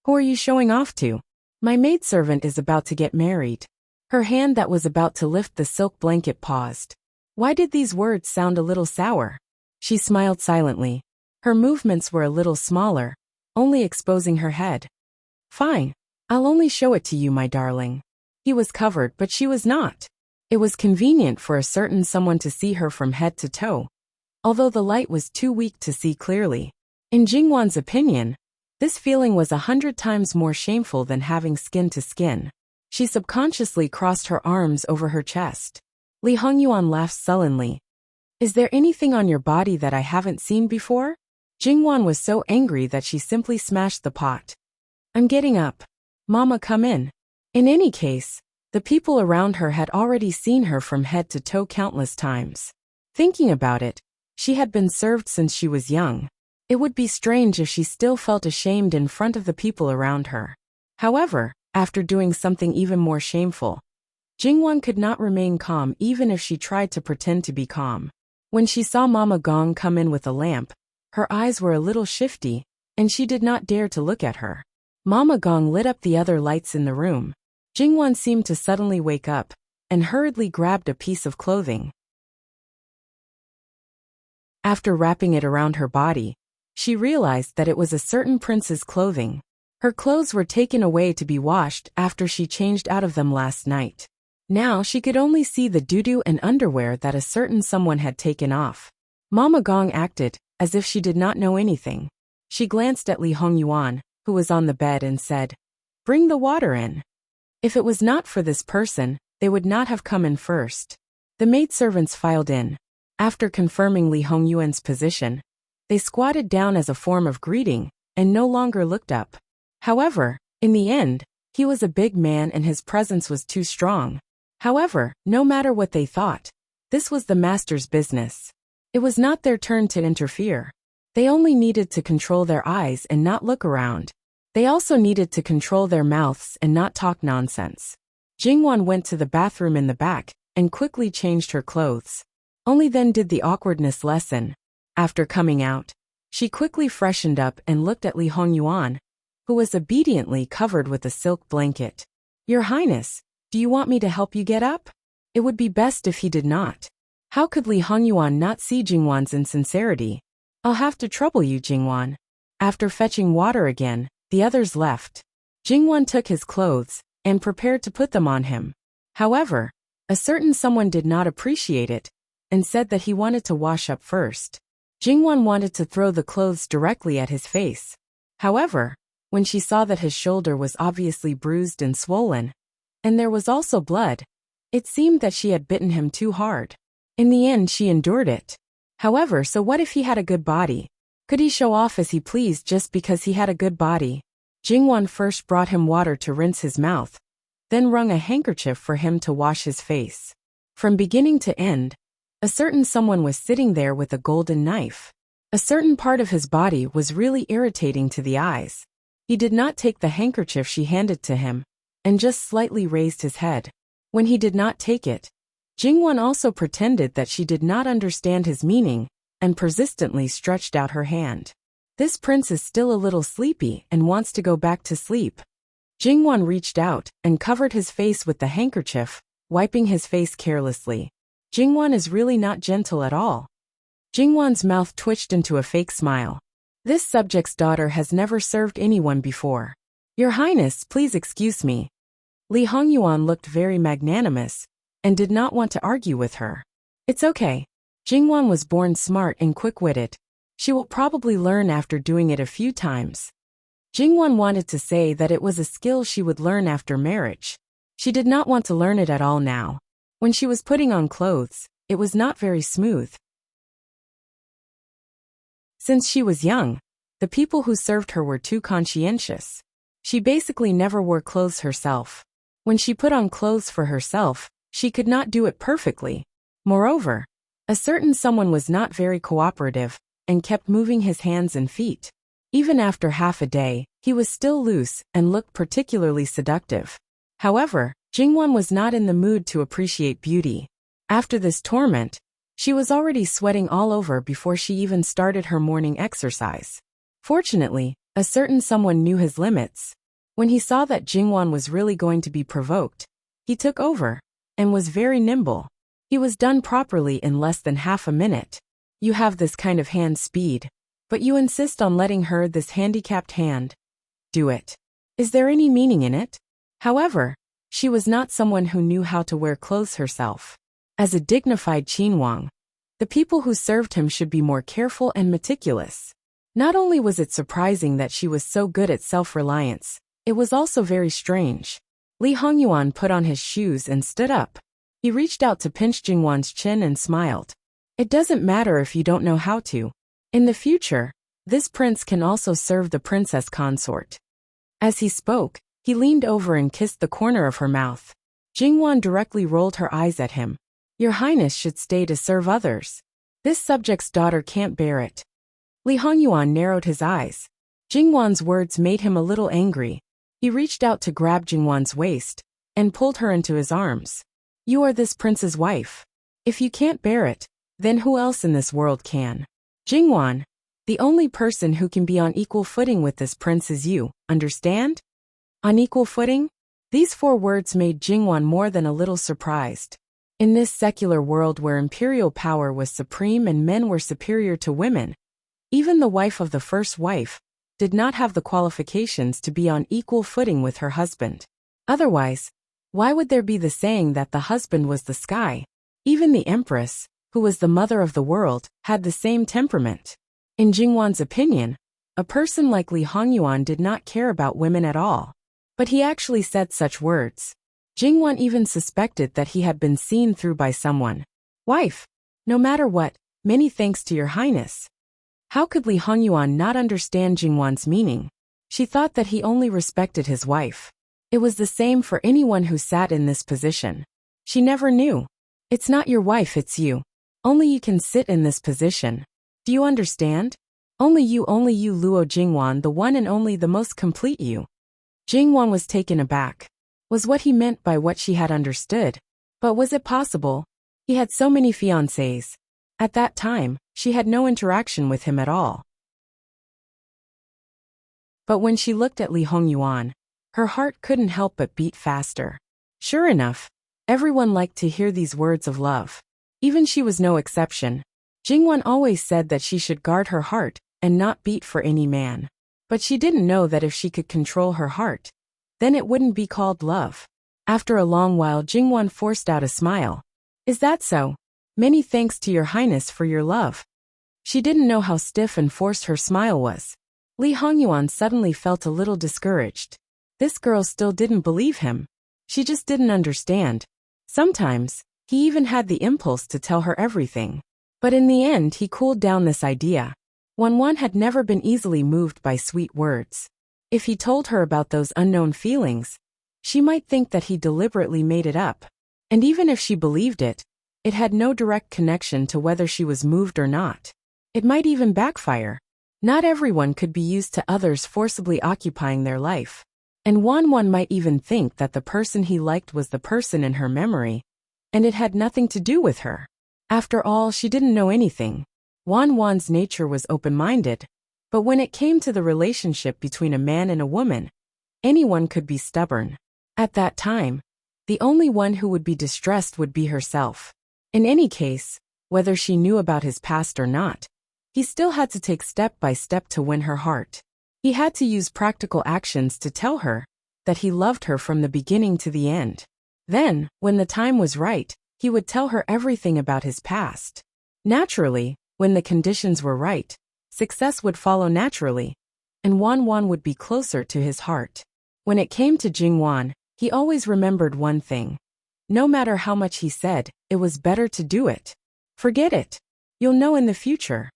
Who are you showing off to? My maidservant is about to get married. Her hand that was about to lift the silk blanket paused. Why did these words sound a little sour? She smiled silently. Her movements were a little smaller, only exposing her head. Fine. I'll only show it to you, my darling. He was covered, but she was not. It was convenient for a certain someone to see her from head to toe, although the light was too weak to see clearly. In Jingwan's opinion, this feeling was 100 times more shameful than having skin to skin. She subconsciously crossed her arms over her chest. Li Hongyuan laughed sullenly. Is there anything on your body that I haven't seen before? Jingwan was so angry that she simply smashed the pot. I'm getting up. Mama, come in. In any case, the people around her had already seen her from head to toe countless times. Thinking about it, she had been served since she was young. It would be strange if she still felt ashamed in front of the people around her. However, after doing something even more shameful, Jingwan could not remain calm even if she tried to pretend to be calm. When she saw Mama Gong come in with a lamp, her eyes were a little shifty, and she did not dare to look at her. Mama Gong lit up the other lights in the room. Jingwan seemed to suddenly wake up, and hurriedly grabbed a piece of clothing. After wrapping it around her body, she realized that it was a certain prince's clothing. Her clothes were taken away to be washed after she changed out of them last night. Now she could only see the doo-doo and underwear that a certain someone had taken off. Mama Gong acted as if she did not know anything. She glanced at Li Hongyuan, who was on the bed, and said, Bring the water in. If it was not for this person, they would not have come in first. The maidservants filed in. After confirming Li Hongyuan's position, they squatted down as a form of greeting and no longer looked up. However, in the end, he was a big man and his presence was too strong. However, no matter what they thought, this was the master's business. It was not their turn to interfere. They only needed to control their eyes and not look around. They also needed to control their mouths and not talk nonsense. Jingwan went to the bathroom in the back and quickly changed her clothes. Only then did the awkwardness lessen. After coming out, she quickly freshened up and looked at Li Hongyuan, who was obediently covered with a silk blanket. Your Highness, do you want me to help you get up? It would be best if he did not. How could Li Hongyuan not see Jingwan's insincerity? I'll have to trouble you, Jingwan. After fetching water again, the others left. Jingwan took his clothes and prepared to put them on him. However, a certain someone did not appreciate it and said that he wanted to wash up first. Jingwan wanted to throw the clothes directly at his face. However, when she saw that his shoulder was obviously bruised and swollen, and there was also blood, it seemed that she had bitten him too hard. In the end, she endured it. However, so what if he had a good body? Could he show off as he pleased just because he had a good body? Jingwan first brought him water to rinse his mouth, then wrung a handkerchief for him to wash his face. From beginning to end, a certain someone was sitting there with a golden knife. A certain part of his body was really irritating to the eyes. He did not take the handkerchief she handed to him, and just slightly raised his head. When he did not take it, Jingwan also pretended that she did not understand his meaning, and persistently stretched out her hand. This prince is still a little sleepy and wants to go back to sleep. Jingwan reached out and covered his face with the handkerchief, wiping his face carelessly. Jingwan is really not gentle at all. Jingwan's mouth twitched into a fake smile. This subject's daughter has never served anyone before. Your Highness, please excuse me. Li Hongyuan looked very magnanimous, and did not want to argue with her. It's okay. Jingwan was born smart and quick-witted. She will probably learn after doing it a few times. Jingwan wanted to say that it was a skill she would learn after marriage. She did not want to learn it at all now. When she was putting on clothes, it was not very smooth. Since she was young, the people who served her were too conscientious. She basically never wore clothes herself. When she put on clothes for herself, she could not do it perfectly. Moreover, a certain someone was not very cooperative, and kept moving his hands and feet. Even after half a day, he was still loose and looked particularly seductive. However, Jingwan was not in the mood to appreciate beauty. After this torment, she was already sweating all over before she even started her morning exercise. Fortunately, a certain someone knew his limits. When he saw that Jingwan was really going to be provoked, he took over, and was very nimble. He was done properly in less than half a minute. You have this kind of hand speed, but you insist on letting her, this handicapped hand, do it. Is there any meaning in it? However, she was not someone who knew how to wear clothes herself. As a dignified Qinhuang, the people who served him should be more careful and meticulous. Not only was it surprising that she was so good at self-reliance, it was also very strange. Li Hongyuan put on his shoes and stood up. He reached out to pinch Jingwan's chin and smiled. It doesn't matter if you don't know how to. In the future, this prince can also serve the princess consort. As he spoke, he leaned over and kissed the corner of her mouth. Jingwan directly rolled her eyes at him. Your Highness should stay to serve others. This subject's daughter can't bear it. Li Hongyuan narrowed his eyes. Jingwan's words made him a little angry. He reached out to grab Jingwan's waist, and pulled her into his arms. You are this prince's wife. If you can't bear it, then who else in this world can? Jingwan, the only person who can be on equal footing with this prince is you, understand? On equal footing? These 4 words made Jingwan more than a little surprised. In this secular world where imperial power was supreme and men were superior to women, even the wife of the first wife did not have the qualifications to be on equal footing with her husband. Otherwise, why would there be the saying that the husband was the sky? Even the empress, who was the mother of the world, had the same temperament. In Jingwan's opinion, a person like Li Hongyuan did not care about women at all. But he actually said such words. Jingwan even suspected that he had been seen through by someone. Wife, no matter what, many thanks to your highness. How could Li Hongyuan not understand Jingwan's meaning? She thought that he only respected his wife. It was the same for anyone who sat in this position. She never knew. It's not your wife, it's you. Only you can sit in this position. Do you understand? Only you, Luo Jingwan, the one and only, the most complete you. Jingwan was taken aback. Was what he meant by what she had understood? But was it possible? He had so many fiancés. At that time, she had no interaction with him at all. But when she looked at Li Hongyuan, her heart couldn't help but beat faster. Sure enough, everyone liked to hear these words of love. Even she was no exception. Jingwan always said that she should guard her heart and not beat for any man. But she didn't know that if she could control her heart, then it wouldn't be called love. After a long while, Jingwan forced out a smile. Is that so? Many thanks to your highness for your love. She didn't know how stiff and forced her smile was. Li Hongyuan suddenly felt a little discouraged. This girl still didn't believe him. She just didn't understand. Sometimes, he even had the impulse to tell her everything. But in the end, he cooled down this idea. One had never been easily moved by sweet words. If he told her about those unknown feelings, she might think that he deliberately made it up. And even if she believed it, it had no direct connection to whether she was moved or not. It might even backfire. Not everyone could be used to others forcibly occupying their life. And Wan might even think that the person he liked was the person in her memory, and it had nothing to do with her. After all, she didn't know anything. Wan's nature was open-minded, but when it came to the relationship between a man and a woman, anyone could be stubborn. At that time, the only one who would be distressed would be herself. In any case, whether she knew about his past or not, he still had to take step by step to win her heart. He had to use practical actions to tell her that he loved her from the beginning to the end. Then, when the time was right, he would tell her everything about his past. Naturally, when the conditions were right, success would follow naturally, and Wan would be closer to his heart. When it came to Jingwan, he always remembered one thing. No matter how much he said, it was better to do it. Forget it. You'll know in the future.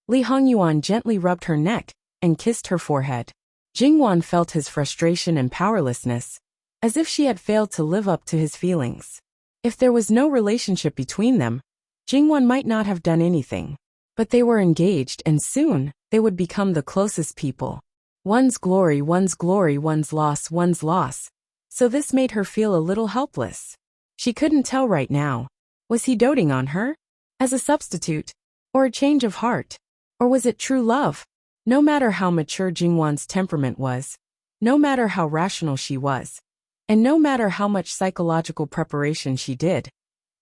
Li Hongyuan gently rubbed her neck and kissed her forehead. Jingwan felt his frustration and powerlessness, as if she had failed to live up to his feelings. If there was no relationship between them, Jingwan might not have done anything. But they were engaged, and soon, they would become the closest people. One's glory, one's loss, one's loss. So this made her feel a little helpless. She couldn't tell right now. Was he doting on her? As a substitute? Or a change of heart? Or was it true love? No matter how mature Jingwan's temperament was, no matter how rational she was, and no matter how much psychological preparation she did,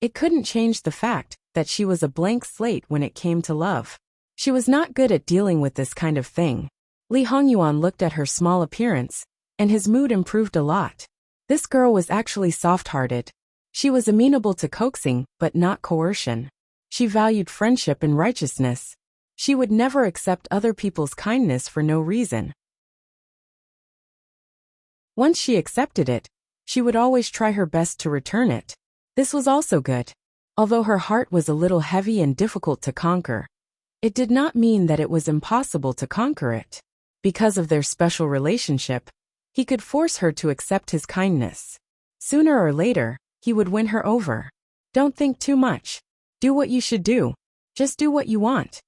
it couldn't change the fact that she was a blank slate when it came to love. She was not good at dealing with this kind of thing. Li Hongyuan looked at her small appearance, and his mood improved a lot. This girl was actually soft-hearted. She was amenable to coaxing, but not coercion. She valued friendship and righteousness. She would never accept other people's kindness for no reason. Once she accepted it, she would always try her best to return it. This was also good. Although her heart was a little heavy and difficult to conquer, it did not mean that it was impossible to conquer it. Because of their special relationship, he could force her to accept his kindness. Sooner or later, he would win her over. Don't think too much. Do what you should do. Just do what you want.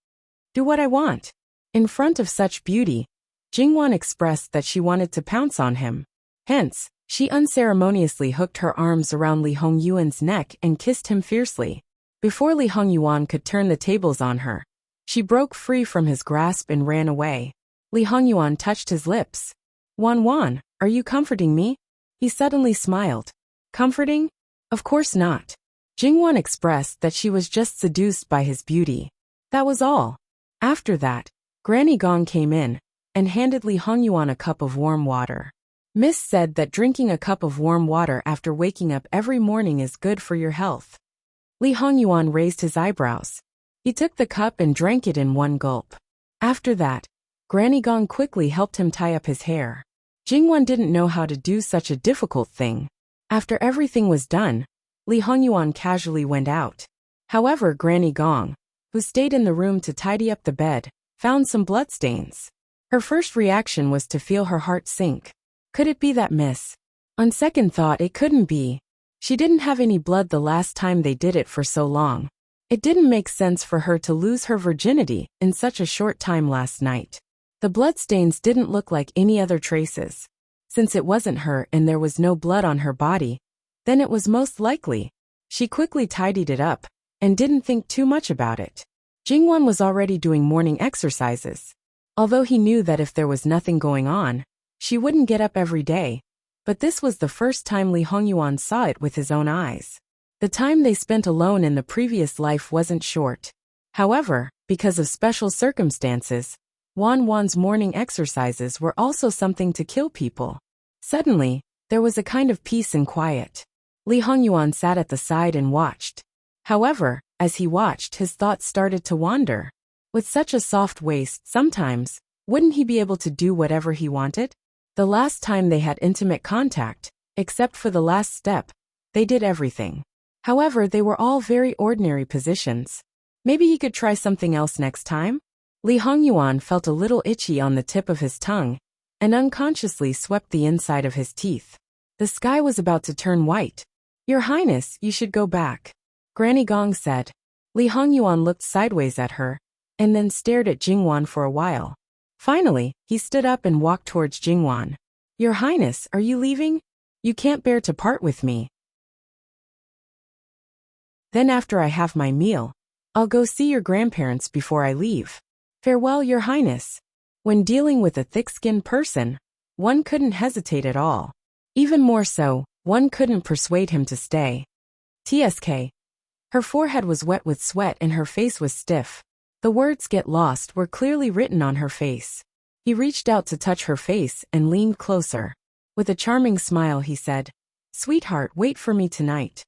Do what I want. In front of such beauty, Jingwan expressed that she wanted to pounce on him. Hence, she unceremoniously hooked her arms around Li Hongyuan's neck and kissed him fiercely. Before Li Hongyuan could turn the tables on her, she broke free from his grasp and ran away. Li Hongyuan touched his lips. Wan, are you comforting me? He suddenly smiled. Comforting? Of course not. Jingwan expressed that she was just seduced by his beauty. That was all. After that, Granny Gong came in and handed Li Hongyuan a cup of warm water. Miss said that drinking a cup of warm water after waking up every morning is good for your health. Li Hongyuan raised his eyebrows. He took the cup and drank it in one gulp. After that, Granny Gong quickly helped him tie up his hair. Jingwan didn't know how to do such a difficult thing. After everything was done, Li Hongyuan casually went out. However, Granny Gong, who stayed in the room to tidy up the bed, found some bloodstains. Her first reaction was to feel her heart sink. Could it be that Miss? On second thought, it couldn't be. She didn't have any blood the last time they did it for so long. It didn't make sense for her to lose her virginity in such a short time last night. The bloodstains didn't look like any other traces. Since it wasn't her and there was no blood on her body, then it was most likely. She quickly tidied it up and didn't think too much about it. Jingwan was already doing morning exercises. Although he knew that if there was nothing going on, she wouldn't get up every day, but this was the first time Li Hongyuan saw it with his own eyes. The time they spent alone in the previous life wasn't short. However, because of special circumstances, Wan's morning exercises were also something to kill people. Suddenly, there was a kind of peace and quiet. Li Hongyuan sat at the side and watched. However, as he watched, his thoughts started to wander. With such a soft waist, sometimes, wouldn't he be able to do whatever he wanted? The last time they had intimate contact, except for the last step, they did everything. However, they were all very ordinary positions. Maybe he could try something else next time? Li Hongyuan felt a little itchy on the tip of his tongue, and unconsciously swept the inside of his teeth. The sky was about to turn white. Your Highness, you should go back, Granny Gong said. Li Hongyuan looked sideways at her, and then stared at Jingwan for a while. Finally, he stood up and walked towards Jingwan. Your Highness, are you leaving? You can't bear to part with me. Then after I have my meal, I'll go see your grandparents before I leave. Farewell, Your Highness. When dealing with a thick-skinned person, one couldn't hesitate at all. Even more so, one couldn't persuade him to stay. TSK. Her forehead was wet with sweat and her face was stiff. The words "get lost" were clearly written on her face. He reached out to touch her face and leaned closer. With a charming smile he said, "Sweetheart, wait for me tonight."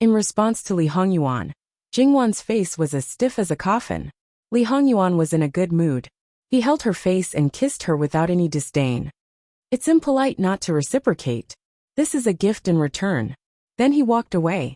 In response to Li Hongyuan, Jingwan's face was as stiff as a coffin. Li Hongyuan was in a good mood. He held her face and kissed her without any disdain. It's impolite not to reciprocate. This is a gift in return. Then he walked away.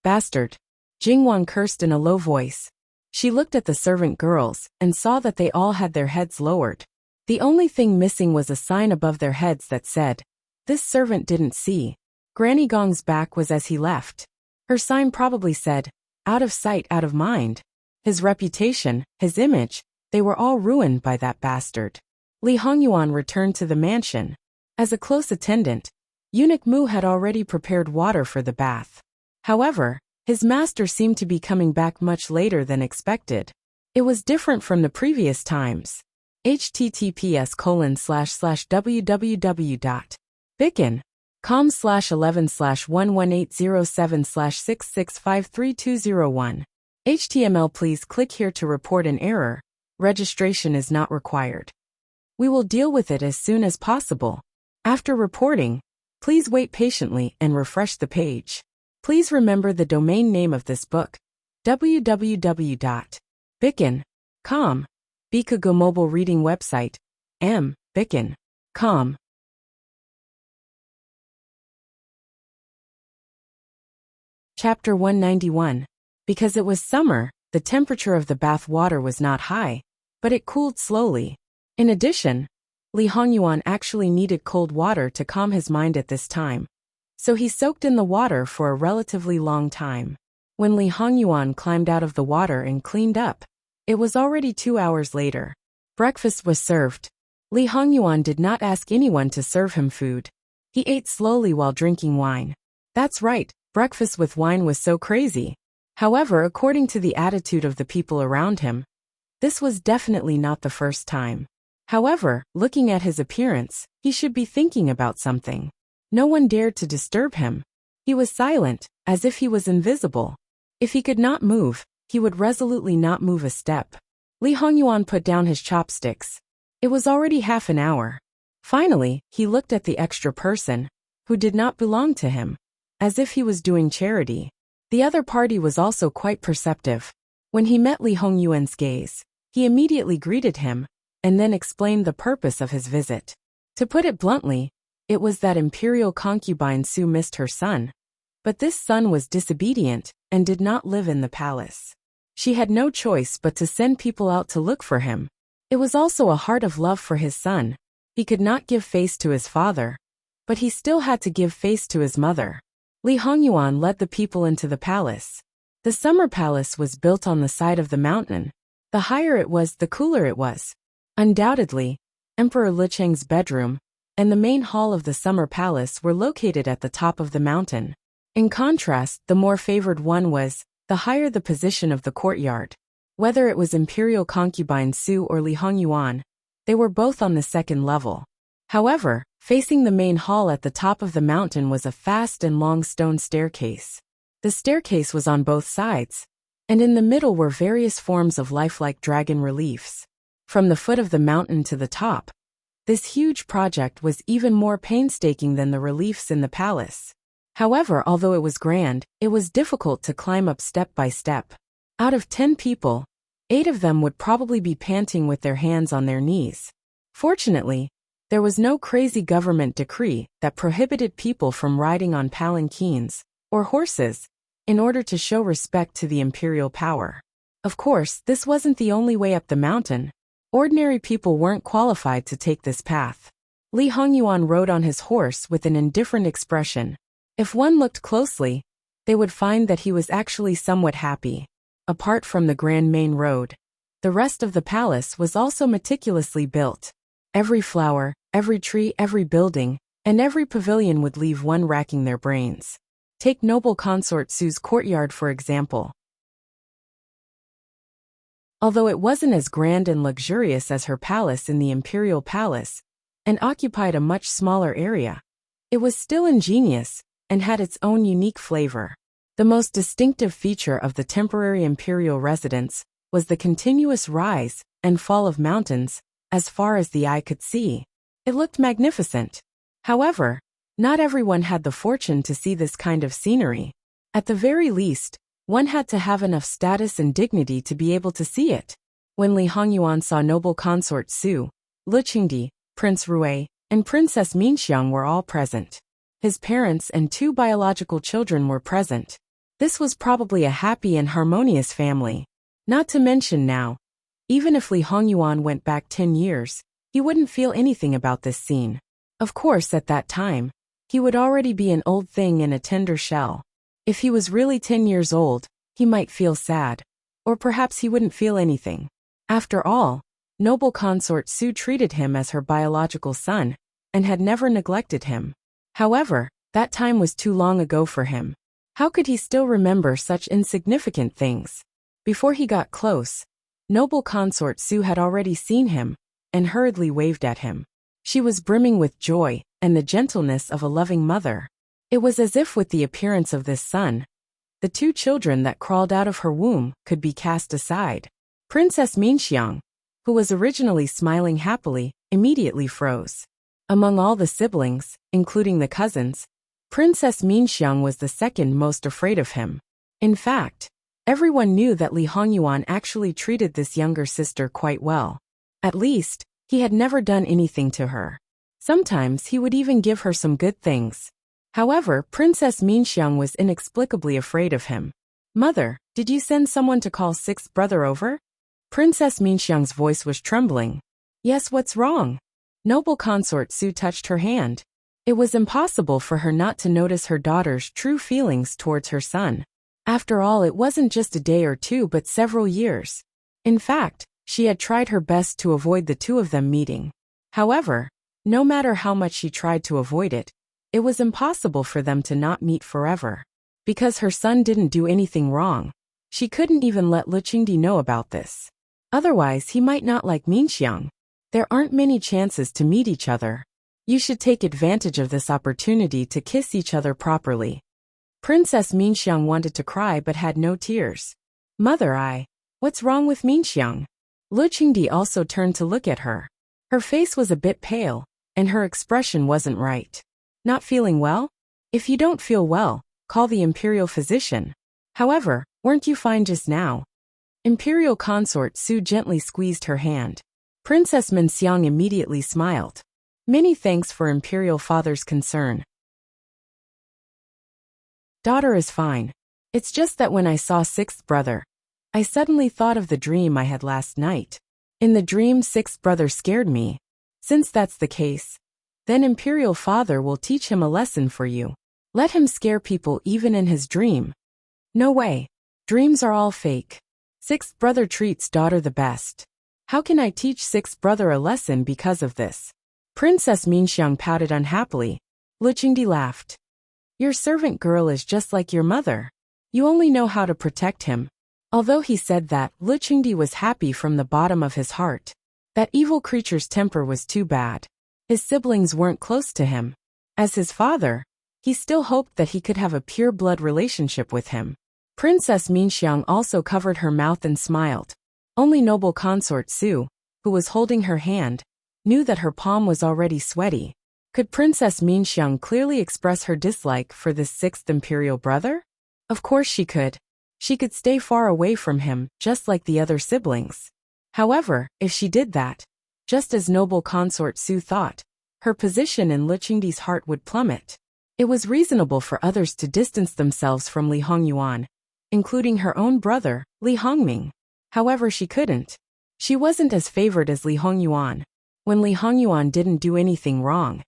Bastard. Jingwan cursed in a low voice. She looked at the servant girls and saw that they all had their heads lowered. The only thing missing was a sign above their heads that said, "This servant didn't see." Granny Gong's back was as he left. Her sign probably said, "Out of sight, out of mind." His reputation, his image, they were all ruined by that bastard. Li Hongyuan returned to the mansion. As a close attendant, Eunuch Mu had already prepared water for the bath. However, his master seemed to be coming back much later than expected. It was different from the previous times. https://www.bicken.com/11/11807/66532201. HTML. Please click here to report an error. Registration is not required. We will deal with it as soon as possible. After reporting, please wait patiently and refresh the page. Please remember the domain name of this book, www.bicken.com. Bikago mobile reading website, bicken.com. Chapter 191. Because it was summer, the temperature of the bath water was not high, but it cooled slowly. In addition, Li Hongyuan actually needed cold water to calm his mind at this time, so he soaked in the water for a relatively long time. When Li Hongyuan climbed out of the water and cleaned up, it was already 2 hours later. Breakfast was served. Li Hongyuan did not ask anyone to serve him food. He ate slowly while drinking wine. That's right, breakfast with wine was so crazy. However, according to the attitude of the people around him, this was definitely not the first time. However, looking at his appearance, he should be thinking about something. No one dared to disturb him. He was silent, as if he was invisible. If he could not move, he would resolutely not move a step. Li Hongyuan put down his chopsticks. It was already half an hour. Finally, he looked at the extra person, who did not belong to him, as if he was doing charity. The other party was also quite perceptive. When he met Li Hongyuan's gaze, he immediately greeted him, and then explained the purpose of his visit. To put it bluntly, it was that imperial concubine Su missed her son. But this son was disobedient, and did not live in the palace. She had no choice but to send people out to look for him. It was also a heart of love for his son. He could not give face to his father, but he still had to give face to his mother. Li Hongyuan led the people into the palace. The summer palace was built on the side of the mountain. The higher it was, the cooler it was. Undoubtedly, Emperor Licheng's bedroom and the main hall of the summer palace were located at the top of the mountain. In contrast, the more favored one was, the higher the position of the courtyard. Whether it was imperial concubine Su or Li Hongyuan, they were both on the second level. However, facing the main hall at the top of the mountain was a vast and long stone staircase. The staircase was on both sides, and in the middle were various forms of lifelike dragon reliefs. From the foot of the mountain to the top, this huge project was even more painstaking than the reliefs in the palace. However, although it was grand, it was difficult to climb up step by step. Out of 10 people, 8 of them would probably be panting with their hands on their knees. Fortunately, there was no crazy government decree that prohibited people from riding on palanquins, or horses, in order to show respect to the imperial power. Of course, this wasn't the only way up the mountain. Ordinary people weren't qualified to take this path. Li Hongyuan rode on his horse with an indifferent expression. If one looked closely, they would find that he was actually somewhat happy. Apart from the grand main road, the rest of the palace was also meticulously built. Every flower, every tree, every building, and every pavilion would leave one racking their brains. Take noble consort Su's courtyard for example. Although it wasn't as grand and luxurious as her palace in the imperial palace, and occupied a much smaller area, it was still ingenious and had its own unique flavor. The most distinctive feature of the temporary imperial residence was the continuous rise and fall of mountains as far as the eye could see. It looked magnificent. However, not everyone had the fortune to see this kind of scenery. At the very least, one had to have enough status and dignity to be able to see it. When Li Hongyuan saw noble consort Su, Lu Qingdi, Prince Rui, and Princess Minxiang were all present. His parents and 2 biological children were present. This was probably a happy and harmonious family. Not to mention now, even if Li Hongyuan went back 10 years, he wouldn't feel anything about this scene. Of course, at that time, he would already be an old thing in a tender shell. If he was really 10 years old, he might feel sad. Or perhaps he wouldn't feel anything. After all, noble consort Su treated him as her biological son, and had never neglected him. However, that time was too long ago for him. How could he still remember such insignificant things? Before he got close, noble consort Su had already seen him, and hurriedly waved at him. She was brimming with joy and the gentleness of a loving mother. It was as if with the appearance of this son, the 2 children that crawled out of her womb could be cast aside. Princess Minxiang, who was originally smiling happily, immediately froze. Among all the siblings, including the cousins, Princess Minxiang was the second most afraid of him. In fact, everyone knew that Li Hongyuan actually treated this younger sister quite well. At least, he had never done anything to her. Sometimes he would even give her some good things. However, Princess Minxiang was inexplicably afraid of him. "Mother, did you send someone to call 6th brother over?" Princess Minxiang's voice was trembling. "Yes, what's wrong?" Noble consort Su touched her hand. It was impossible for her not to notice her daughter's true feelings towards her son. After all, it wasn't just a day or 2 but several years. In fact, she had tried her best to avoid the 2 of them meeting. However, no matter how much she tried to avoid it, it was impossible for them to not meet forever. Because her son didn't do anything wrong, she couldn't even let Lu Qingdi know about this. Otherwise, he might not like Minxiang. There aren't many chances to meet each other. You should take advantage of this opportunity to kiss each other properly. Princess Minxiang wanted to cry but had no tears. "Mother, what's wrong with Minxiang?" Lu Qingdi also turned to look at her. Her face was a bit pale, and her expression wasn't right. "Not feeling well? If you don't feel well, call the imperial physician. However, weren't you fine just now?" Imperial consort Su gently squeezed her hand. Princess Minxiang immediately smiled. "Many thanks for imperial father's concern. Daughter is fine. It's just that when I saw 6th brother, I suddenly thought of the dream I had last night. In the dream 6th brother scared me. Since that's the case, then imperial father will teach him a lesson for you. Let him scare people even in his dream." "No way. Dreams are all fake. 6th brother treats daughter the best. How can I teach 6th brother a lesson because of this?" Princess Minxiang pouted unhappily. Lu Qingdi laughed. "Your servant girl is just like your mother. You only know how to protect him." Although he said that, Lu Qingdi was happy from the bottom of his heart. That evil creature's temper was too bad. His siblings weren't close to him. As his father, he still hoped that he could have a pure blood relationship with him. Princess Minxiang also covered her mouth and smiled. Only noble consort Su, who was holding her hand, knew that her palm was already sweaty. Could Princess Minxiang clearly express her dislike for this 6th imperial brother? Of course she could. She could stay far away from him, just like the other siblings. However, if she did that, just as noble consort Su thought, her position in Lu Qingdi's heart would plummet. It was reasonable for others to distance themselves from Li Hongyuan, including her own brother, Li Hongming. However, she couldn't. She wasn't as favored as Li Hongyuan. When Li Hongyuan didn't do anything wrong,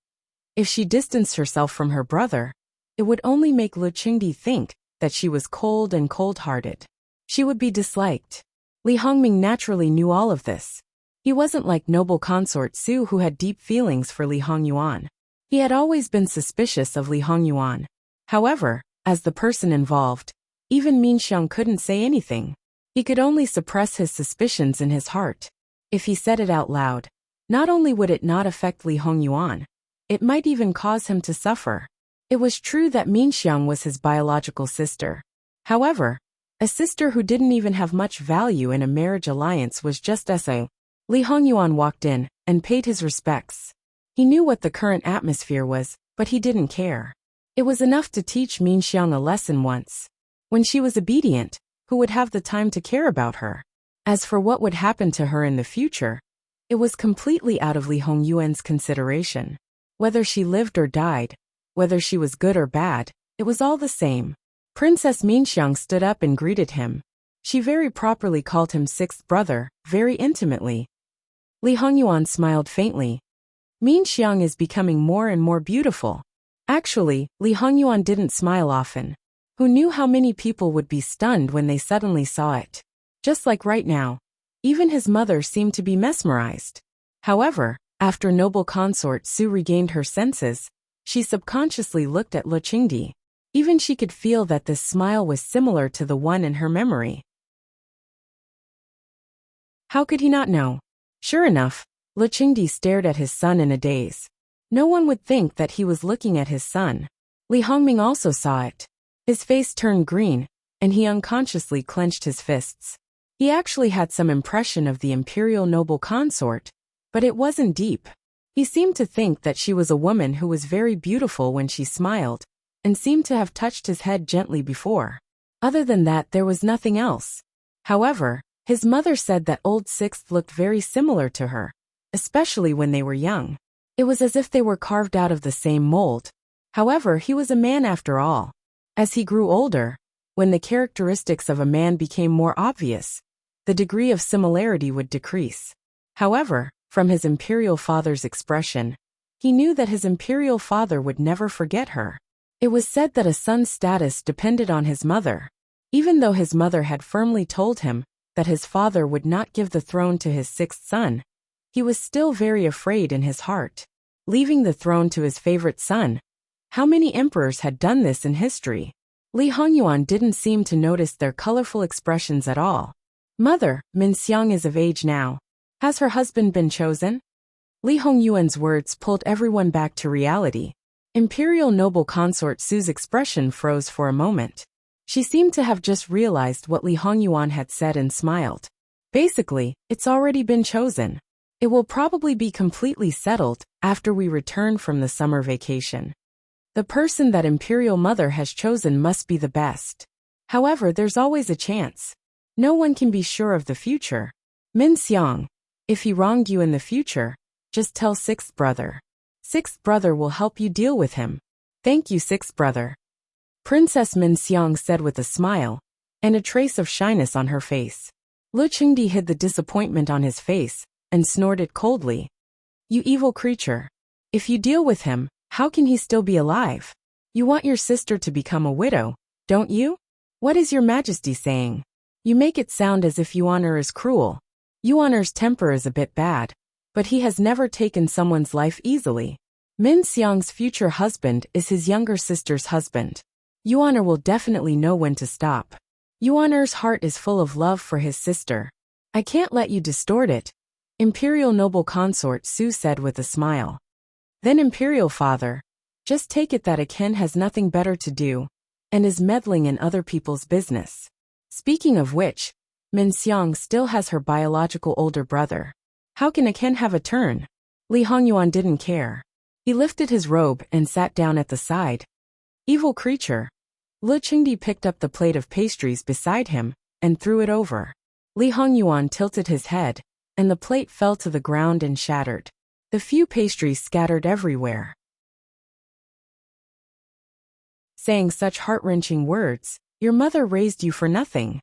if she distanced herself from her brother, it would only make Lu Qingdi think that she was cold and cold-hearted. She would be disliked. Li Hongming naturally knew all of this. He wasn't like noble consort Su, who had deep feelings for Li Hongyuan. He had always been suspicious of Li Hongyuan. However, as the person involved, even Min Xiang couldn't say anything. He could only suppress his suspicions in his heart. If he said it out loud, not only would it not affect Li Hongyuan, it might even cause him to suffer. It was true that Min Xiang was his biological sister. However, a sister who didn't even have much value in a marriage alliance was just so. Li Hongyuan walked in and paid his respects. He knew what the current atmosphere was, but he didn't care. It was enough to teach Min Xiang a lesson once. When she was obedient, who would have the time to care about her? As for what would happen to her in the future, it was completely out of Li Hongyuan's consideration. Whether she lived or died, whether she was good or bad, it was all the same. Princess Min Xiang stood up and greeted him. She very properly called him sixth brother, very intimately. Li Hongyuan smiled faintly. Min Xiang is becoming more and more beautiful. Actually, Li Hongyuan didn't smile often. Who knew how many people would be stunned when they suddenly saw it? Just like right now. Even his mother seemed to be mesmerized. However, after noble consort Su regained her senses, she subconsciously looked at Le Qingdi. Even she could feel that this smile was similar to the one in her memory. How could he not know? Sure enough, Le Qingdi stared at his son in a daze. No one would think that he was looking at his son. Li Hongming also saw it. His face turned green, and he unconsciously clenched his fists. He actually had some impression of the imperial noble consort, but it wasn't deep. He seemed to think that she was a woman who was very beautiful when she smiled, and seemed to have touched his head gently before. Other than that, there was nothing else. However, his mother said that old Sixth looked very similar to her, especially when they were young. It was as if they were carved out of the same mold. However, he was a man after all. As he grew older, when the characteristics of a man became more obvious, the degree of similarity would decrease. However, from his imperial father's expression, he knew that his imperial father would never forget her. It was said that a son's status depended on his mother. Even though his mother had firmly told him that his father would not give the throne to his sixth son, he was still very afraid in his heart. Leaving the throne to his favorite son. How many emperors had done this in history? Li Hongyuan didn't seem to notice their colorful expressions at all. Mother, Min Xiang is of age now. Has her husband been chosen? Li Hongyuan's words pulled everyone back to reality. Imperial noble consort Su's expression froze for a moment. She seemed to have just realized what Li Hongyuan had said and smiled. Basically, it's already been chosen. It will probably be completely settled after we return from the summer vacation. The person that Imperial Mother has chosen must be the best. However, there's always a chance. No one can be sure of the future. Min Xiang, if he wronged you in the future, just tell Sixth Brother. Sixth Brother will help you deal with him. Thank you, Sixth Brother. Princess Min Xiang said with a smile, and a trace of shyness on her face. Le Qingdi hid the disappointment on his face, and snorted coldly. You evil creature. If you deal with him, how can he still be alive? You want your sister to become a widow, don't you? What is your Majesty saying? You make it sound as if Yuan'er is cruel. Yuan'er's temper is a bit bad, but he has never taken someone's life easily. Min Xiang's future husband is his younger sister's husband. Yuan'er will definitely know when to stop. Yuan'er's heart is full of love for his sister. I can't let you distort it. Imperial noble consort Su said with a smile. Then Imperial Father, just take it that Aken has nothing better to do, and is meddling in other people's business. Speaking of which, Min Xiang still has her biological older brother. How can Aken have a turn? Li Hongyuan didn't care. He lifted his robe and sat down at the side. Evil creature. Le Qingdi picked up the plate of pastries beside him, and threw it over. Li Hongyuan tilted his head, and the plate fell to the ground and shattered. The few pastries scattered everywhere. Saying such heart-wrenching words, your mother raised you for nothing.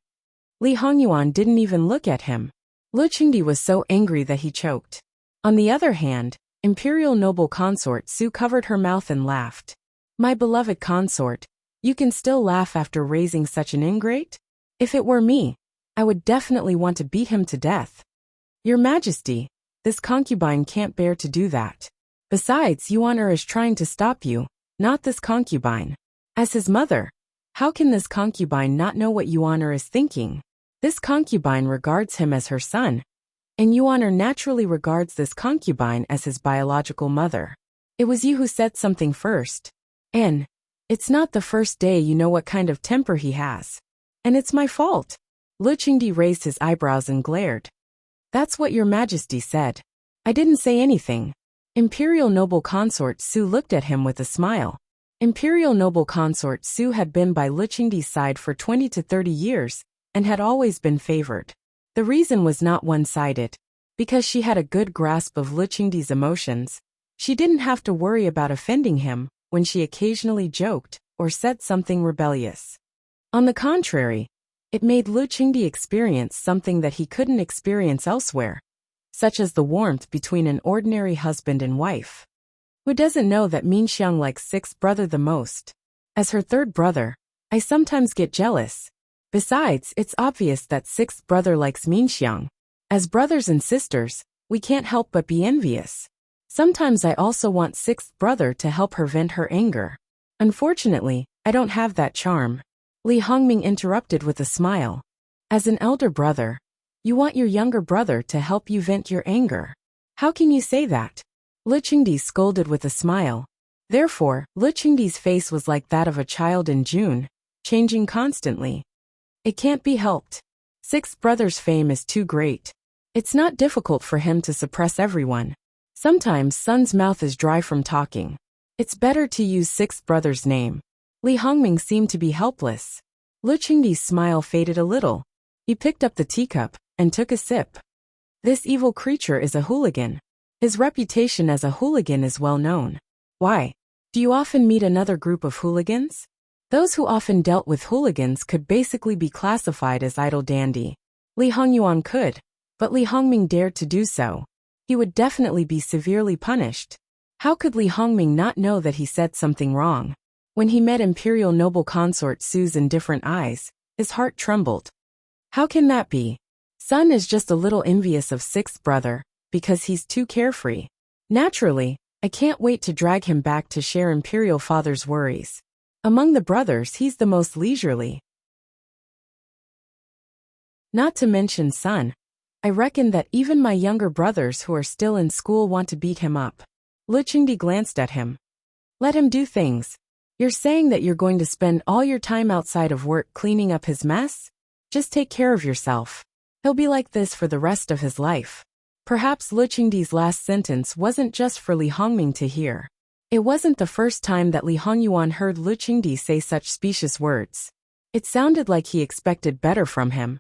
Li Hongyuan didn't even look at him. Le Qingdi was so angry that he choked. On the other hand, Imperial noble consort Su covered her mouth and laughed. My beloved consort, you can still laugh after raising such an ingrate? If it were me, I would definitely want to beat him to death. Your Majesty, this concubine can't bear to do that. Besides, Yuan is trying to stop you, not this concubine. As his mother, how can this concubine not know what Yuan is thinking? This concubine regards him as her son, and Yuan naturally regards this concubine as his biological mother. It was you who said something first. And it's not the first day you know what kind of temper he has. And it's my fault. Lu Qingdi raised his eyebrows and glared. That's what your majesty said. I didn't say anything. Imperial noble consort Su looked at him with a smile. Imperial noble consort Su had been by Lu Qingdi's side for 20 to 30 years, and had always been favored. The reason was not one-sided. Because she had a good grasp of Lu Qingdi's emotions, she didn't have to worry about offending him when she occasionally joked or said something rebellious. On the contrary, it made Lu Qingdi experience something that he couldn't experience elsewhere, such as the warmth between an ordinary husband and wife. Who doesn't know that Minxiang likes sixth brother the most? As her third brother, I sometimes get jealous. Besides, it's obvious that sixth brother likes Minxiang. As brothers and sisters, we can't help but be envious. Sometimes I also want sixth brother to help her vent her anger. Unfortunately, I don't have that charm. Li Hongming interrupted with a smile. As an elder brother, you want your younger brother to help you vent your anger. How can you say that? Lu Qingdi scolded with a smile. Therefore, Lu Qingdi's face was like that of a child in June, changing constantly. It can't be helped. Sixth brother's fame is too great. It's not difficult for him to suppress everyone. Sometimes son's mouth is dry from talking. It's better to use sixth brother's name. Li Hongming seemed to be helpless. Lu Qingdi's smile faded a little. He picked up the teacup and took a sip. This evil creature is a hooligan. His reputation as a hooligan is well known. Why? Do you often meet another group of hooligans? Those who often dealt with hooligans could basically be classified as idle dandy. Li Hongyuan could, but Li Hongming dared to do so. He would definitely be severely punished. How could Li Hongming not know that he said something wrong? When he met Imperial noble consort Su's indifferent eyes, his heart trembled. How can that be? Son is just a little envious of sixth brother, because he's too carefree. Naturally, I can't wait to drag him back to share Imperial father's worries. Among the brothers, he's the most leisurely. Not to mention son. I reckon that even my younger brothers who are still in school want to beat him up. Lu Qingdi glanced at him. Let him do things. You're saying that you're going to spend all your time outside of work cleaning up his mess? Just take care of yourself. He'll be like this for the rest of his life. Perhaps Lu Qingdi's last sentence wasn't just for Li Hongming to hear. It wasn't the first time that Li Hongyuan heard Lu Qingdi say such specious words. It sounded like he expected better from him.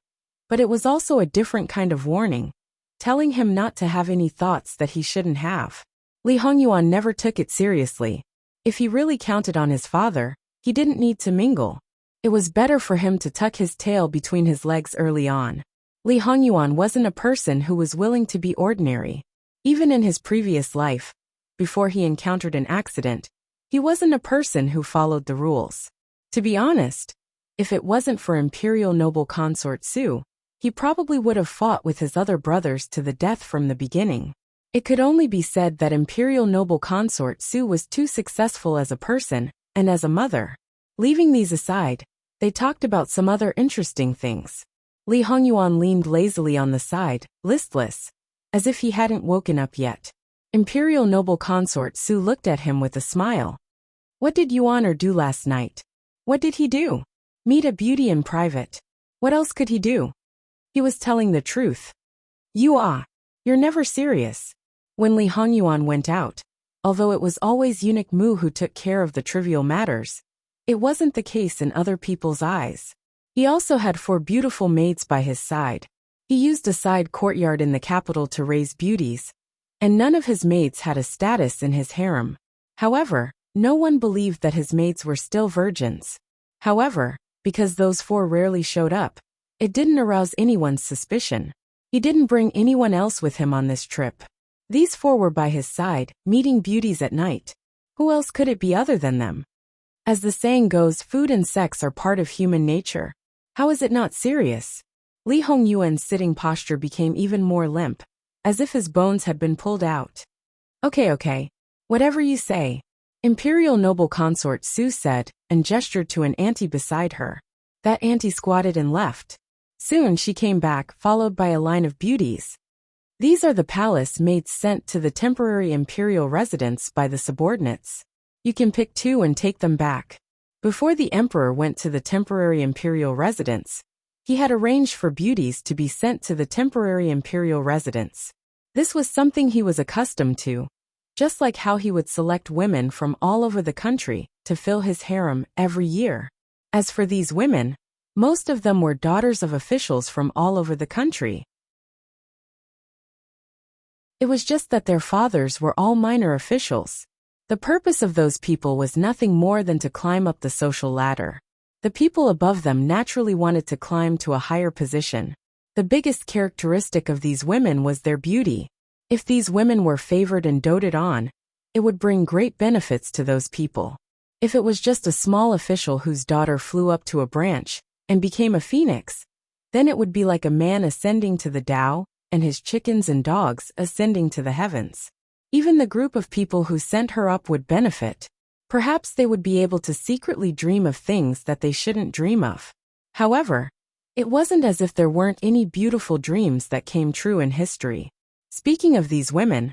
But it was also a different kind of warning, telling him not to have any thoughts that he shouldn't have. Li Hongyuan never took it seriously. If he really counted on his father, he didn't need to mingle. It was better for him to tuck his tail between his legs early on. Li Hongyuan wasn't a person who was willing to be ordinary. Even in his previous life, before he encountered an accident, he wasn't a person who followed the rules. To be honest, if it wasn't for Imperial noble consort Su, he probably would have fought with his other brothers to the death from the beginning. It could only be said that Imperial noble consort Su was too successful as a person and as a mother. Leaving these aside, they talked about some other interesting things. Li Hongyuan leaned lazily on the side, listless, as if he hadn't woken up yet. Imperial noble consort Su looked at him with a smile. What did Yuan do last night? What did he do? Meet a beauty in private. What else could he do? He was telling the truth. You're never serious. When Li Hongyuan went out, although it was always eunuch Mu who took care of the trivial matters, it wasn't the case in other people's eyes. He also had 4 beautiful maids by his side. He used a side courtyard in the capital to raise beauties, and none of his maids had a status in his harem. However, no one believed that his maids were still virgins. However, because those 4 rarely showed up, it didn't arouse anyone's suspicion. He didn't bring anyone else with him on this trip. These 4 were by his side, meeting beauties at night. Who else could it be other than them? As the saying goes, food and sex are part of human nature. How is it not serious? Li Hongyuan's sitting posture became even more limp, as if his bones had been pulled out. Okay. Whatever you say. Imperial noble consort Su said, and gestured to an auntie beside her. That auntie squatted and left. Soon she came back, followed by a line of beauties. These are the palace maids sent to the temporary imperial residence by the subordinates. You can pick 2 and take them back. Before the emperor went to the temporary imperial residence, he had arranged for beauties to be sent to the temporary imperial residence. This was something he was accustomed to, just like how he would select women from all over the country to fill his harem every year. As for these women, most of them were daughters of officials from all over the country. It was just that their fathers were all minor officials. The purpose of those people was nothing more than to climb up the social ladder. The people above them naturally wanted to climb to a higher position. The biggest characteristic of these women was their beauty. If these women were favored and doted on, it would bring great benefits to those people. If it was just a small official whose daughter flew up to a branch and became a phoenix, then it would be like a man ascending to the Tao and his chickens and dogs ascending to the heavens. Even the group of people who sent her up would benefit. Perhaps they would be able to secretly dream of things that they shouldn't dream of. However, it wasn't as if there weren't any beautiful dreams that came true in history. Speaking of these women,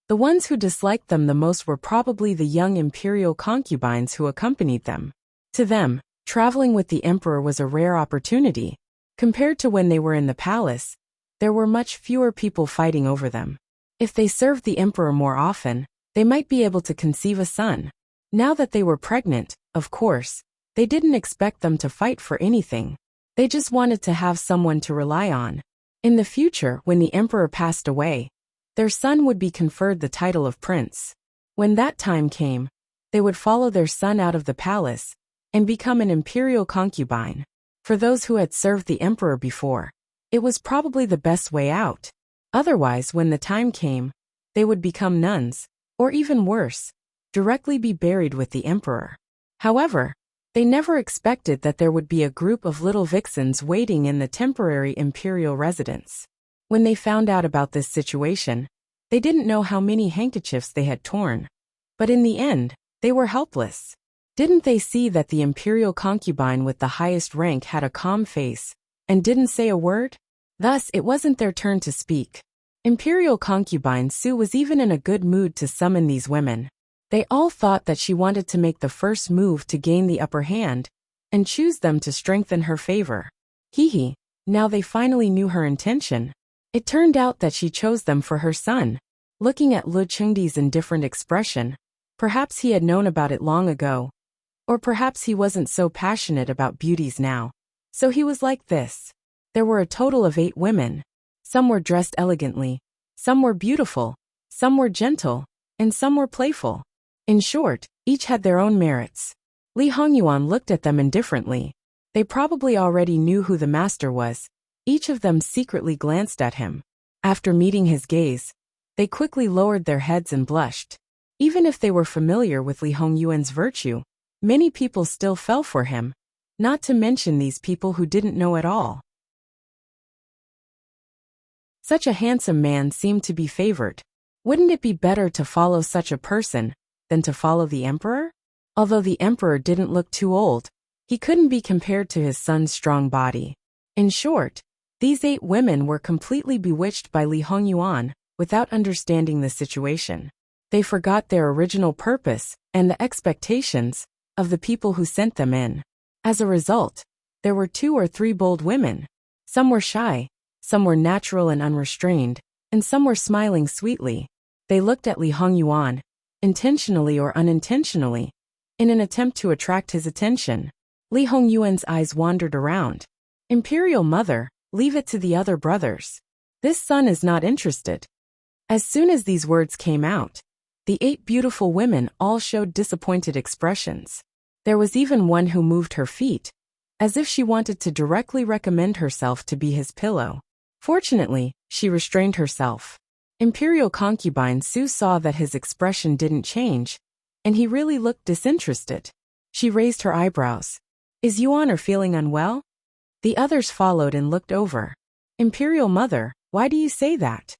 the ones who disliked them the most were probably the young imperial concubines who accompanied them. To them, traveling with the emperor was a rare opportunity. Compared to when they were in the palace, there were much fewer people fighting over them. If they served the emperor more often, they might be able to conceive a son. Now that they were pregnant, of course, they didn't expect them to fight for anything. They just wanted to have someone to rely on. In the future, when the emperor passed away, their son would be conferred the title of prince. When that time came, they would follow their son out of the palace and become an imperial concubine. For those who had served the emperor before, it was probably the best way out. Otherwise, when the time came, they would become nuns, or even worse, directly be buried with the emperor. However, they never expected that there would be a group of little vixens waiting in the temporary imperial residence. When they found out about this situation, they didn't know how many handkerchiefs they had torn. But in the end, they were helpless. Didn't they see that the imperial concubine with the highest rank had a calm face and didn't say a word? Thus, it wasn't their turn to speak. Imperial concubine Su was even in a good mood to summon these women. They all thought that she wanted to make the first move to gain the upper hand and choose them to strengthen her favor. Hee, now they finally knew her intention. It turned out that she chose them for her son. Looking at Lu Chengdi's indifferent expression, perhaps he had known about it long ago. Or perhaps he wasn't so passionate about beauties now. So he was like this. There were a total of 8 women. Some were dressed elegantly, some were beautiful, some were gentle, and some were playful. In short, each had their own merits. Li Hongyuan looked at them indifferently. They probably already knew who the master was. Each of them secretly glanced at him. After meeting his gaze, they quickly lowered their heads and blushed. Even if they were familiar with Li Hongyuan's virtue, many people still fell for him, not to mention these people who didn't know at all. Such a handsome man seemed to be favored. Wouldn't it be better to follow such a person than to follow the emperor? Although the emperor didn't look too old, he couldn't be compared to his son's strong body. In short, these 8 women were completely bewitched by Li Hongyuan without understanding the situation. They forgot their original purpose and the expectations of the people who sent them in. As a result, there were 2 or 3 bold women. Some were shy, some were natural and unrestrained, and some were smiling sweetly. They looked at Li Hongyuan, intentionally or unintentionally, in an attempt to attract his attention. Li Hongyuan's eyes wandered around. Imperial mother, leave it to the other brothers. This son is not interested. As soon as these words came out, the 8 beautiful women all showed disappointed expressions. There was even one who moved her feet, as if she wanted to directly recommend herself to be his pillow. Fortunately, she restrained herself. Imperial concubine Su saw that his expression didn't change, and he really looked disinterested. She raised her eyebrows. Is Yuan feeling unwell? The others followed and looked over. Imperial mother, why do you say that?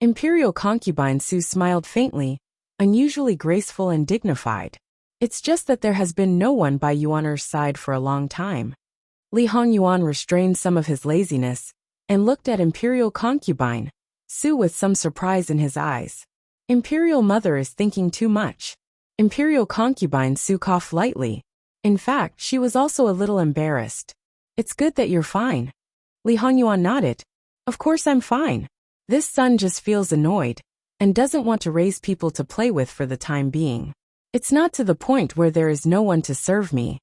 Imperial concubine Su smiled faintly unusually graceful and dignified. It's just that there has been no one by Yuan's side for a long time. Li Hongyuan restrained some of his laziness and looked at Imperial concubine Su with some surprise in his eyes. Imperial mother is thinking too much. Imperial concubine Su coughed lightly. In fact, she was also a little embarrassed. It's good that you're fine. Li Hongyuan nodded. Of course I'm fine. This son just feels annoyed and doesn't want to raise people to play with for the time being. It's not to the point where there is no one to serve me.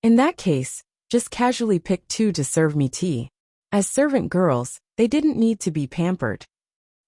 In that case, just casually pick two to serve me tea. As servant girls, they didn't need to be pampered.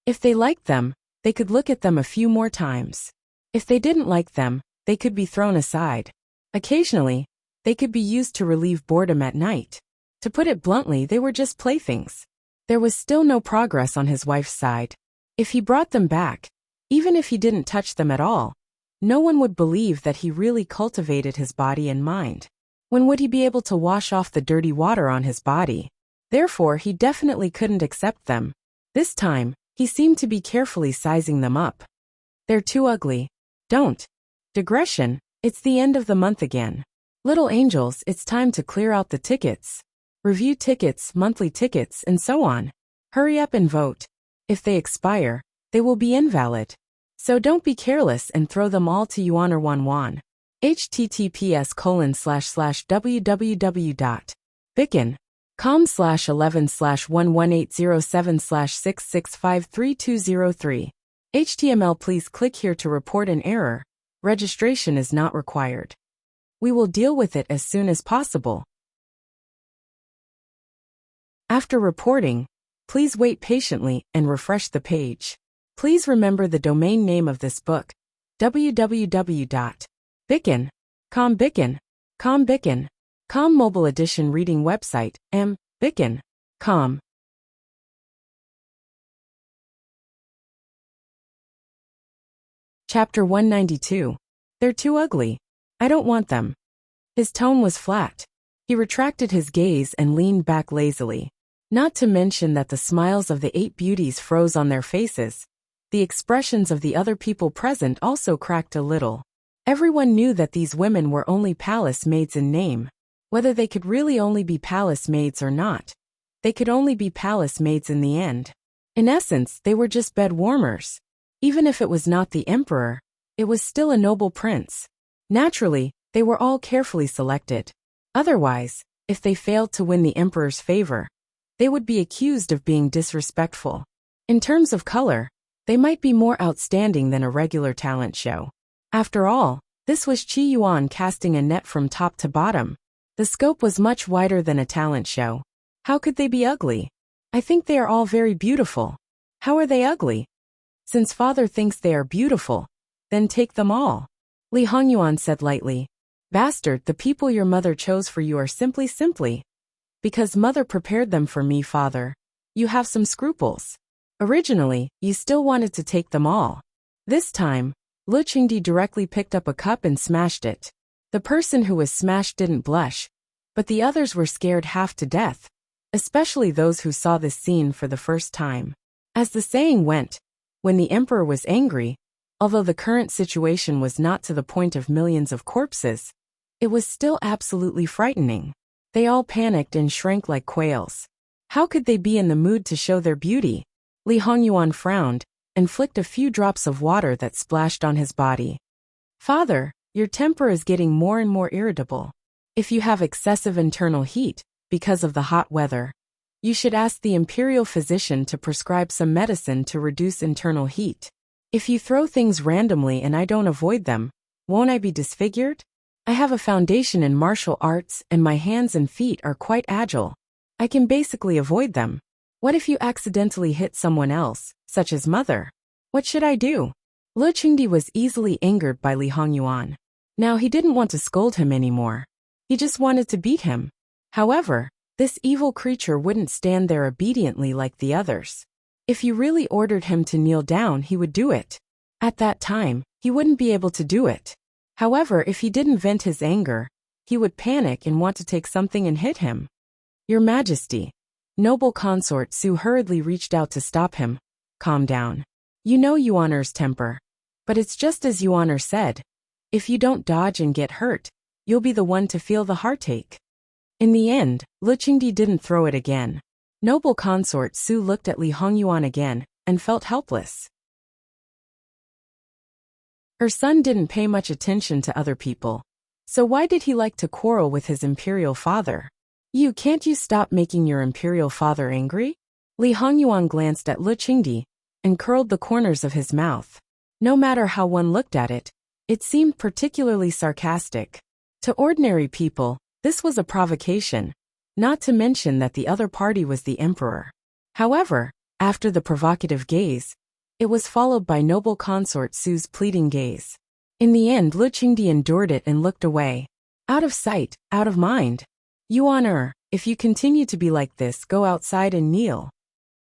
If they liked them, they could look at them a few more times. If they didn't like them, they could be thrown aside. Occasionally, they could be used to relieve boredom at night. To put it bluntly, they were just playthings. There was still no progress on his wife's side. If he brought them back, even if he didn't touch them at all, no one would believe that he really cultivated his body and mind. When would he be able to wash off the dirty water on his body? Therefore, he definitely couldn't accept them. This time, he seemed to be carefully sizing them up. They're too ugly. Don't. Digression, it's the end of the month again. Little angels, it's time to clear out the tickets. Review tickets, monthly tickets, and so on. Hurry up and vote. If they expire, they will be invalid. So don't be careless and throw them all to Yuan or Wan. https://www.bicken.com/11/11807/6653203. HTML. Please click here to report an error. Registration is not required. We will deal with it as soon as possible. After reporting, please wait patiently and refresh the page. Please remember the domain name of this book, www.bicken.com. Bicken.com mobile edition reading website, Bicken.com. Chapter 192. They're too ugly. I don't want them. His tone was flat. He retracted his gaze and leaned back lazily. Not to mention that the smiles of the 8 beauties froze on their faces. The expressions of the other people present also cracked a little. Everyone knew that these women were only palace maids in name. Whether they could really only be palace maids or not, they could only be palace maids in the end. In essence, they were just bed warmers. Even if it was not the emperor, it was still a noble prince. Naturally, they were all carefully selected. Otherwise, if they failed to win the emperor's favor, they would be accused of being disrespectful. In terms of color, they might be more outstanding than a regular talent show. After all, this was Qi Yuan casting a net from top to bottom. The scope was much wider than a talent show. How could they be ugly? I think they are all very beautiful. How are they ugly? Since father thinks they are beautiful, then take them all. Li Hongyuan said lightly. Bastard, the people your mother chose for you are simply. Because mother prepared them for me, father. You have some scruples. Originally, you still wanted to take them all. This time, Lu Qingdi directly picked up a cup and smashed it. The person who was smashed didn't blush, but the others were scared half to death, especially those who saw this scene for the first time. As the saying went, when the emperor was angry, although the current situation was not to the point of millions of corpses, it was still absolutely frightening. They all panicked and shrank like quails. How could they be in the mood to show their beauty? Li Hongyuan frowned and flicked a few drops of water that splashed on his body. Father, your temper is getting more and more irritable. If you have excessive internal heat, because of the hot weather, you should ask the imperial physician to prescribe some medicine to reduce internal heat. If you throw things randomly and I don't avoid them, won't I be disfigured? I have a foundation in martial arts and my hands and feet are quite agile. I can basically avoid them. What if you accidentally hit someone else, such as mother? What should I do? Lu Qingdi was easily angered by Li Hongyuan. Now he didn't want to scold him anymore. He just wanted to beat him. However, this evil creature wouldn't stand there obediently like the others. If you really ordered him to kneel down, he would do it. At that time, he wouldn't be able to do it. However, if he didn't vent his anger, he would panic and want to take something and hit him. Your Majesty. Noble consort Su hurriedly reached out to stop him. Calm down. You know Yuaner's temper. But it's just as Yuan said. If you don't dodge and get hurt, you'll be the one to feel the heartache. In the end, Lu Qingdi didn't throw it again. Noble consort Su looked at Li Hongyuan again, and felt helpless. Her son didn't pay much attention to other people. So why did he like to quarrel with his imperial father? Can't you stop making your imperial father angry? Li Hongyuan glanced at Lu Qingdi, and curled the corners of his mouth. No matter how one looked at it, it seemed particularly sarcastic. To ordinary people, this was a provocation, not to mention that the other party was the emperor. However, after the provocative gaze, it was followed by noble consort Su's pleading gaze. In the end, Lu Qingdi endured it and looked away. Out of sight, out of mind. Yuan, if you continue to be like this, go outside and kneel.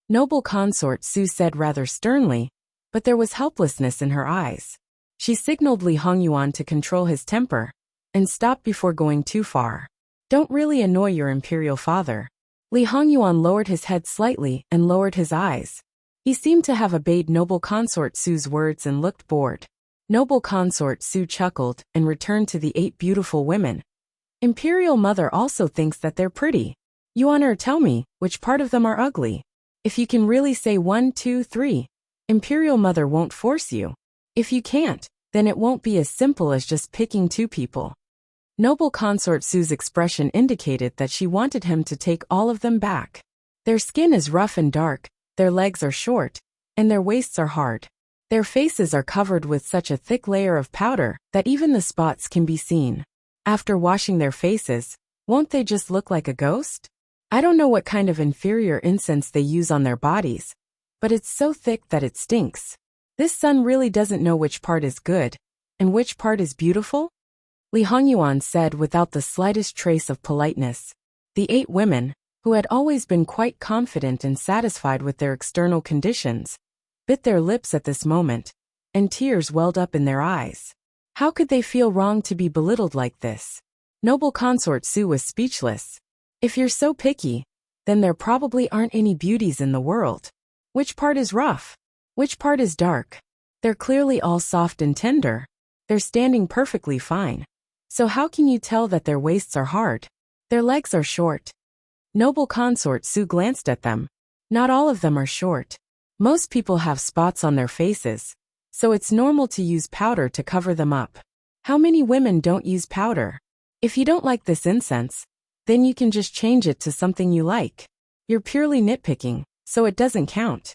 Noble consort Su said rather sternly, but there was helplessness in her eyes. She signaled Li Hongyuan to control his temper, and stop before going too far. Don't really annoy your imperial father. Li Hongyuan lowered his head slightly and lowered his eyes. He seemed to have obeyed noble consort Su's words and looked bored. Noble consort Su chuckled and returned to the 8 beautiful women. Imperial mother also thinks that they're pretty. Yuan, tell me, which part of them are ugly? If you can really say 1, 2, 3, imperial mother won't force you. If you can't, then it won't be as simple as just picking 2 people. Noble consort Su's expression indicated that she wanted him to take all of them back. Their skin is rough and dark, their legs are short, and their waists are hard. Their faces are covered with such a thick layer of powder that even the spots can be seen. After washing their faces, won't they just look like a ghost? I don't know what kind of inferior incense they use on their bodies, but it's so thick that it stinks. This son really doesn't know which part is good, and which part is beautiful? Li Hongyuan said without the slightest trace of politeness. The 8 women, who had always been quite confident and satisfied with their external conditions, bit their lips at this moment, and tears welled up in their eyes. How could they feel wrong to be belittled like this? Noble consort Su was speechless. If you're so picky, then there probably aren't any beauties in the world. Which part is rough? Which part is dark? They're clearly all soft and tender. They're standing perfectly fine. So how can you tell that their waists are hard? Their legs are short. Noble consort Su glanced at them. Not all of them are short. Most people have spots on their faces, so it's normal to use powder to cover them up. How many women don't use powder? If you don't like this incense, then you can just change it to something you like. You're purely nitpicking, so it doesn't count.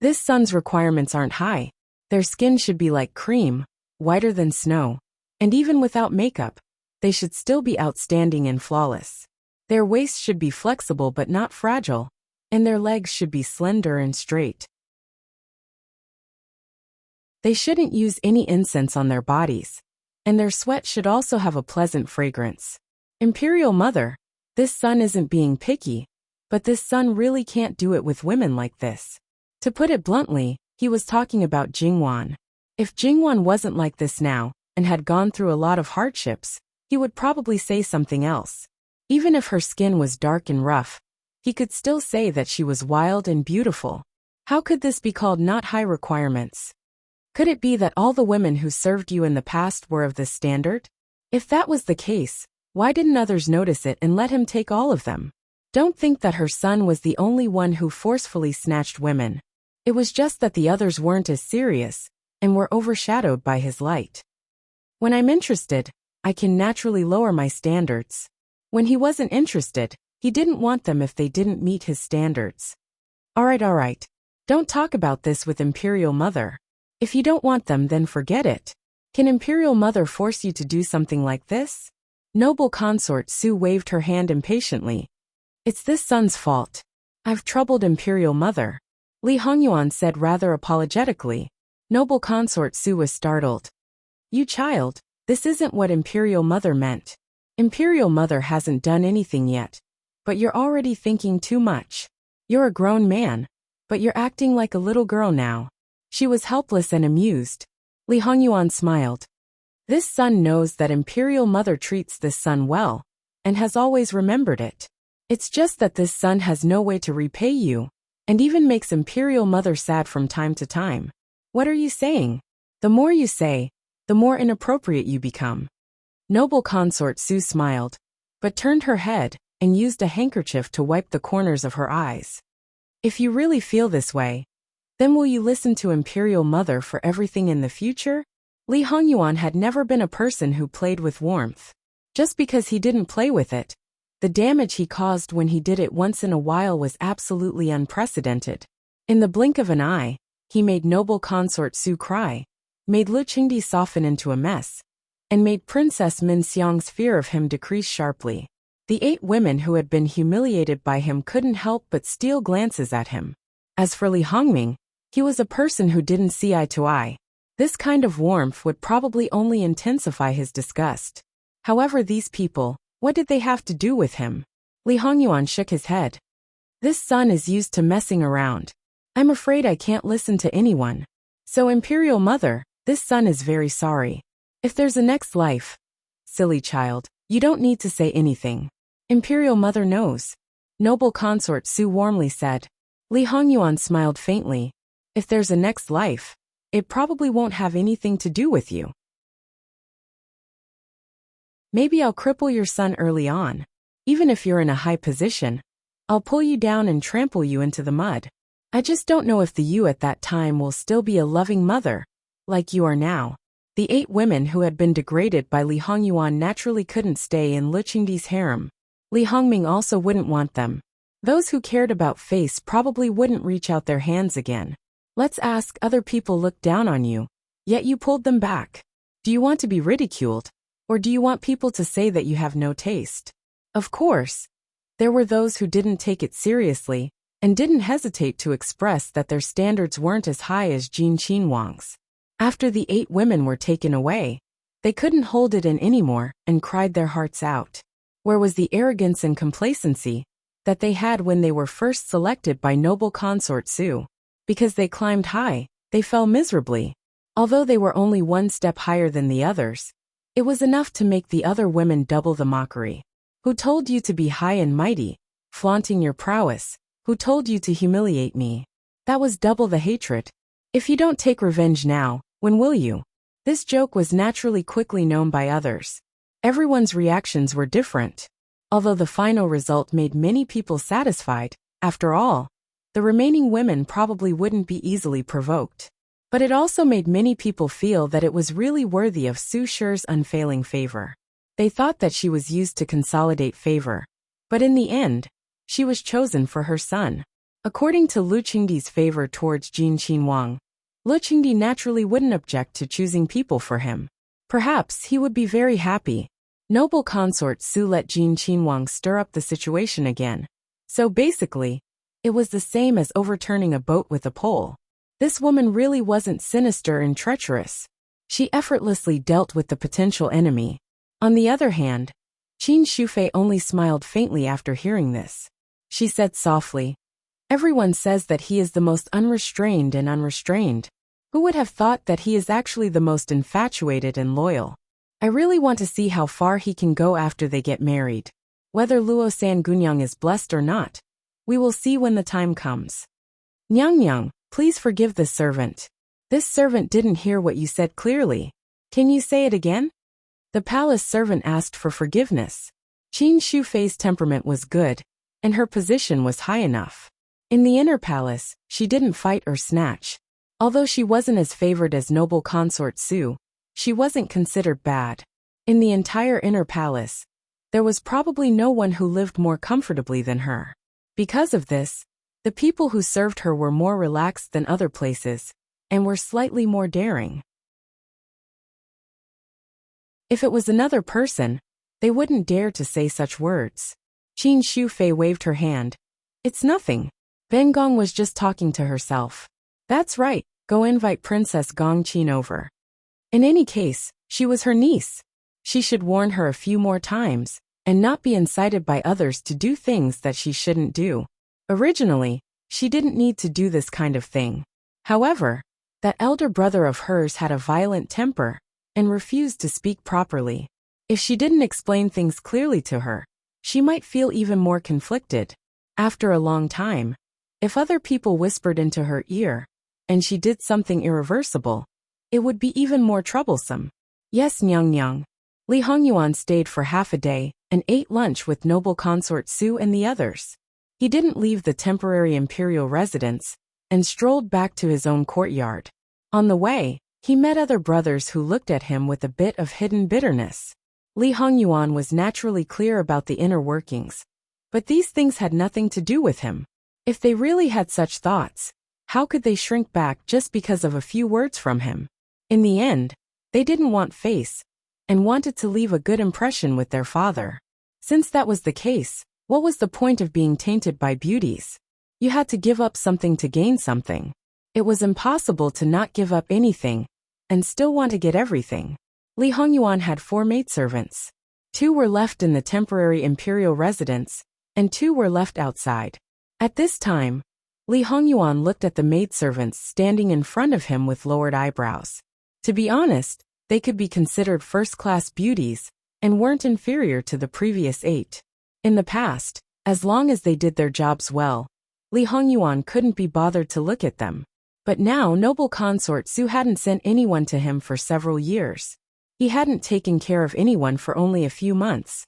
This son's requirements aren't high. Their skin should be like cream, whiter than snow. And even without makeup, they should still be outstanding and flawless. Their waists should be flexible but not fragile, and their legs should be slender and straight. They shouldn't use any incense on their bodies, and their sweat should also have a pleasant fragrance. Imperial mother, this son isn't being picky, but this son really can't do it with women like this. To put it bluntly, he was talking about Jingwan. If Jingwan wasn't like this now, and had gone through a lot of hardships, he would probably say something else. Even if her skin was dark and rough, he could still say that she was wild and beautiful. How could this be called not high requirements? Could it be that all the women who served you in the past were of this standard? If that was the case, why didn't others notice it and let him take all of them? Don't think that her son was the only one who forcefully snatched women. It was just that the others weren't as serious, and were overshadowed by his light. When I'm interested, I can naturally lower my standards. When he wasn't interested, he didn't want them if they didn't meet his standards. All right. Don't talk about this with Imperial Mother. If you don't want them, then forget it. Can Imperial Mother force you to do something like this? Noble consort Su waved her hand impatiently. It's this son's fault. I've troubled Imperial Mother. Li Hongyuan said rather apologetically. Noble consort Su was startled. You child, this isn't what Imperial Mother meant. Imperial Mother hasn't done anything yet. But you're already thinking too much. You're a grown man, but you're acting like a little girl now. She was helpless and amused. Li Hongyuan smiled. This son knows that Imperial Mother treats this son well, and has always remembered it. It's just that this son has no way to repay you, and even makes Imperial Mother sad from time to time. What are you saying? The more you say, the more inappropriate you become. Noble consort Su smiled, but turned her head and used a handkerchief to wipe the corners of her eyes. If you really feel this way, then will you listen to Imperial Mother for everything in the future? Li Hongyuan had never been a person who played with warmth. Just because he didn't play with it, the damage he caused when he did it once in a while was absolutely unprecedented. In the blink of an eye, he made noble consort Su cry, made Lu Qingdi soften into a mess, and made Princess Min Xiang's fear of him decrease sharply. The 8 women who had been humiliated by him couldn't help but steal glances at him. As for Li Hongming, he was a person who didn't see eye to eye. This kind of warmth would probably only intensify his disgust. However, these people, what did they have to do with him? Li Hongyuan shook his head. This son is used to messing around. I'm afraid I can't listen to anyone. So Imperial Mother, this son is very sorry. If there's a next life, silly child, you don't need to say anything. Imperial Mother knows. Noble consort Su warmly said. Li Hongyuan smiled faintly. If there's a next life, it probably won't have anything to do with you. Maybe I'll cripple your son early on. Even if you're in a high position, I'll pull you down and trample you into the mud. I just don't know if the you at that time will still be a loving mother, like you are now. The 8 women who had been degraded by Li Hongyuan naturally couldn't stay in Lu Qingdi's harem. Li Hongming also wouldn't want them. Those who cared about face probably wouldn't reach out their hands again. Let's ask other people looked down on you, yet you pulled them back. Do you want to be ridiculed? Or do you want people to say that you have no taste? Of course, there were those who didn't take it seriously, and didn't hesitate to express that their standards weren't as high as Jin Qinhuang's. After the 8 women were taken away, they couldn't hold it in anymore and cried their hearts out. Where was the arrogance and complacency that they had when they were first selected by noble consort Su? Because they climbed high, they fell miserably. Although they were only 1 step higher than the others, it was enough to make the other women double the mockery. Who told you to be high and mighty, flaunting your prowess? Who told you to humiliate me? That was double the hatred. If you don't take revenge now, when will you? This joke was naturally quickly known by others. Everyone's reactions were different. Although the final result made many people satisfied, after all, the remaining women probably wouldn't be easily provoked. But it also made many people feel that it was really worthy of Su Shi's unfailing favor. They thought that she was used to consolidate favor. But in the end, she was chosen for her son. According to Lu Qingdi's favor towards Jin Qinhuang, Lu Qingdi naturally wouldn't object to choosing people for him. Perhaps he would be very happy. Noble consort Su let Jin Qinhuang stir up the situation again. So basically, it was the same as overturning a boat with a pole. This woman really wasn't sinister and treacherous. She effortlessly dealt with the potential enemy. On the other hand, Qin Shufei only smiled faintly after hearing this. She said softly, "Everyone says that he is the most unrestrained and unrestrained. Who would have thought that he is actually the most infatuated and loyal? I really want to see how far he can go after they get married. Whether Luo San Gunyang is blessed or not, we will see when the time comes. Nyang Nyang, please forgive this servant. This servant didn't hear what you said clearly. Can you say it again?" The palace servant asked for forgiveness. Qin Shufei's temperament was good, and her position was high enough. In the inner palace, she didn't fight or snatch. Although she wasn't as favored as noble consort Su, she wasn't considered bad. In the entire inner palace, there was probably no one who lived more comfortably than her. Because of this, the people who served her were more relaxed than other places, and were slightly more daring. If it was another person, they wouldn't dare to say such words. Qin Shufei waved her hand. "It's nothing. Ben Gong was just talking to herself." "That's right, go invite Princess Gong Qin over." In any case, she was her niece. She should warn her a few more times, and not be incited by others to do things that she shouldn't do. Originally, she didn't need to do this kind of thing. However, that elder brother of hers had a violent temper, and refused to speak properly. If she didn't explain things clearly to her, she might feel even more conflicted. After a long time, if other people whispered into her ear, and she did something irreversible, it would be even more troublesome. Yes, Nyang Nyang. Li Hongyuan stayed for half a day and ate lunch with noble consort Su and the others. He didn't leave the temporary imperial residence and strolled back to his own courtyard. On the way, he met other brothers who looked at him with a bit of hidden bitterness. Li Hongyuan was naturally clear about the inner workings, but these things had nothing to do with him. If they really had such thoughts, how could they shrink back just because of a few words from him? In the end, they didn't want face and wanted to leave a good impression with their father. Since that was the case, what was the point of being tainted by beauties? You had to give up something to gain something. It was impossible to not give up anything and still want to get everything. Li Hongyuan had 4 maidservants. 2 were left in the temporary imperial residence, and 2 were left outside. At this time, Li Hongyuan looked at the maidservants standing in front of him with lowered eyebrows. To be honest, they could be considered first-class beauties and weren't inferior to the previous 8. In the past, as long as they did their jobs well, Li Hongyuan couldn't be bothered to look at them. But now noble consort Su hadn't sent anyone to him for several years. He hadn't taken care of anyone for only a few months.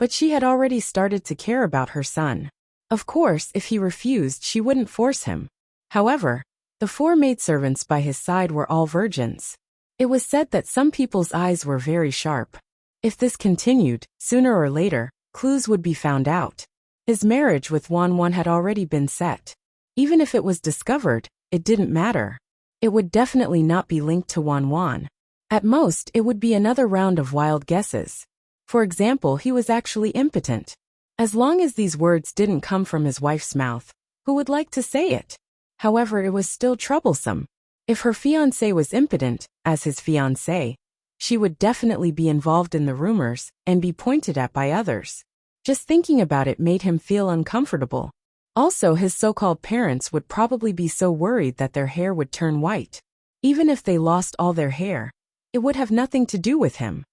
But she had already started to care about her son. Of course, if he refused, she wouldn't force him. However, the 4 maidservants by his side were all virgins. It was said that some people's eyes were very sharp. If this continued, sooner or later, clues would be found out. His marriage with Wan Wan had already been set. Even if it was discovered, it didn't matter. It would definitely not be linked to Wan Wan. At most, it would be another round of wild guesses. For example, he was actually impotent. As long as these words didn't come from his wife's mouth, who would like to say it? However, it was still troublesome. If her fiancé was impotent, as his fiancée, she would definitely be involved in the rumors and be pointed at by others. Just thinking about it made him feel uncomfortable. Also, his so-called parents would probably be so worried that their hair would turn white. Even if they lost all their hair, it would have nothing to do with him.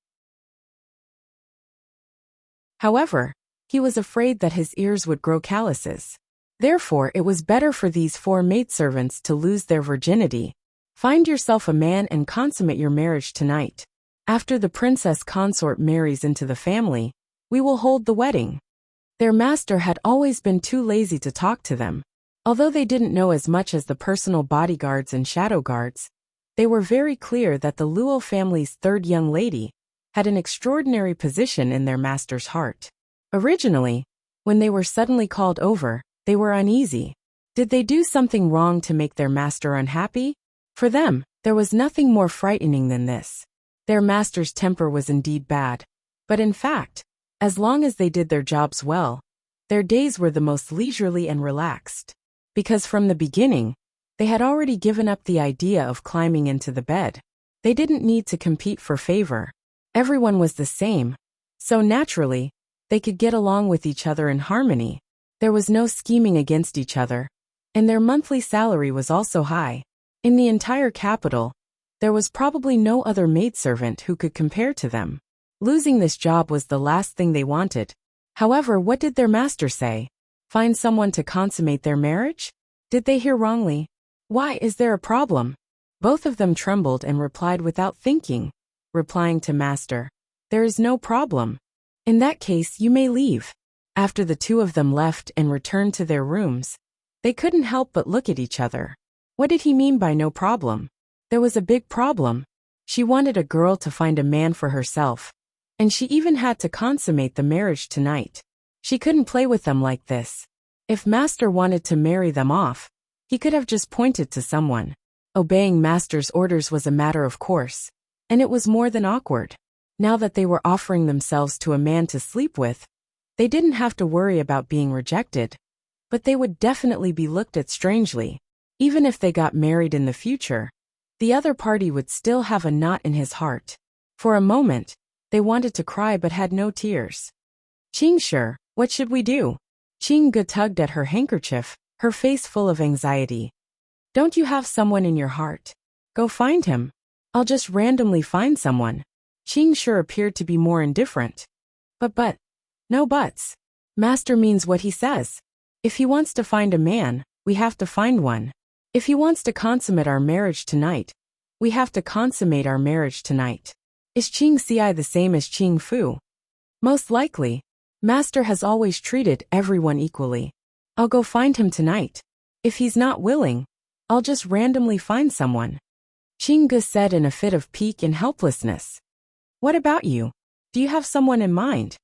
However, he was afraid that his ears would grow calluses. Therefore, it was better for these 4 maidservants to lose their virginity. Find yourself a man and consummate your marriage tonight. After the princess consort marries into the family, we will hold the wedding. Their master had always been too lazy to talk to them. Although they didn't know as much as the personal bodyguards and shadow guards, they were very clear that the Luo family's 3rd young lady had an extraordinary position in their master's heart. Originally, when they were suddenly called over, they were uneasy. Did they do something wrong to make their master unhappy? For them, there was nothing more frightening than this. Their master's temper was indeed bad. But in fact, as long as they did their jobs well, their days were the most leisurely and relaxed. Because from the beginning, they had already given up the idea of climbing into the bed. They didn't need to compete for favor. Everyone was the same. So naturally, they could get along with each other in harmony. There was no scheming against each other. And their monthly salary was also high. In the entire capital, there was probably no other maidservant who could compare to them. Losing this job was the last thing they wanted. However, what did their master say? Find someone to consummate their marriage? Did they hear wrongly? Why, is there a problem? Both of them trembled and replied without thinking, replying to master, there is no problem. In that case, you may leave. After the 2 of them left and returned to their rooms, they couldn't help but look at each other. What did he mean by no problem? There was a big problem. She wanted a girl to find a man for herself. And she even had to consummate the marriage tonight. She couldn't play with them like this. If master wanted to marry them off, he could have just pointed to someone. Obeying master's orders was a matter of course. And it was more than awkward. Now that they were offering themselves to a man to sleep with, they didn't have to worry about being rejected. But they would definitely be looked at strangely. Even if they got married in the future, the other party would still have a knot in his heart. For a moment, they wanted to cry but had no tears. Qingshi, what should we do? Qingge tugged at her handkerchief, her face full of anxiety. Don't you have someone in your heart? Go find him. I'll just randomly find someone. Qingshi appeared to be more indifferent. But, no buts. Master means what he says. If he wants to find a man, we have to find one. If he wants to consummate our marriage tonight, We have to consummate our marriage tonight. Is Qing Xi the same as Qing Fu? Most likely. Master has always treated everyone equally. I'll go find him tonight. If he's not willing, I'll just randomly find someone. Qing Ge said in a fit of pique and helplessness. What about you? Do you have someone in mind?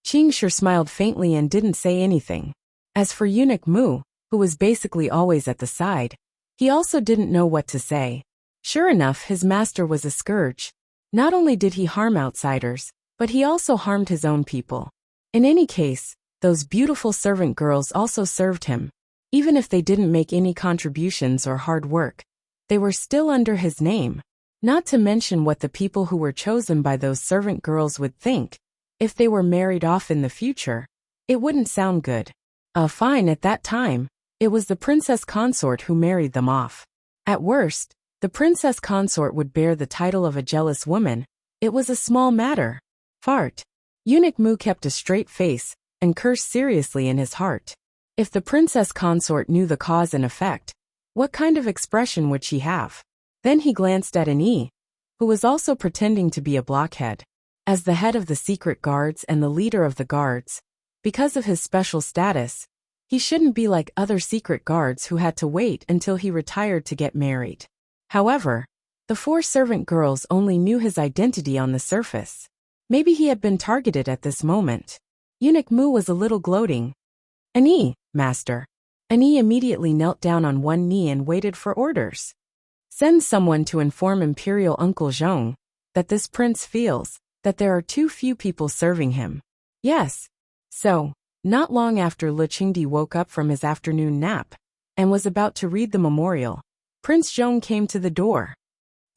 Qing Shi smiled faintly and didn't say anything. As for Eunuch Mu, who was basically always at the side, he also didn't know what to say. Sure enough, his master was a scourge. Not only did he harm outsiders, but he also harmed his own people. In any case, those beautiful servant girls also served him. Even if they didn't make any contributions or hard work, they were still under his name. Not to mention what the people who were chosen by those servant girls would think. If they were married off in the future, it wouldn't sound good. Fine, at that time, it was the princess consort who married them off. At worst, the princess consort would bear the title of a jealous woman. It was a small matter. Fart. Eunuch Mu kept a straight face and cursed seriously in his heart. If the princess consort knew the cause and effect, what kind of expression would she have? Then he glanced at An, who was also pretending to be a blockhead. As the head of the secret guards and the leader of the guards, because of his special status, he shouldn't be like other secret guards who had to wait until he retired to get married. However, the 4 servant girls only knew his identity on the surface. Maybe he had been targeted at this moment. Eunuch Mu was a little gloating. An, master. An immediately knelt down on one knee and waited for orders. Send someone to inform Imperial Uncle Zhong that this prince feels that there are too few people serving him. Yes. So, not long after Le Qingdi woke up from his afternoon nap and was about to read the memorial, Prince Zhong came to the door.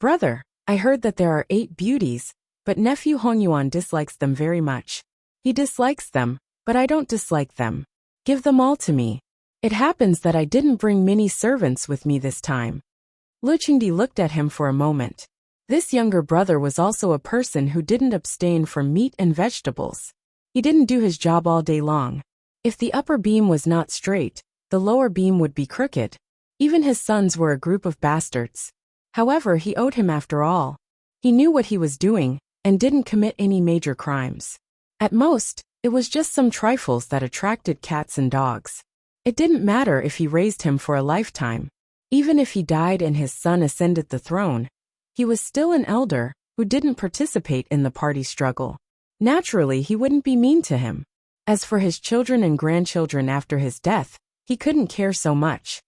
Brother, I heard that there are 8 beauties, but nephew Hongyuan dislikes them very much. He dislikes them, but I don't dislike them. Give them all to me. It happens that I didn't bring many servants with me this time. Le Qingdi looked at him for a moment. This younger brother was also a person who didn't abstain from meat and vegetables. He didn't do his job all day long. If the upper beam was not straight, the lower beam would be crooked. Even his sons were a group of bastards. However, he owed him after all. He knew what he was doing and didn't commit any major crimes. At most, it was just some trifles that attracted cats and dogs. It didn't matter if he raised him for a lifetime. Even if he died and his son ascended the throne, he was still an elder who didn't participate in the party struggle. Naturally, he wouldn't be mean to him. As for his children and grandchildren after his death, he couldn't care so much.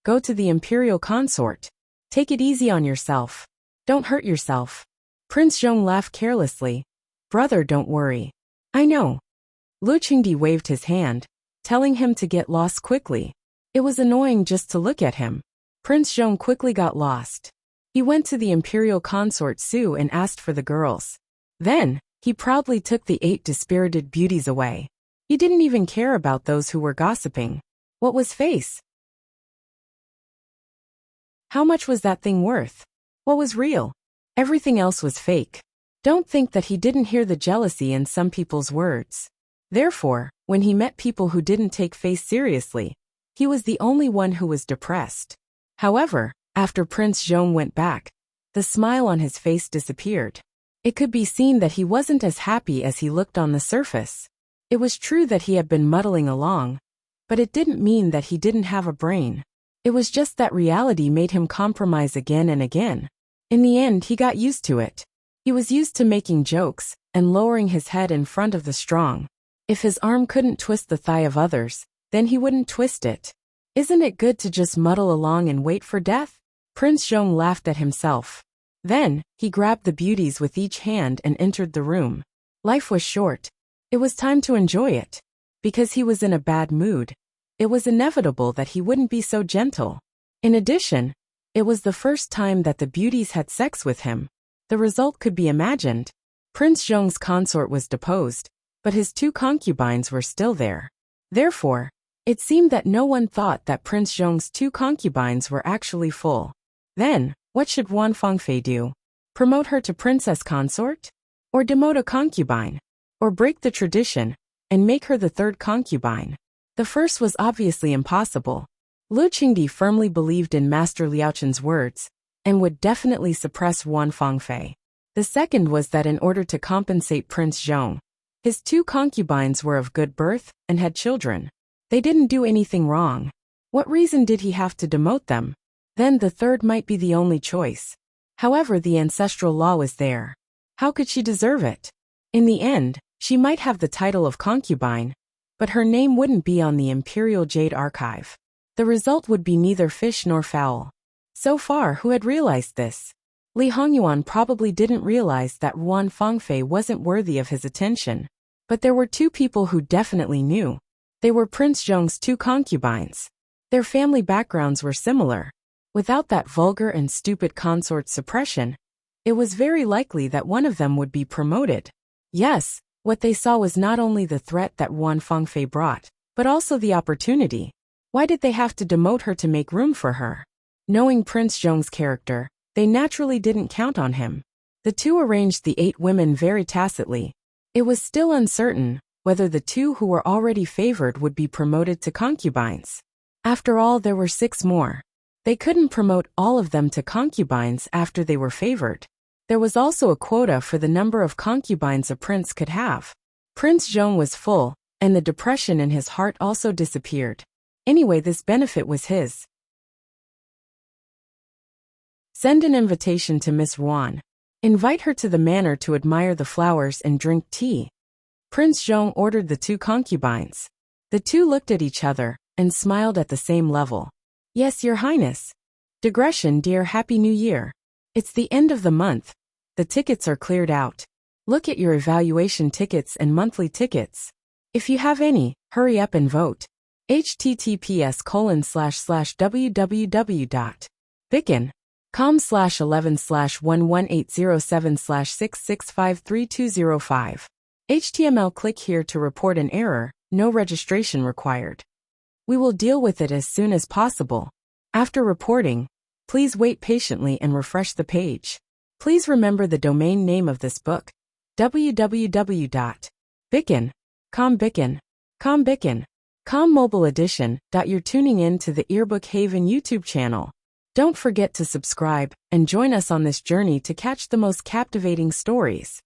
Go to the imperial consort. Take it easy on yourself. Don't hurt yourself. Prince Zhong laughed carelessly. Brother, don't worry. I know. Lu Qingdi waved his hand, telling him to get lost quickly. It was annoying just to look at him. Prince Zhong quickly got lost. He went to the imperial consort Su and asked for the girls. Then, he proudly took the 8 dispirited beauties away. He didn't even care about those who were gossiping. What was face? How much was that thing worth? What was real? Everything else was fake. Don't think that he didn't hear the jealousy in some people's words. Therefore, when he met people who didn't take face seriously, he was the only one who was depressed. However, after Prince Zhong went back, the smile on his face disappeared. It could be seen that he wasn't as happy as he looked on the surface. It was true that he had been muddling along, but it didn't mean that he didn't have a brain. It was just that reality made him compromise again and again. In the end, he got used to it. He was used to making jokes and lowering his head in front of the strong. If his arm couldn't twist the thigh of others, then he wouldn't twist it. Isn't it good to just muddle along and wait for death? Prince Zhong laughed at himself. Then, he grabbed the beauties with each hand and entered the room. Life was short. It was time to enjoy it. Because he was in a bad mood, it was inevitable that he wouldn't be so gentle. In addition, it was the first time that the beauties had sex with him. The result could be imagined. Prince Zhong's consort was deposed, but his 2 concubines were still there. Therefore, it seemed that no one thought that Prince Zhong's 2 concubines were actually full. Then, what should Wan Fengfei do? Promote her to princess consort? Or demote a concubine? Or break the tradition and make her the 3rd concubine? The first was obviously impossible. Lu Qingdi firmly believed in Master Liaochun's words and would definitely suppress Wan Fangfei. The second was that in order to compensate Prince Zhong, his 2 concubines were of good birth and had children. They didn't do anything wrong. What reason did he have to demote them? Then the third might be the only choice. However, the ancestral law was there. How could she deserve it? In the end, she might have the title of concubine, but her name wouldn't be on the Imperial Jade Archive. The result would be neither fish nor fowl. So far, who had realized this? Li Hongyuan probably didn't realize that Wan Fangfei wasn't worthy of his attention. But there were 2 people who definitely knew. They were Prince Zhong's 2 concubines. Their family backgrounds were similar. Without that vulgar and stupid consort suppression, it was very likely that one of them would be promoted. Yes, what they saw was not only the threat that Wan Fangfei brought, but also the opportunity. Why did they have to demote her to make room for her? Knowing Prince Zhong's character, they naturally didn't count on him. The 2 arranged the 8 women very tacitly. It was still uncertain whether the 2 who were already favored would be promoted to concubines. After all, there were 6 more. They couldn't promote all of them to concubines after they were favored. There was also a quota for the number of concubines a prince could have. Prince Zhong was full, and the depression in his heart also disappeared. Anyway, this benefit was his. Send an invitation to Miss Wan. Invite her to the manor to admire the flowers and drink tea. Prince Zhong ordered the 2 concubines. The 2 looked at each other and smiled at the same level. Yes, Your Highness. Digression, dear, Happy New Year. It's the end of the month. The tickets are cleared out. Look at your evaluation tickets and monthly tickets. If you have any, hurry up and vote. https://www.bicken.com/11/11807/6653205. HTML. Click here to report an error. No registration required. We will deal with it as soon as possible. After reporting, please wait patiently and refresh the page. Please remember the domain name of this book: www.bicken.com mobile edition. You're tuning in to the Earbook Haven YouTube channel. Don't forget to subscribe and join us on this journey to catch the most captivating stories.